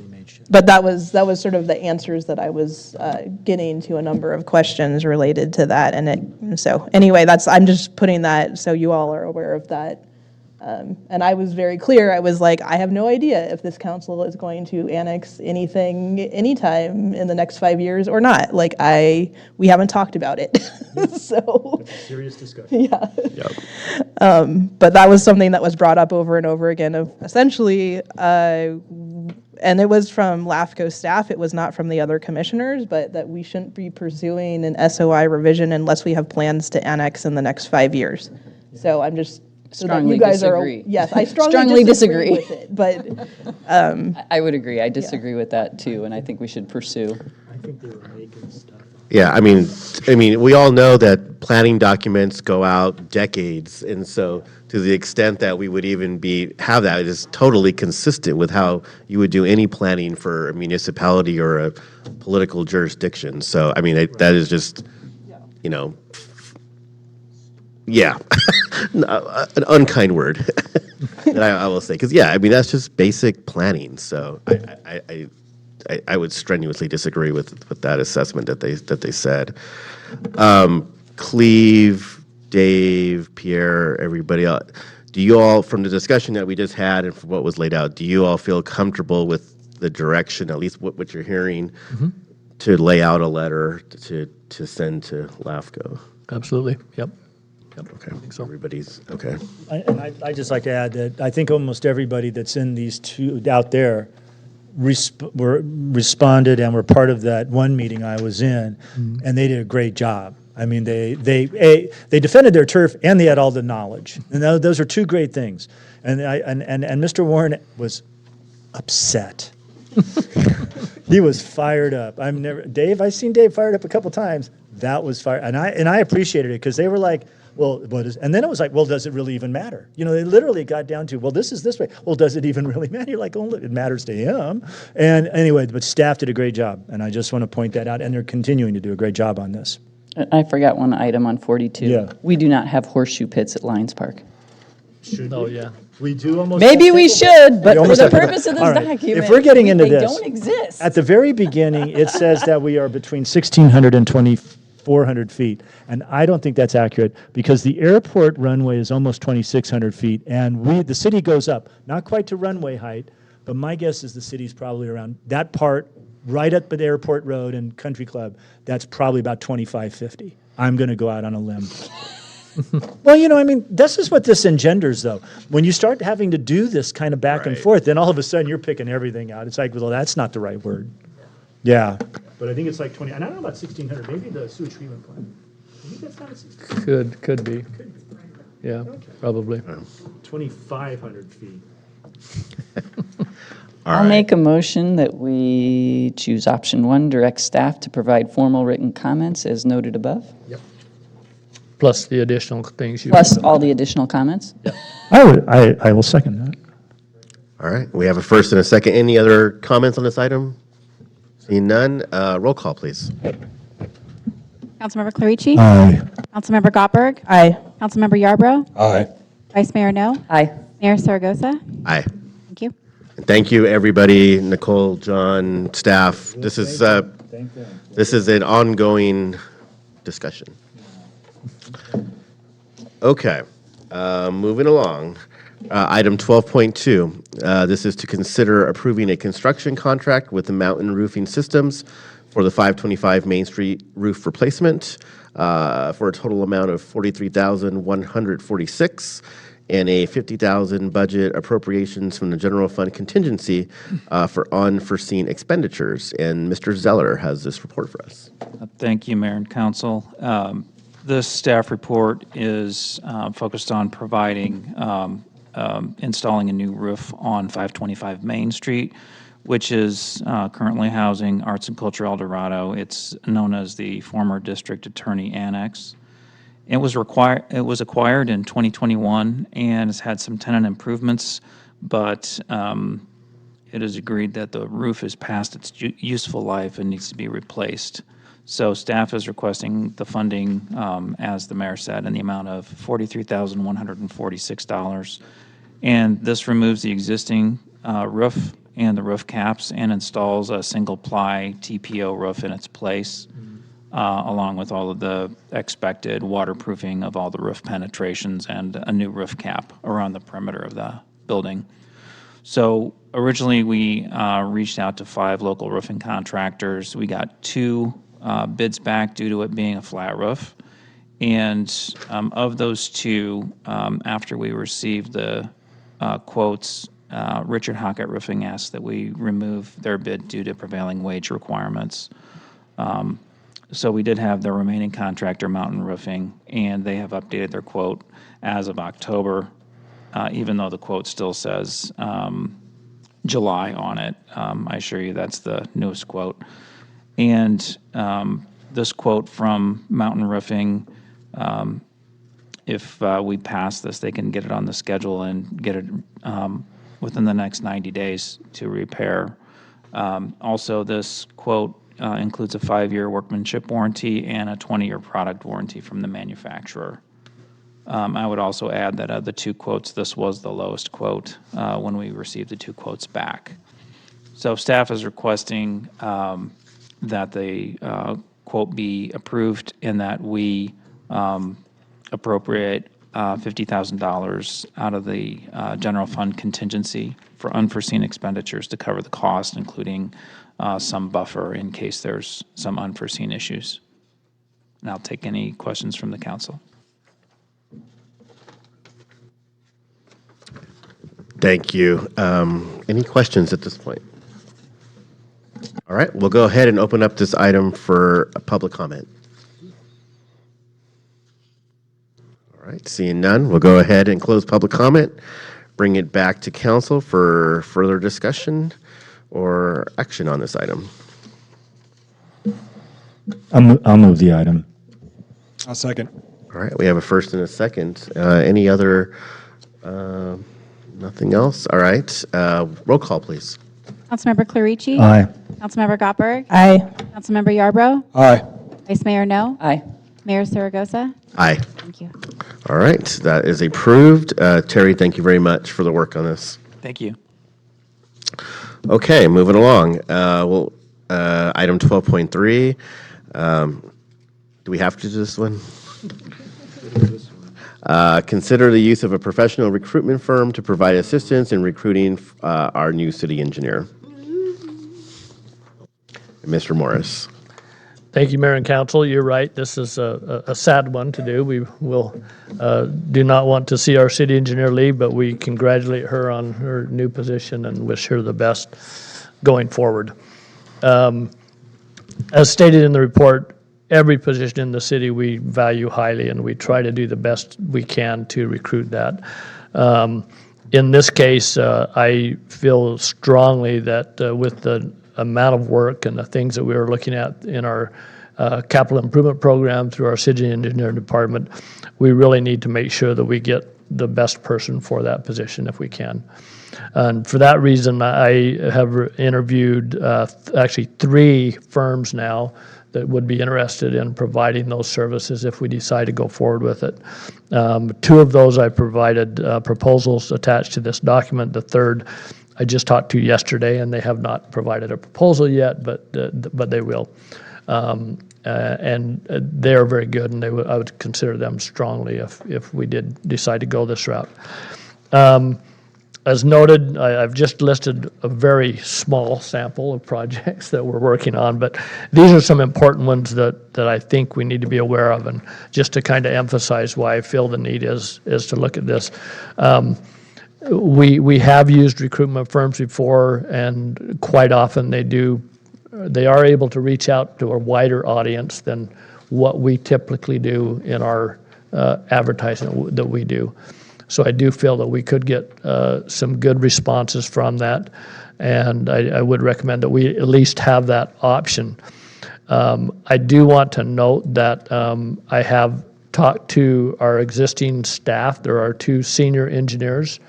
But that was sort of the answers that I was getting to a number of questions related to that. And so anyway, I'm just putting that so you all are aware of that. And I was very clear. I was like, I have no idea if this council is going to annex anything anytime in the next 5 years or not. Like we haven't talked about it. So Serious discussion. yeah. But that was something that was brought up over and over again of essentially, and it was from LAFCO staff, it was not from the other commissioners, but that we shouldn't be pursuing an SOI revision unless we have plans to annex in the next 5 years. So I'm just, so that Strongly you guys disagree. are, yes, I Strongly strongly disagree. disagree with it, but, I would agree. I disagree with that too, and I think we should pursue. I think they were making stuff. Yeah, I mean, we all know that planning documents go out decades, and so to the extent that we would even have that, it is totally consistent with how you would do any planning for a municipality or a political jurisdiction. So, I mean, that is just, yeah, an unkind word that I will say, because that's just basic planning. So I would strenuously disagree with that assessment that they said. Cleve, Dave, Pierre, everybody else, do you all, from the discussion that we just had and from what was laid out, do you all feel comfortable with the direction, at least what you're hearing, to lay out a letter to send to LAFCO? Absolutely, yep. Okay, I think so. Everybody's, okay. I'd just like to add that I think almost everybody that's in these two out there responded and were part of that one meeting I was in, and they did a great job. I mean, they defended their turf and they had all the knowledge, and those are two great things. And Mr. Warren was upset. He was fired up. I've seen Dave fired up a couple times. That was fire, and I appreciated it because they were like, well, and then it was like, well, does it really even matter? They literally got down to, well, this is this way. Well, does it even really matter? You're like, oh, look, it matters to him. And anyway, but staff did a great job, and I just want to point that out, and they're continuing to do a great job on this. I forgot one item on 42. Yeah. We do not have horseshoe pits at Lions Park. Oh, yeah. We do almost. Maybe we should, but for almost the have to- purpose of this All right. document, If we're getting into they this, don't exist. at the very beginning, it says that we are between 1,600 and 2,400 feet, and I don't think that's accurate because the airport runway is almost 2,600 feet, and the city goes up, not quite to runway height, but my guess is the city's probably around that part right at the airport road and country club. That's probably about 2,550. I'm going to go out on a limb. Well, this is what this engenders, though. When you start having to do this kind of back and forth, then all of a sudden you're picking everything out. It's like, well, that's not the right word. Yeah. But I think it's like 20, and I don't know about 1,600, maybe the sewage treatment plant. I think that's not a 1,600. Could be. Yeah, probably. 2,500 feet. I'll make a motion that we choose option 1, direct staff to provide formal written comments as noted above. Yep. Plus the additional things you. Plus all the additional comments. I will second that. All right, we have a first and a second. Any other comments on this item? Seeing none, roll call, please. Councilmember Clarici? Aye. Councilmember Gottberg? Aye. Councilmember Yarbrough? Aye. Vice Mayor No? Aye. Mayor Saragosa? Aye. Thank you. And thank you, everybody, Nicole, John, staff. This is an ongoing discussion. Okay, moving along. Item 12.2, this is to consider approving a construction contract with the Mountain Roofing Systems for the 525 Main Street roof replacement for a total amount of $43,146 and a $50,000 budget appropriations from the general fund contingency for unforeseen expenditures. And Mr. Zeller has this report for us. Thank you, Mayor and Council. This staff report is focused on providing, installing a new roof on 525 Main Street, which is currently housing Arts and Culture El Dorado. It's known as the former District Attorney Annex. It was acquired in 2021 and has had some tenant improvements, but it is agreed that the roof is past its useful life and needs to be replaced. So staff is requesting the funding, as the mayor said, in the amount of $43,146. And this removes the existing roof and the roof caps and installs a single-ply TPO roof in its place, along with all of the expected waterproofing of all the roof penetrations and a new roof cap around the perimeter of the building. So originally, we reached out to 5 local roofing contractors. We got 2 bids back due to it being a flat roof. And of those 2, after we received the quotes, Richard Hockett Roofing asked that we remove their bid due to prevailing wage requirements. So we did have the remaining contractor, Mountain Roofing, and they have updated their quote as of October, even though the quote still says July on it. I assure you that's the newest quote. And this quote from Mountain Roofing, if we pass this, they can get it on the schedule and get it within the next 90 days to repair. Also, this quote includes a 5-year workmanship warranty and a 20-year product warranty from the manufacturer. I would also add that of the 2 quotes, this was the lowest quote when we received the 2 quotes back. So staff is requesting that the quote be approved and that we appropriate $50,000 out of the general fund contingency for unforeseen expenditures to cover the cost, including some buffer in case there's some unforeseen issues. And I'll take any questions from the council. Thank you. Any questions at this point? All right, we'll go ahead and open up this item for a public comment. All right, seeing none, we'll go ahead and close public comment, bring it back to council for further discussion or action on this item. I'll move the item. I'll second. All right, we have a first and a second. Any other, nothing else? All right, roll call, please. Councilmember Clarici? Aye. Councilmember Gottberg? Aye. Councilmember Yarbrough? Aye. Vice Mayor No? Aye. Mayor Saragosa? Aye. Thank you. All right, that is approved. Terry, thank you very much for the work on this. Thank you. Okay, moving along. Item 12.3. Do we have to do this one? Consider the use of a professional recruitment firm to provide assistance in recruiting our new city engineer. Mr. Morris. Thank you, Mayor and Council. You're right. This is a sad one to do. We will do not want to see our city engineer leave, but we congratulate her on her new position and wish her the best going forward. As stated in the report, every position in the city we value highly, and we try to do the best we can to recruit that. In this case, I feel strongly that with the amount of work and the things that we are looking at in our capital improvement program through our city engineering department, we really need to make sure that we get the best person for that position if we can. And for that reason, I have interviewed actually 3 firms now that would be interested in providing those services if we decide to go forward with it. 2 of those I provided proposals attached to this document. The third I just talked to yesterday, and they have not provided a proposal yet, but they will. And they are very good, and I would consider them strongly if we did decide to go this route. As noted, I've just listed a very small sample of projects that we're working on, but these are some important ones that I think we need to be aware of, and just to kind of emphasize why I feel the need is to look at this. We have used recruitment firms before, and quite often they are able to reach out to a wider audience than what we typically do in our advertising that we do. So I do feel that we could get some good responses from that, and I would recommend that we at least have that option. I do want to note that I have talked to our existing staff. There are 2 senior engineers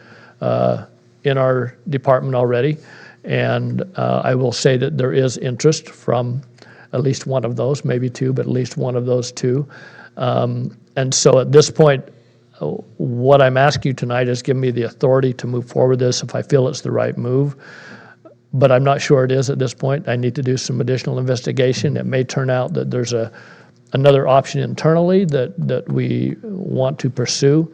in our department already, and I will say that there is interest from at least one of those, maybe 2, but at least one of those 2. And so at this point, what I'm asking you tonight is give me the authority to move forward with this if I feel it's the right move. but I'm not sure it is at this point. I need to do some additional investigation. It may turn out that there's another option internally that we want to pursue,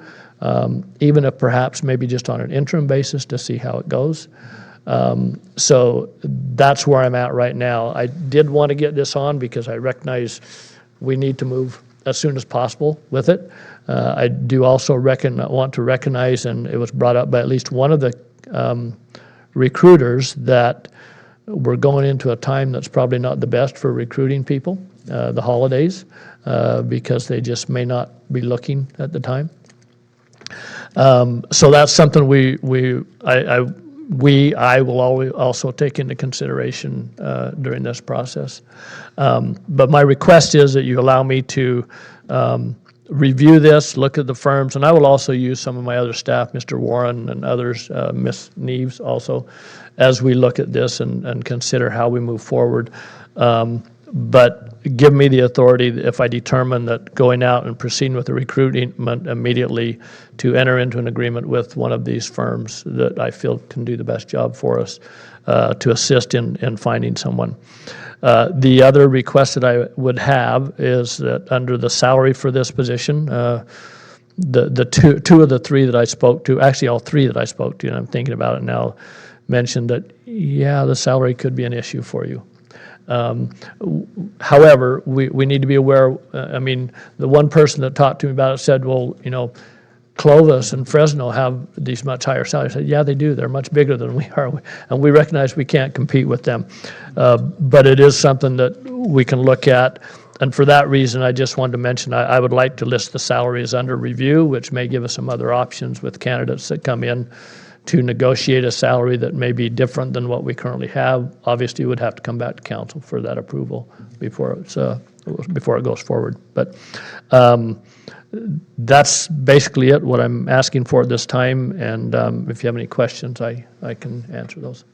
even if perhaps maybe just on an interim basis to see how it goes. So that's where I'm at right now. I did want to get this on because I recognize we need to move as soon as possible with it. I do also want to recognize, and it was brought up by at least one of the recruiters, that we're going into a time that's probably not the best for recruiting people, the holidays, because they just may not be looking at the time. So that's something I will always also take into consideration during this process. But my request is that you allow me to review this, look at the firms, and I will also use some of my other staff, Mr. Warren and others, Ms. Neves also, as we look at this and consider how we move forward. But give me the authority, if I determine that going out and proceeding with the recruitment immediately, to enter into an agreement with one of these firms that I feel can do the best job for us to assist in finding someone. The other request that I would have is that under the salary for this position, the two of the three that I spoke to, actually all three that I spoke to, and I'm thinking about it now, mentioned that, yeah, the salary could be an issue for you. However, we need to be aware, I mean, the one person that talked to me about it said, well, you know, Clovis and Fresno have these much higher salaries. I said, yeah, they do. They're much bigger than we are, and we recognize we can't compete with them. But it is something that we can look at, and for that reason, I just wanted to mention, I would like to list the salaries under review, which may give us some other options with candidates that come in to negotiate a salary that may be different than what we currently have. Obviously, we'd have to come back to council for that approval before it goes forward. But that's basically it, what I'm asking for at this time, and if you have any questions, I can answer those.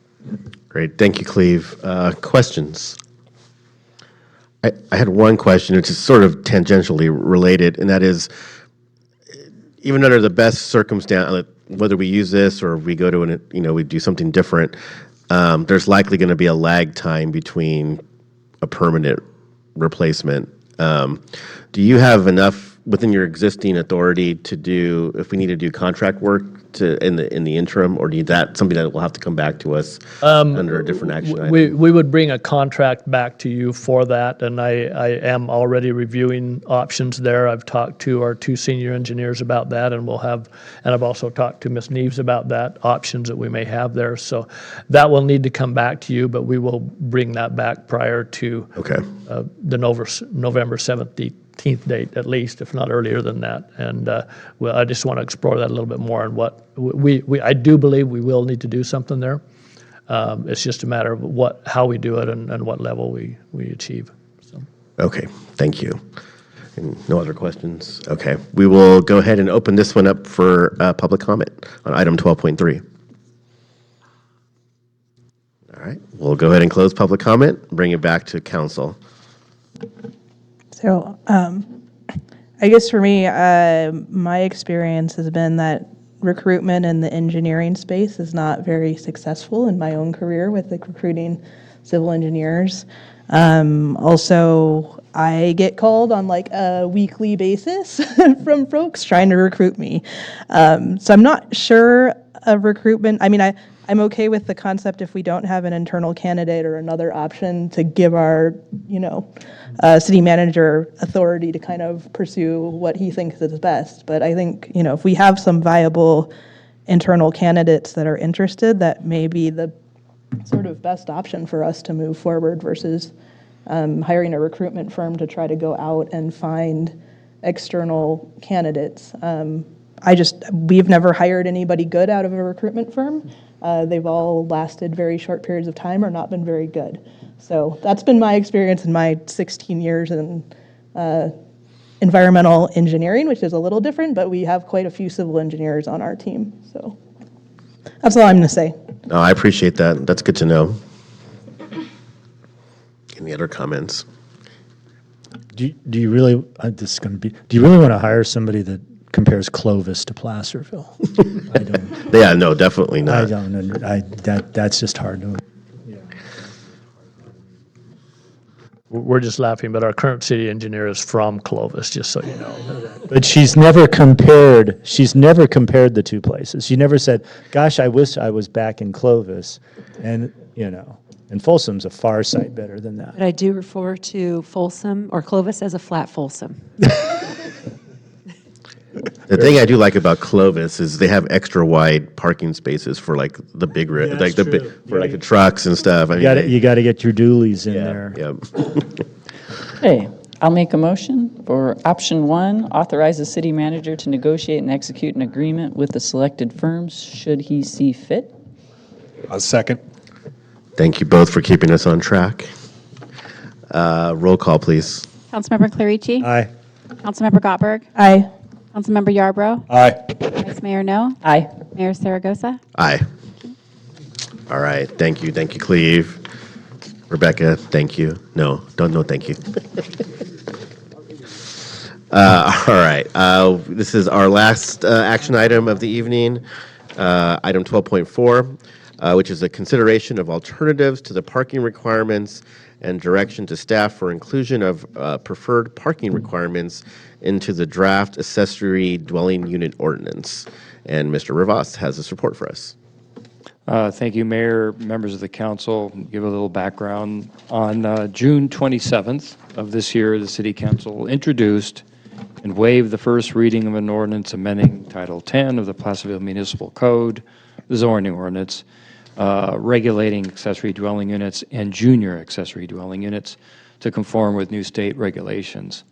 Great, thank you, Cleve. Questions? I had one question, which is sort of tangentially related, and that is, even under the best circumstance, whether we use this or we go to we do something different, there's likely going to be a lag time between a permanent replacement. Do you have enough within your existing authority to do, if we need to do contract work in the interim, or that something that will have to come back to us under a different action item? We would bring a contract back to you for that, and I am already reviewing options there. I've talked to our two senior engineers about that, and I've also talked to Ms. Neves about that, options that we may have there. So that will need to come back to you, but we will bring that back prior to the November 17th date, at least, if not earlier than that. And I just want to explore that a little bit more, and what I do believe we will need to do something there. It's just a matter of how we do it and what level we achieve. So. Okay, thank you. And no other questions? Okay, we will go ahead and open this one up for public comment on item 12.3. All right, we'll go ahead and close public comment, bring it back to council. So I guess for me, my experience has been that recruitment in the engineering space is not very successful in my own career with recruiting civil engineers. Also, I get called on like a weekly basis from folks trying to recruit me. So I'm not sure of recruitment. I mean, I'm okay with the concept if we don't have an internal candidate or another option to give our, city manager authority to kind of pursue what he thinks is best. But I think, if we have some viable internal candidates that are interested, that may be the sort of best option for us to move forward versus hiring a recruitment firm to try to go out and find external candidates. We've never hired anybody good out of a recruitment firm. They've all lasted very short periods of time or not been very good. So that's been my experience in my 16 years in environmental engineering, which is a little different, but we have quite a few civil engineers on our team. So that's all I'm going to say. No, I appreciate that. That's good to know. Any other comments? Do you really? This is going to be. Do you really want to hire somebody that compares Clovis to Placerville? I don't. Yeah, no, definitely not. I don't. That's just hard to. We're just laughing, but our current city engineer is from Clovis, just so you know. But she's never compared the two places. She never said, gosh, I wish I was back in Clovis. And, and Folsom's a far sight better than that. But I do refer to Folsom or Clovis as a flat Folsom. The thing I do like about Clovis is they have extra wide parking spaces for like the big, like the big, for like the trucks and stuff. You got to get your dualies in there. Yep. Okay, I'll make a motion for option 1, authorize the city manager to negotiate and execute an agreement with the selected firms should he see fit. A second. Thank you both for keeping us on track. Roll call, please. Councilmember Clarici? Aye. Councilmember Gottberg? Aye. Councilmember Yarbrough? Aye. Vice Mayor No? Aye. Mayor Saragosa? Aye. All right. Thank you. Thank you, Cleve. Rebecca, thank you. No, thank you. All right. This is our last action item of the evening, item 12.4, which is a consideration of alternatives to the parking requirements and direction to staff for inclusion of preferred parking requirements into the draft accessory dwelling unit ordinance. And Mr. Rivas has this report for us. Thank you, Mayor, members of the council. Give a little background. On June 27th of this year, the City Council introduced and waived the first reading of an ordinance amending Title 10 of the Placerville Municipal Code, the zoning ordinance, regulating accessory dwelling units and junior accessory dwelling units to conform with new state regulations.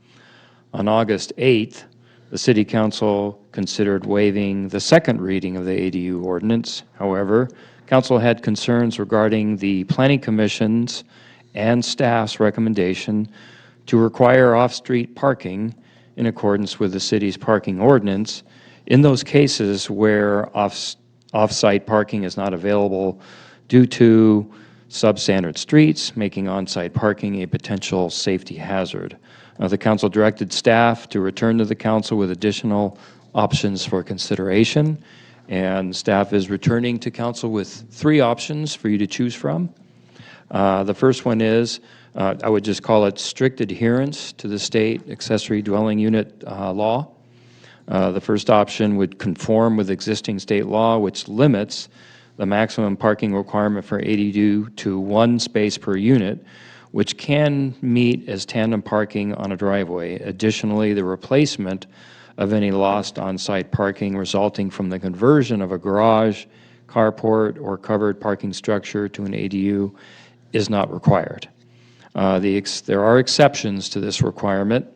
On August 8th, the City Council considered waiving the second reading of the ADU ordinance. However, Council had concerns regarding the Planning Commission's and staff's recommendation to require off-street parking in accordance with the city's parking ordinance in those cases where off-site parking is not available due to substandard streets, making on-site parking a potential safety hazard. The council directed staff to return to the council with additional options for consideration, and staff is returning to council with 3 options for you to choose from. The first one is, I would just call it strict adherence to the state accessory dwelling unit law. The first option would conform with existing state law, which limits the maximum parking requirement for ADU to 1 space per unit, which can meet as tandem parking on a driveway. Additionally, the replacement of any lost on-site parking resulting from the conversion of a garage, carport, or covered parking structure to an ADU is not required. There are exceptions to this requirement,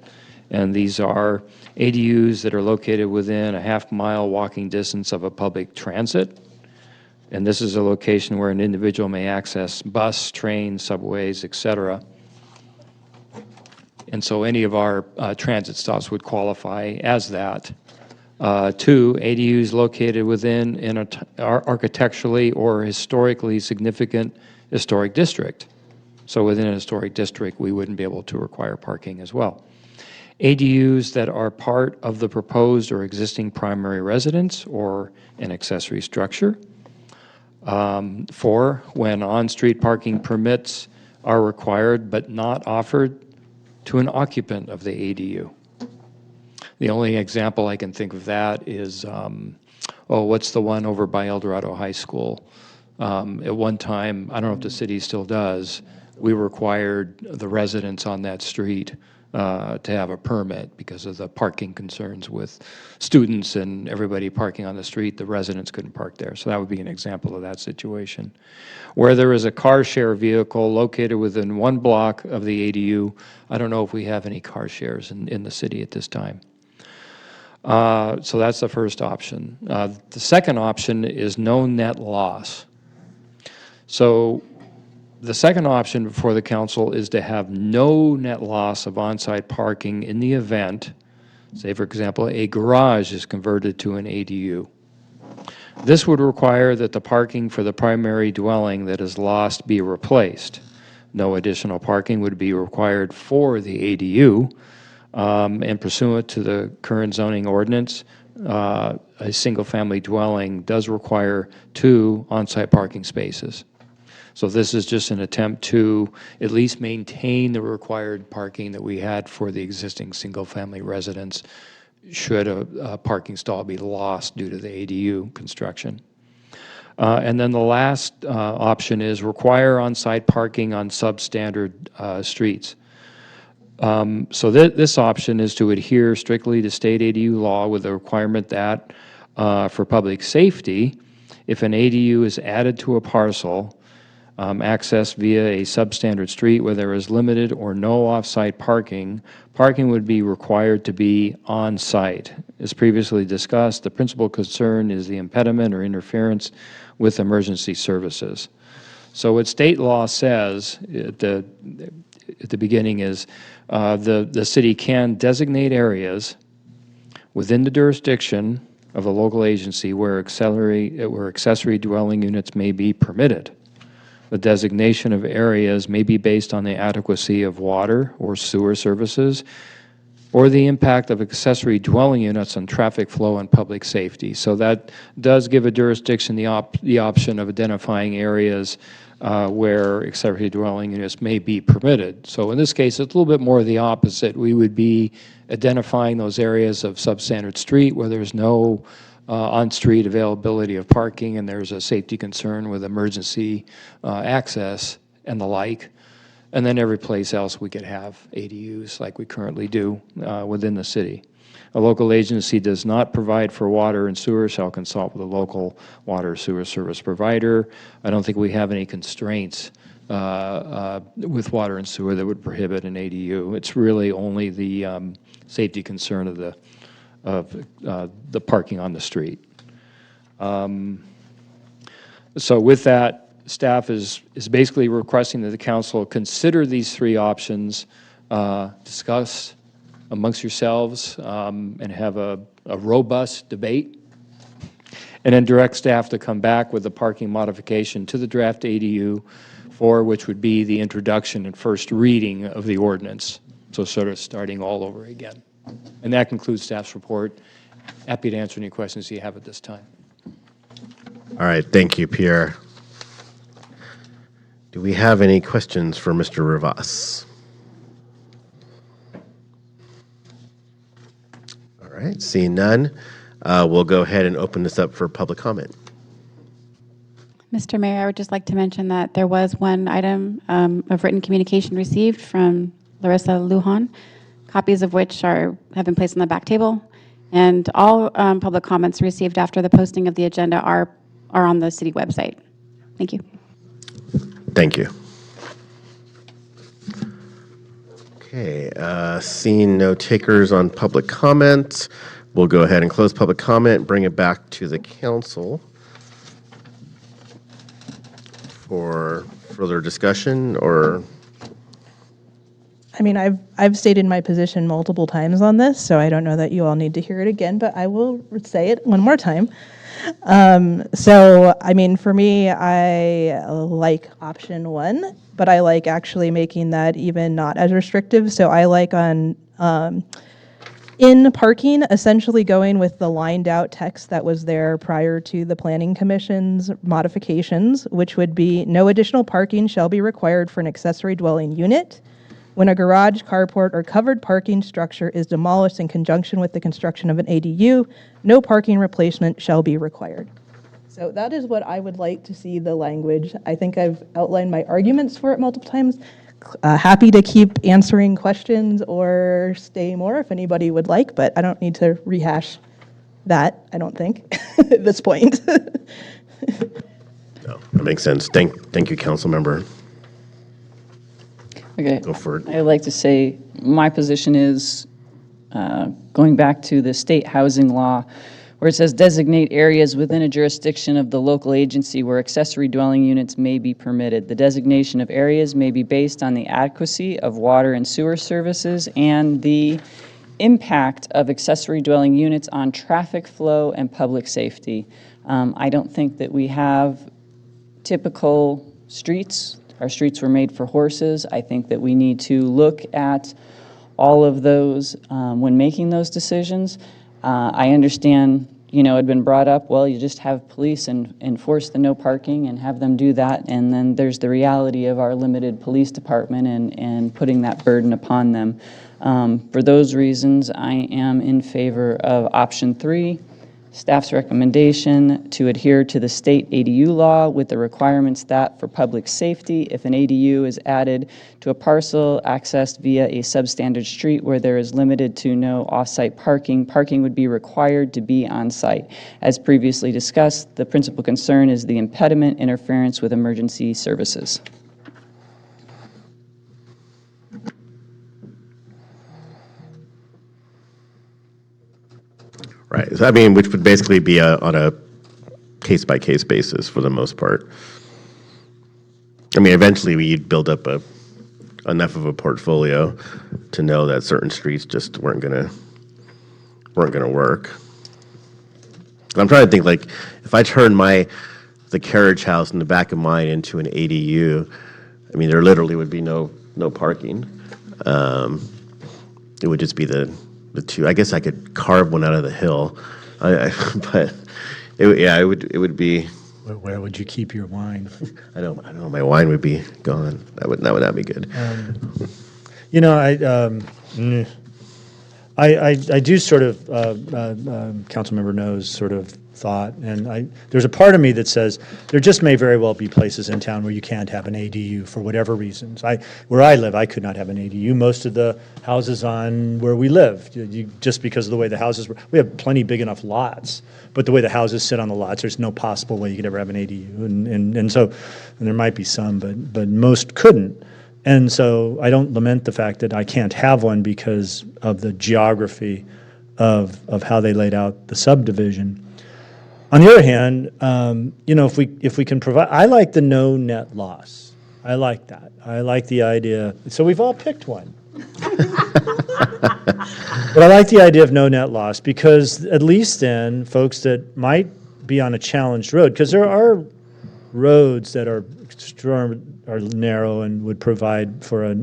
and these are ADUs that are located within a half-mile walking distance of a public transit, and this is a location where an individual may access bus, train, subways, etc. And so any of our transit stops would qualify as that. 2, ADUs located within an architecturally or historically significant historic district. So within a historic district, we wouldn't be able to require parking as well. ADUs that are part of the proposed or existing primary residence or an accessory structure. 4, when on-street parking permits are required but not offered to an occupant of the ADU. The only example I can think of that is, what's the one over by El Dorado High School? At one time, I don't know if the city still does, we required the residents on that street to have a permit because of the parking concerns with students and everybody parking on the street. The residents couldn't park there. So that would be an example of that situation. Where there is a car share vehicle located within 1 block of the ADU, I don't know if we have any car shares in the city at this time. So that's the first option. The second option is no net loss. So the second option before the council is to have no net loss of on-site parking in the event, say for example, a garage is converted to an ADU. This would require that the parking for the primary dwelling that is lost be replaced. No additional parking would be required for the ADU, and pursuant to the current zoning ordinance, a single-family dwelling does require 2 on-site parking spaces. So this is just an attempt to at least maintain the required parking that we had for the existing single-family residents should a parking stall be lost due to the ADU construction. And then the last option is require on-site parking on substandard streets. So this option is to adhere strictly to state ADU law with the requirement that for public safety, if an ADU is added to a parcel, accessed via a substandard street where there is limited or no off-site parking, parking would be required to be on-site. As previously discussed, the principal concern is the impediment or interference with emergency services. So what state law says at the beginning is the city can designate areas within the jurisdiction of a local agency where accessory dwelling units may be permitted. The designation of areas may be based on the adequacy of water or sewer services or the impact of accessory dwelling units on traffic flow and public safety. So that does give a jurisdiction the option of identifying areas where accessory dwelling units may be permitted. So in this case, it's a little bit more of the opposite. We would be identifying those areas of substandard street where there's no on-street availability of parking and there's a safety concern with emergency access and the like. And then every place else we could have ADUs like we currently do within the city. A local agency does not provide for water and sewer shall consult with a local water or sewer service provider. I don't think we have any constraints with water and sewer that would prohibit an ADU. It's really only the safety concern of the parking on the street. So with that, staff is basically requesting that the council consider these three options, discuss amongst yourselves, and have a robust debate, and then direct staff to come back with a parking modification to the draft ADU, for which would be the introduction and first reading of the ordinance. So sort of starting all over again. And that concludes staff's report. Happy to answer any questions you have at this time. All right, thank you, Pierre. Do we have any questions for Mr. Rivas? All right, seeing none, we'll go ahead and open this up for public comment. Mr. Mayor, I would just like to mention that there was one item of written communication received from Larissa Lujan, copies of which have been placed on the back table. And all public comments received after the posting of the agenda are on the city website. Thank you. Thank you. Okay, seeing no takers on public comment, we'll go ahead and close public comment, bring it back to the council for further discussion or... I mean, I've stated my position multiple times on this, so I don't know that you all need to hear it again, but I will say it one more time. So, I mean, for me, I like option one, but I like actually making that even not as restrictive. So I like on in parking, essentially going with the lined out text that was there prior to the Planning Commission's modifications, which would be no additional parking shall be required for an accessory dwelling unit when a garage, carport, or covered parking structure is demolished in conjunction with the construction of an ADU, no parking replacement shall be required. So that is what I would like to see the language. I think I've outlined my arguments for it multiple times. Happy to keep answering questions or stay more if anybody would like, but I don't need to rehash that, I don't think, at this point. No, that makes sense. Thank you, council member. Okay. Go for it. I'd like to say my position is going back to the state housing law where it says designate areas within a jurisdiction of the local agency where accessory dwelling units may be permitted. The designation of areas may be based on the adequacy of water and sewer services and the impact of accessory dwelling units on traffic flow and public safety. I don't think that we have typical streets. Our streets were made for horses. I think that we need to look at all of those when making those decisions. I understand had been brought up, well, you just have police and enforce the no parking and have them do that. And then there's the reality of our limited police department and putting that burden upon them. For those reasons, I am in favor of option 3, staff's recommendation to adhere to the state ADU law with the requirements that for public safety, if an ADU is added to a parcel accessed via a substandard street where there is limited to no off-site parking, parking would be required to be on-site. As previously discussed, the principal concern is the impediment interference with emergency services. Right. So, I mean, which would basically be on a case-by-case basis for the most part. I mean, eventually we'd build up enough of a portfolio to know that certain streets just weren't gonna work. I'm trying to think, like, if I turn the carriage house in the back of mine into an ADU, I mean, there literally would be no parking. It would just be the two. I guess I could carve one out of the hill, but it would be. Where would you keep your wine? I know my wine would be gone. That would not be good. I do sort of, Councilmember No's sort of thought, and there's a part of me that says there just may very well be places in town where you can't have an ADU for whatever reasons. Where I live, I could not have an ADU. Most of the houses on where we live, just because of the way the houses were, we have plenty big enough lots, but the way the houses sit on the lots, there's no possible way you could ever have an ADU, and so there might be some, but most couldn't. And so I don't lament the fact that I can't have one because of the geography of how they laid out the subdivision. On the other hand, if we can provide, I like the no net loss. I like that. I like the idea. So we've all picked one. But I like the idea of no net loss because at least then folks that might be on a challenged road, because there are roads that are narrow and would provide for a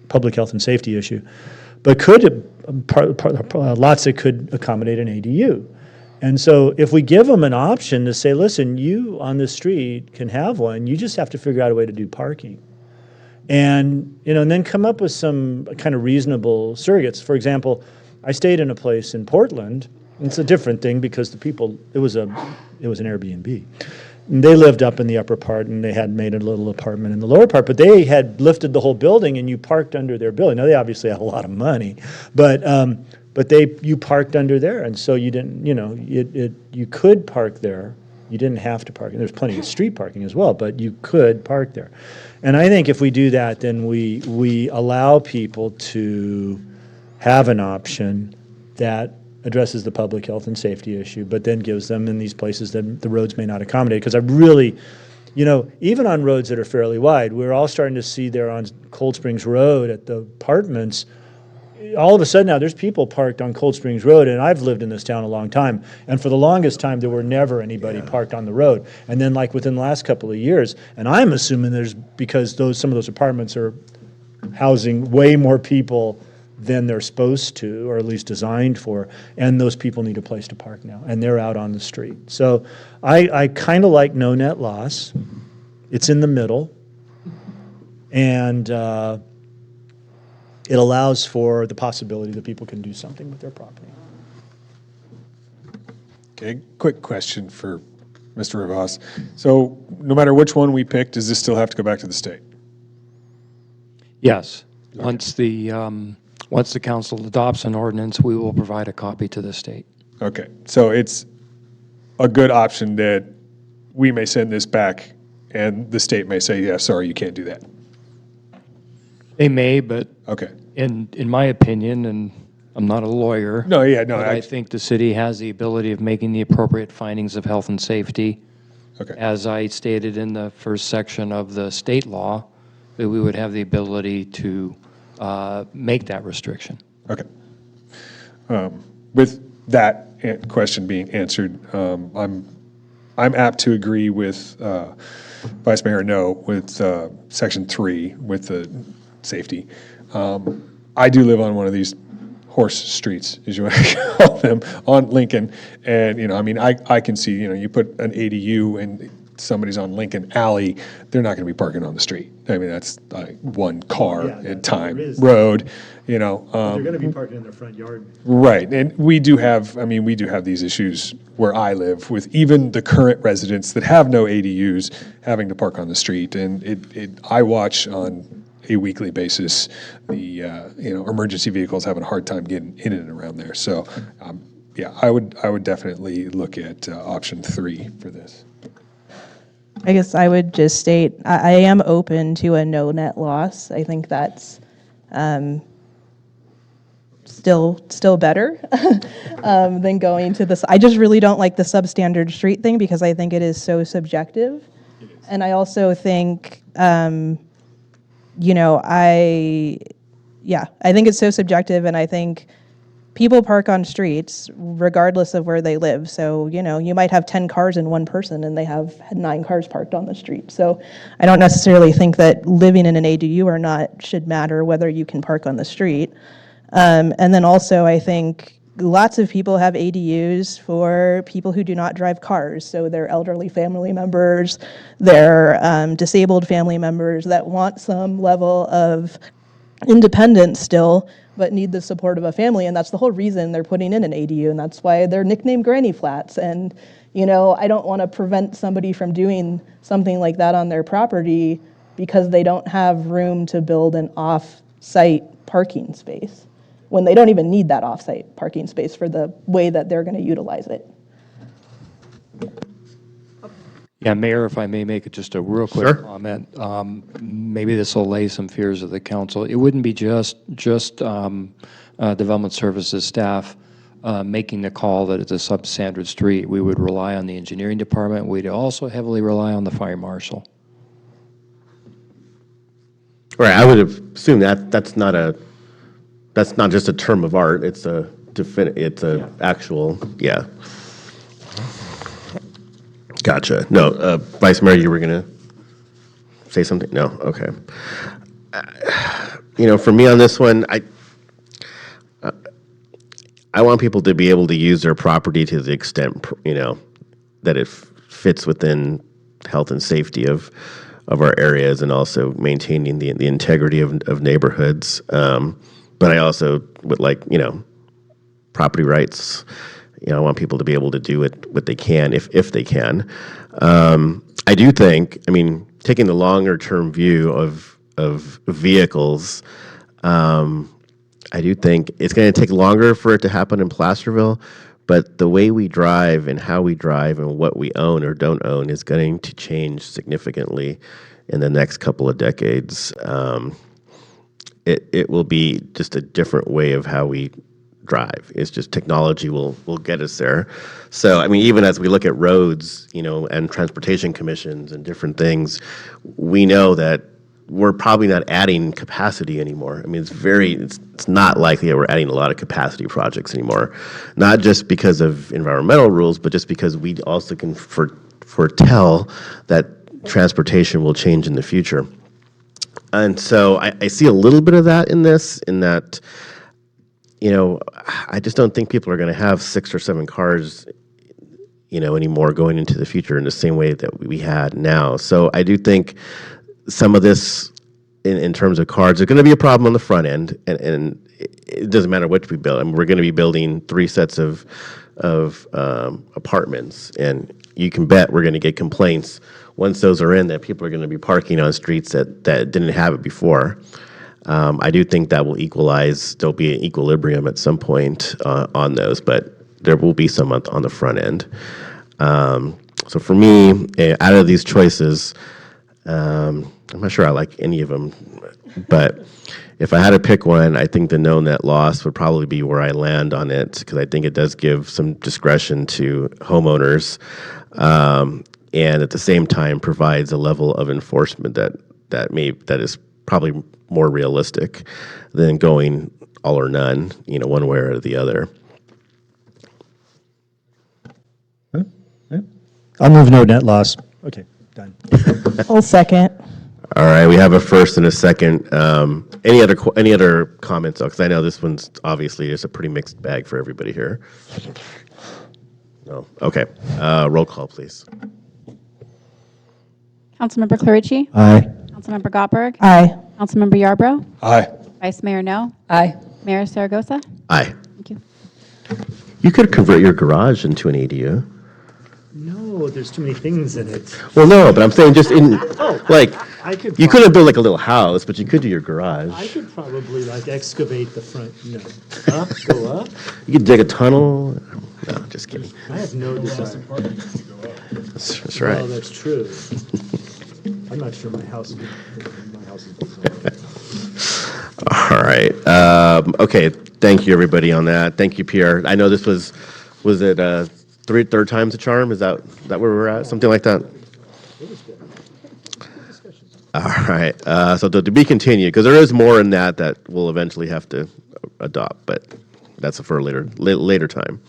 public health and safety issue, but lots that could accommodate an ADU. And so if we give them an option to say, listen, you on this street can have one, you just have to figure out a way to do parking. And, and then come up with some kind of reasonable surrogates. For example, I stayed in a place in Portland. It's a different thing because the people, it was an Airbnb. And they lived up in the upper part, and they had made a little apartment in the lower part, but they had lifted the whole building, and you parked under their building. Now, they obviously had a lot of money, but you parked under there, and so you didn't, you could park there. You didn't have to park. And there's plenty of street parking as well, but you could park there. And I think if we do that, then we allow people to have an option that addresses the public health and safety issue, but then gives them in these places that the roads may not accommodate. Because I really, even on roads that are fairly wide, we're all starting to see there on Cold Springs Road at the apartments, all of a sudden now there's people parked on Cold Springs Road, and I've lived in this town a long time, and for the longest time there were never anybody parked on the road. And then like within the last couple of years, and I'm assuming because some of those apartments are housing way more people than they're supposed to, or at least designed for, and those people need a place to park now, and they're out on the street. So I kind of like no net loss. It's in the middle, and it allows for the possibility that people can do something with their property. Okay, quick question for Mr. Rivas. So no matter which one we pick, does this still have to go back to the state? Yes. Okay. Once the council adopts an ordinance, we will provide a copy to the state. Okay, so it's a good option that we may send this back and the state may say, yeah, sorry, you can't do that. They may, but okay. In my opinion, and I'm not a lawyer. No, but I think the city has the ability of making the appropriate findings of health and safety. Okay. As I stated in the first section of the state law, that we would have the ability to make that restriction. Okay. With that question being answered, I'm apt to agree with Vice Mayor No with Section 3 with the safety. I do live on one of these horse streets, as you want to call them, on Lincoln. And, I mean, I can see, you put an ADU and somebody's on Lincoln Alley, they're not going to be parking on the street. I mean, that's like one car at a time, road, They're going to be parking in their front yard. Right, and we do have these issues where I live with even the current residents that have no ADUs having to park on the street, and I watch on a weekly basis the emergency vehicles having a hard time getting in and around there. So, yeah, I would definitely look at option 3 for this. I guess I would just state I am open to a no net loss. I think that's still better than going to this. I just really don't like the substandard street thing because I think it is so subjective. And I also think, I think it's so subjective, and I think people park on streets regardless of where they live. So, you might have 10 cars in one person and they have 9 cars parked on the street. So I don't necessarily think that living in an ADU or not should matter whether you can park on the street. And then also I think lots of people have ADUs for people who do not drive cars. So they're elderly family members, they're disabled family members that want some level of independence still, but need the support of a family, and that's the whole reason they're putting in an ADU, and that's why they're nicknamed granny flats. And, I don't want to prevent somebody from doing something like that on their property because they don't have room to build an off-site parking space, when they don't even need that off-site parking space for the way that they're going to utilize it. Yeah, Mayor, if I may make just a real quick comment, maybe this will allay some fears of the council. It wouldn't be just Development Services staff making the call that it's a substandard street. We would rely on the engineering department. We'd also heavily rely on the fire marshal. Right, I would assume that's not just a term of art. It's a actual, yeah. Gotcha. No, Vice Mayor, you were going to say something? No? Okay. For me on this one, I want people to be able to use their property to the extent, that it fits within health and safety of our areas and also maintaining the integrity of neighborhoods. But I also would like, property rights. I want people to be able to do what they can if they can. I do think, taking the longer term view of vehicles, I do think it's going to take longer for it to happen in Placerville, but the way we drive and how we drive and what we own or don't own is going to change significantly in the next couple of decades. It will be just a different way of how we drive. It's just technology will get us there. So, even as we look at roads, and transportation commissions and different things, we know that we're probably not adding capacity anymore. It's not likely that we're adding a lot of capacity projects anymore, not just because of environmental rules, but just because we also can foretell that transportation will change in the future. And so I see a little bit of that in this, in that, I just don't think people are going to have 6 or 7 cars, anymore going into the future in the same way that we had now. So I do think some of this, in terms of cars, there's going to be a problem on the front end, and it doesn't matter what we build. We're going to be building 3 sets of apartments, and you can bet we're going to get complaints once those are in that people are going to be parking on streets that didn't have it before. I do think that will equalize. There'll be an equilibrium at some point on those, but there will be some on the front end. So for me, out of these choices, I'm not sure I like any of them, but if I had to pick one, I think the no net loss would probably be where I land on it, because I think it does give some discretion to homeowners, and at the same time provides a level of enforcement that is probably more realistic than going all or none, one way or the other. I'll move no net loss. Okay, done. I'll second. All right, we have a first and a second. Any other comments? Because I know this one's obviously is a pretty mixed bag for everybody here. No. Okay. Roll call, please. Councilmember Clarici? Aye. Councilmember Gottberg? Aye. Councilmember Yarbrough? Aye. Vice Mayor No? Aye. Mayor Saragosa? Aye. Thank you. You could convert your garage into an ADU. No, there's too many things in it. Well, no, but I'm saying just in, like, I could you couldn't build like a little house, but you could do your garage. I could probably like excavate the front, up, go up. You could dig a tunnel. No, just kidding. I have no desire. That's right. Well, that's true. I'm not sure my house is designed. All right. Okay. Thank you, everybody, on that. Thank you, Pierre. I know this was it third time's a charm? Is that where we're at? Something like that? All right. So to be continued, because there is more in that we'll eventually have to adopt, but that's for a later time.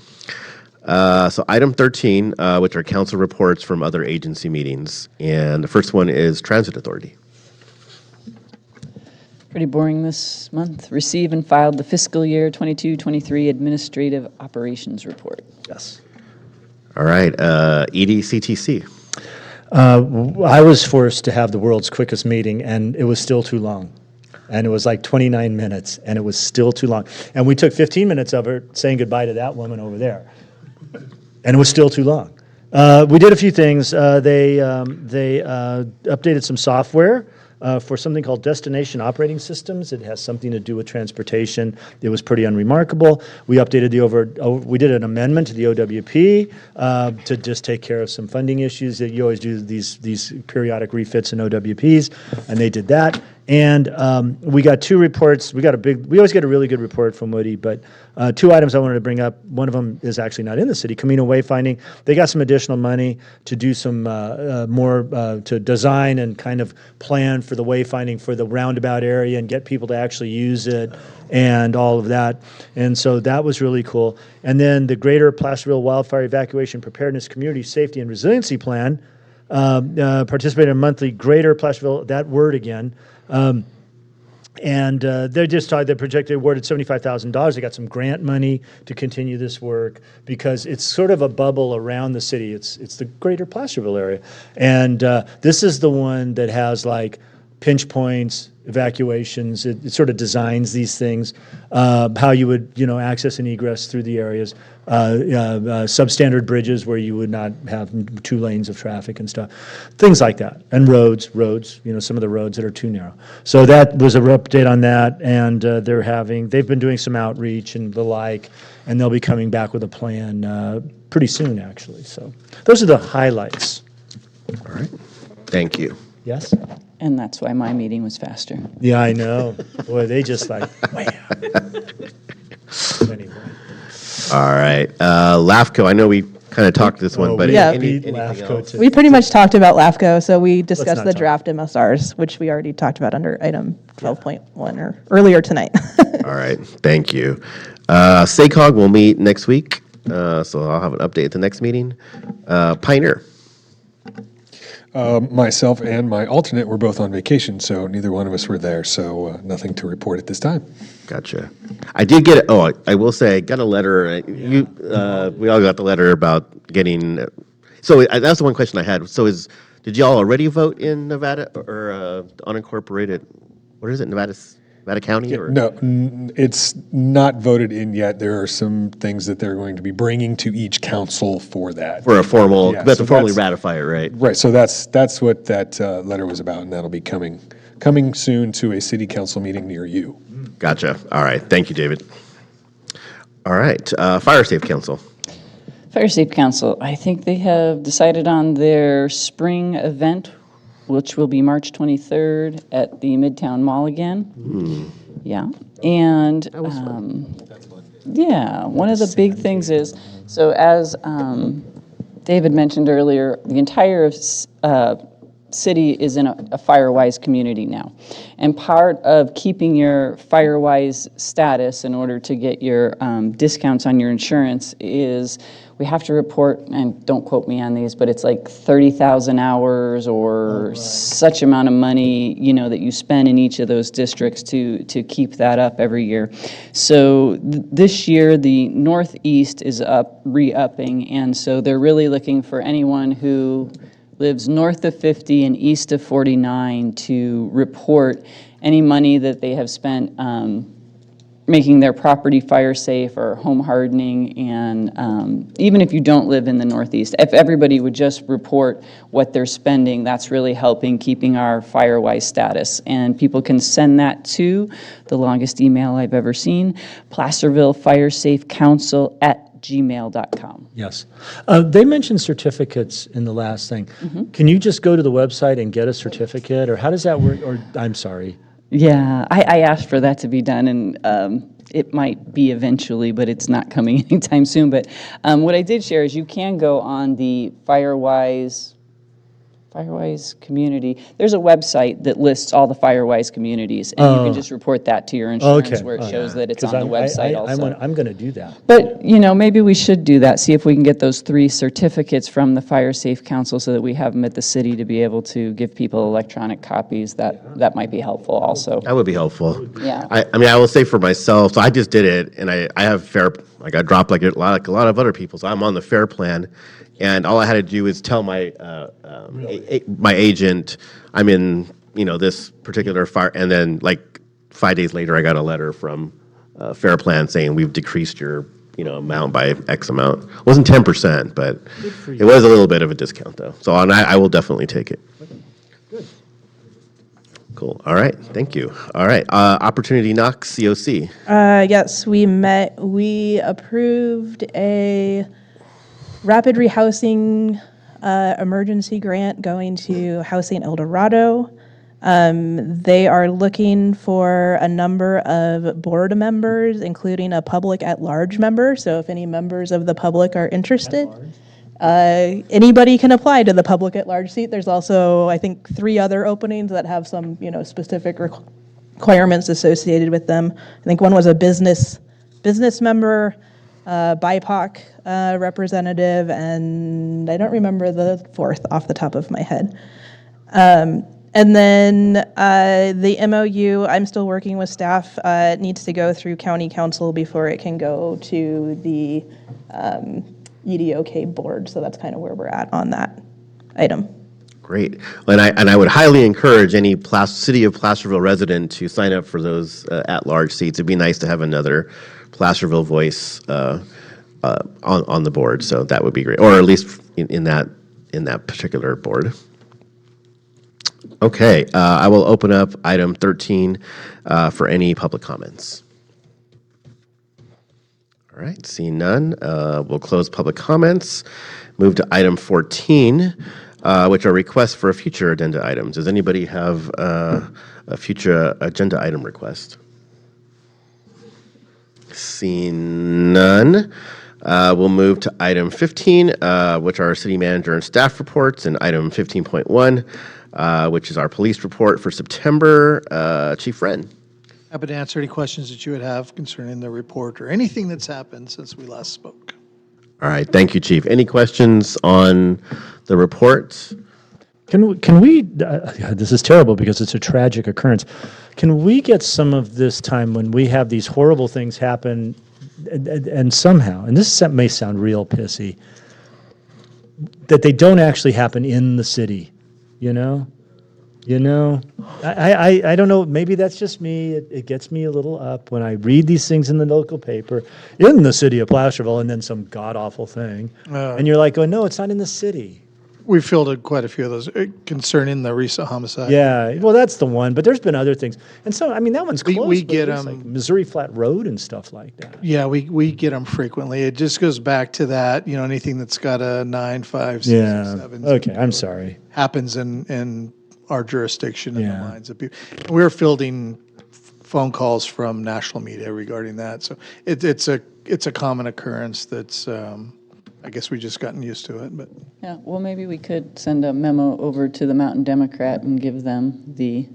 So item 13, which are council reports from other agency meetings. And the first one is Transit Authority. Pretty boring this month. Receive and filed the fiscal year 22-23 Administrative Operations Report. Yes. All right. EDCTC. I was forced to have the world's quickest meeting, and it was still too long. And it was like 29 minutes, and it was still too long. And we took 15 minutes of it saying goodbye to that woman over there. And it was still too long. We did a few things. They updated some software for something called Destination Operating Systems. It has something to do with transportation. It was pretty unremarkable. We updated we did an amendment to the OWP to just take care of some funding issues. You always do these periodic refits in OWPs, and they did that. And we got 2 reports. We always get a really good report from Woody, but 2 items I wanted to bring up. One of them is actually not in the city, Camino Wayfinding. They got some additional money to do some more, to design and kind of plan for the wayfinding for the roundabout area and get people to actually use it and all of that. And so that was really cool. And then the Greater Placerville Wildfire Evacuation Preparedness Community Safety and Resiliency Plan participated in a monthly Greater Placerville, that word again, and they projected awarded $75,000. They got some grant money to continue this work because it's sort of a bubble around the city. It's the Greater Placerville area, and this is the one that has like pinch points, evacuations. It sort of designs these things, how you would access and egress through the areas, substandard bridges where you would not have 2 lanes of traffic and stuff, things like that, and roads, some of the roads that are too narrow. So that was an update on that, and they've been doing some outreach and the like, and they'll be coming back with a plan pretty soon, actually. So those are the highlights. All right. Thank you. Yes? And that's why my meeting was faster. Yeah, I know. Boy, they just like, wham. Anyway. All right. LAFCO, I know we kind of talked this one, but Yeah. anything LAFCO else? too. We pretty much talked about LAFCO, so we discussed not the talk. draft MSRs, which we already talked about under item 12.1 or earlier tonight. All right. Thank you. SACOG will meet next week, so I'll have an update at the next meeting. Pioneer. Myself and my alternate were both on vacation, so neither one of us were there, so nothing to report at this time. Gotcha. I did get, I will say, I got a letter. We all got the letter about getting, so that's the one question I had. So did you all already vote in Nevada or unincorporated, what is it, Nevada County? Or? No, it's not voted in yet. There are some things that they're going to be bringing to each council for that. For a formal, Yeah, we have to so formally that's- ratify it, right? Right, so that's what that letter was about, and that'll be coming soon to a city council meeting near you. Gotcha. All right. Thank you, David. All right. Fire Safe Council. Fire Safe Council, I think they have decided on their spring event, which will be March 23rd at the Midtown Mall again. Yeah. And yeah, one of the big things is, so as David mentioned earlier, the entire city is in a FireWise community now. And part of keeping your FireWise status in order to get your discounts on your insurance is we have to report, and don't quote me on these, but it's like 30,000 hours or such amount of money, that you spend in each of those districts to keep that up every year. So this year, the Northeast is re-upping, and so they're really looking for anyone who lives north of 50 and east of 49 to report any money that they have spent making their property fire safe or home hardening. And even if you don't live in the Northeast, if everybody would just report what they're spending, that's really helping keeping our FireWise status. And people can send that to the longest email I've ever seen, Placerville Fire Safe Council @gmail.com. Yes. They mentioned certificates in the last thing. Can you just go to the website and get a certificate, or how does that work? Or, I'm sorry. Yeah, I asked for that to be done, and it might be eventually, but it's not coming anytime soon. But what I did share is you can go on the FireWise community. There's a website that lists all the FireWise communities, and you can just report that to your insurance where it shows that it's on the website also. I'm going to do that. But, maybe we should do that, see if we can get those 3 certificates from the Fire Safe Council so that we have them at the city to be able to give people electronic copies. That might be helpful also. That would be helpful. Yeah. I mean, I will say for myself, so I just did it, and I have fair, I got dropped like a lot of other people, so I'm on the fair plan, and all I had to do is tell my my agent I'm in, this particular fire, and then like 5 days later, I got a letter from Fair Plan saying we've decreased your amount by X amount. It wasn't 10%, but it was a little bit of a discount though. So I will definitely take it. Good. Cool. All right. Thank you. All right. Opportunity Knox, COC. Yes, we met. We approved a rapid rehousing emergency grant going to Housing El Dorado. They are looking for a number of board members, including a public at-large member. So if any members of the public are interested, anybody can apply to the public at-large seat. There's also, I think, 3 other openings that have some, specific requirements associated with them. I think one was a business member, BIPOC representative, and I don't remember the 4th off the top of my head. And then the MOU, I'm still working with staff. It needs to go through county council before it can go to the EDOK board. So that's kind of where we're at on that item. Great. And I would highly encourage any City of Placerville resident to sign up for those at-large seats. It'd be nice to have another Placerville voice on the board. So that would be great, or at least in that particular board. Okay, I will open up item 13 for any public comments. All right, seeing none, we'll close public comments. Move to item 14, which are requests for future agenda items. Does anybody have a future agenda item request? Seeing none, we'll move to item 15, which are city manager and staff reports, and item 15.1, which is our police report for September. Chief Wren. Happy to answer any questions that you would have concerning the report or anything that's happened since we last spoke. All right, thank you, Chief. Any questions on the report? Can we this is terrible because it's a tragic occurrence. Can we get some of this time when we have these horrible things happen and somehow, and this may sound real pissy, that they don't actually happen in the city, I don't know, maybe that's just me. It gets me a little up when I read these things in the local paper in the city of Placerville and then some god-awful thing. And you're like, oh, no, it's not in the city. We fielded quite a few of those concerning the recent homicide. Yeah, well, that's the one, but there's been other things. And so, I mean, that one's close. We get them. Like Missouri Flat Road and stuff like that. Yeah, we get them frequently. It just goes back to that, anything that's got a 9, 5, 6, Yeah. 7. Okay, I'm sorry. Happens in our jurisdiction in the minds of people. We're fielding phone calls from national media regarding that. So it's a common occurrence that's, I guess we just gotten used to it, but. Yeah, well, maybe we could send a memo over to the Mountain Democrat and give them the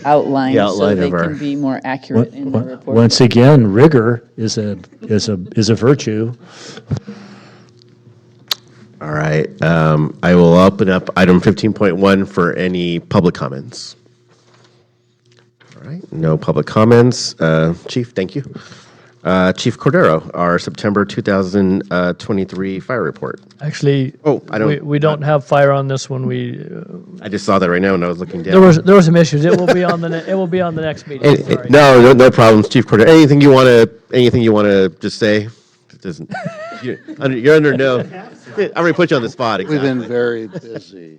outline so they can be more accurate in the report. Once again, rigor is a virtue. All right. I will open up item 15.1 for any public comments. All right. No public comments. Chief, thank you. Chief Cordero, our September 2023 fire report. Actually, I don't. we don't have fire on this one. I just saw that right now when I was looking down. There was some issues. It will be on the next meeting. Sorry. No problems, Chief Cordero. Anything you want to just say? It doesn't. You're under no. I already put you on the spot. Exactly. We've been very busy.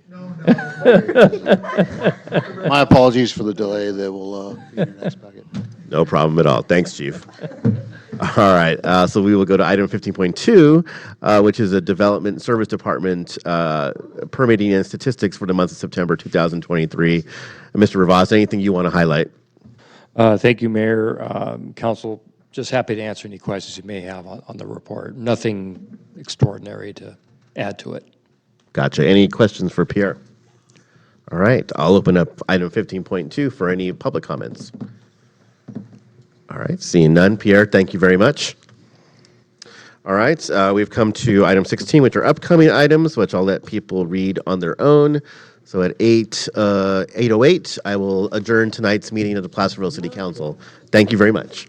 My apologies for the delay. That will be in your next packet. No problem at all. Thanks, Chief. All right, so we will go to item 15.2, which is a Development Service Department permitting and statistics for the month of September 2023. Mr. Rivas, anything you want to highlight? Thank you, Mayor. Council, just happy to answer any questions you may have on the report. Nothing extraordinary to add to it. Gotcha. Any questions for Pierre? All right, I'll open up item 15.2 for any public comments. All right, seeing none. Pierre, thank you very much. All right, we've come to item 16, which are upcoming items, which I'll let people read on their own. So at 8:08, I will adjourn tonight's meeting of the Placerville City Council. Thank you very much.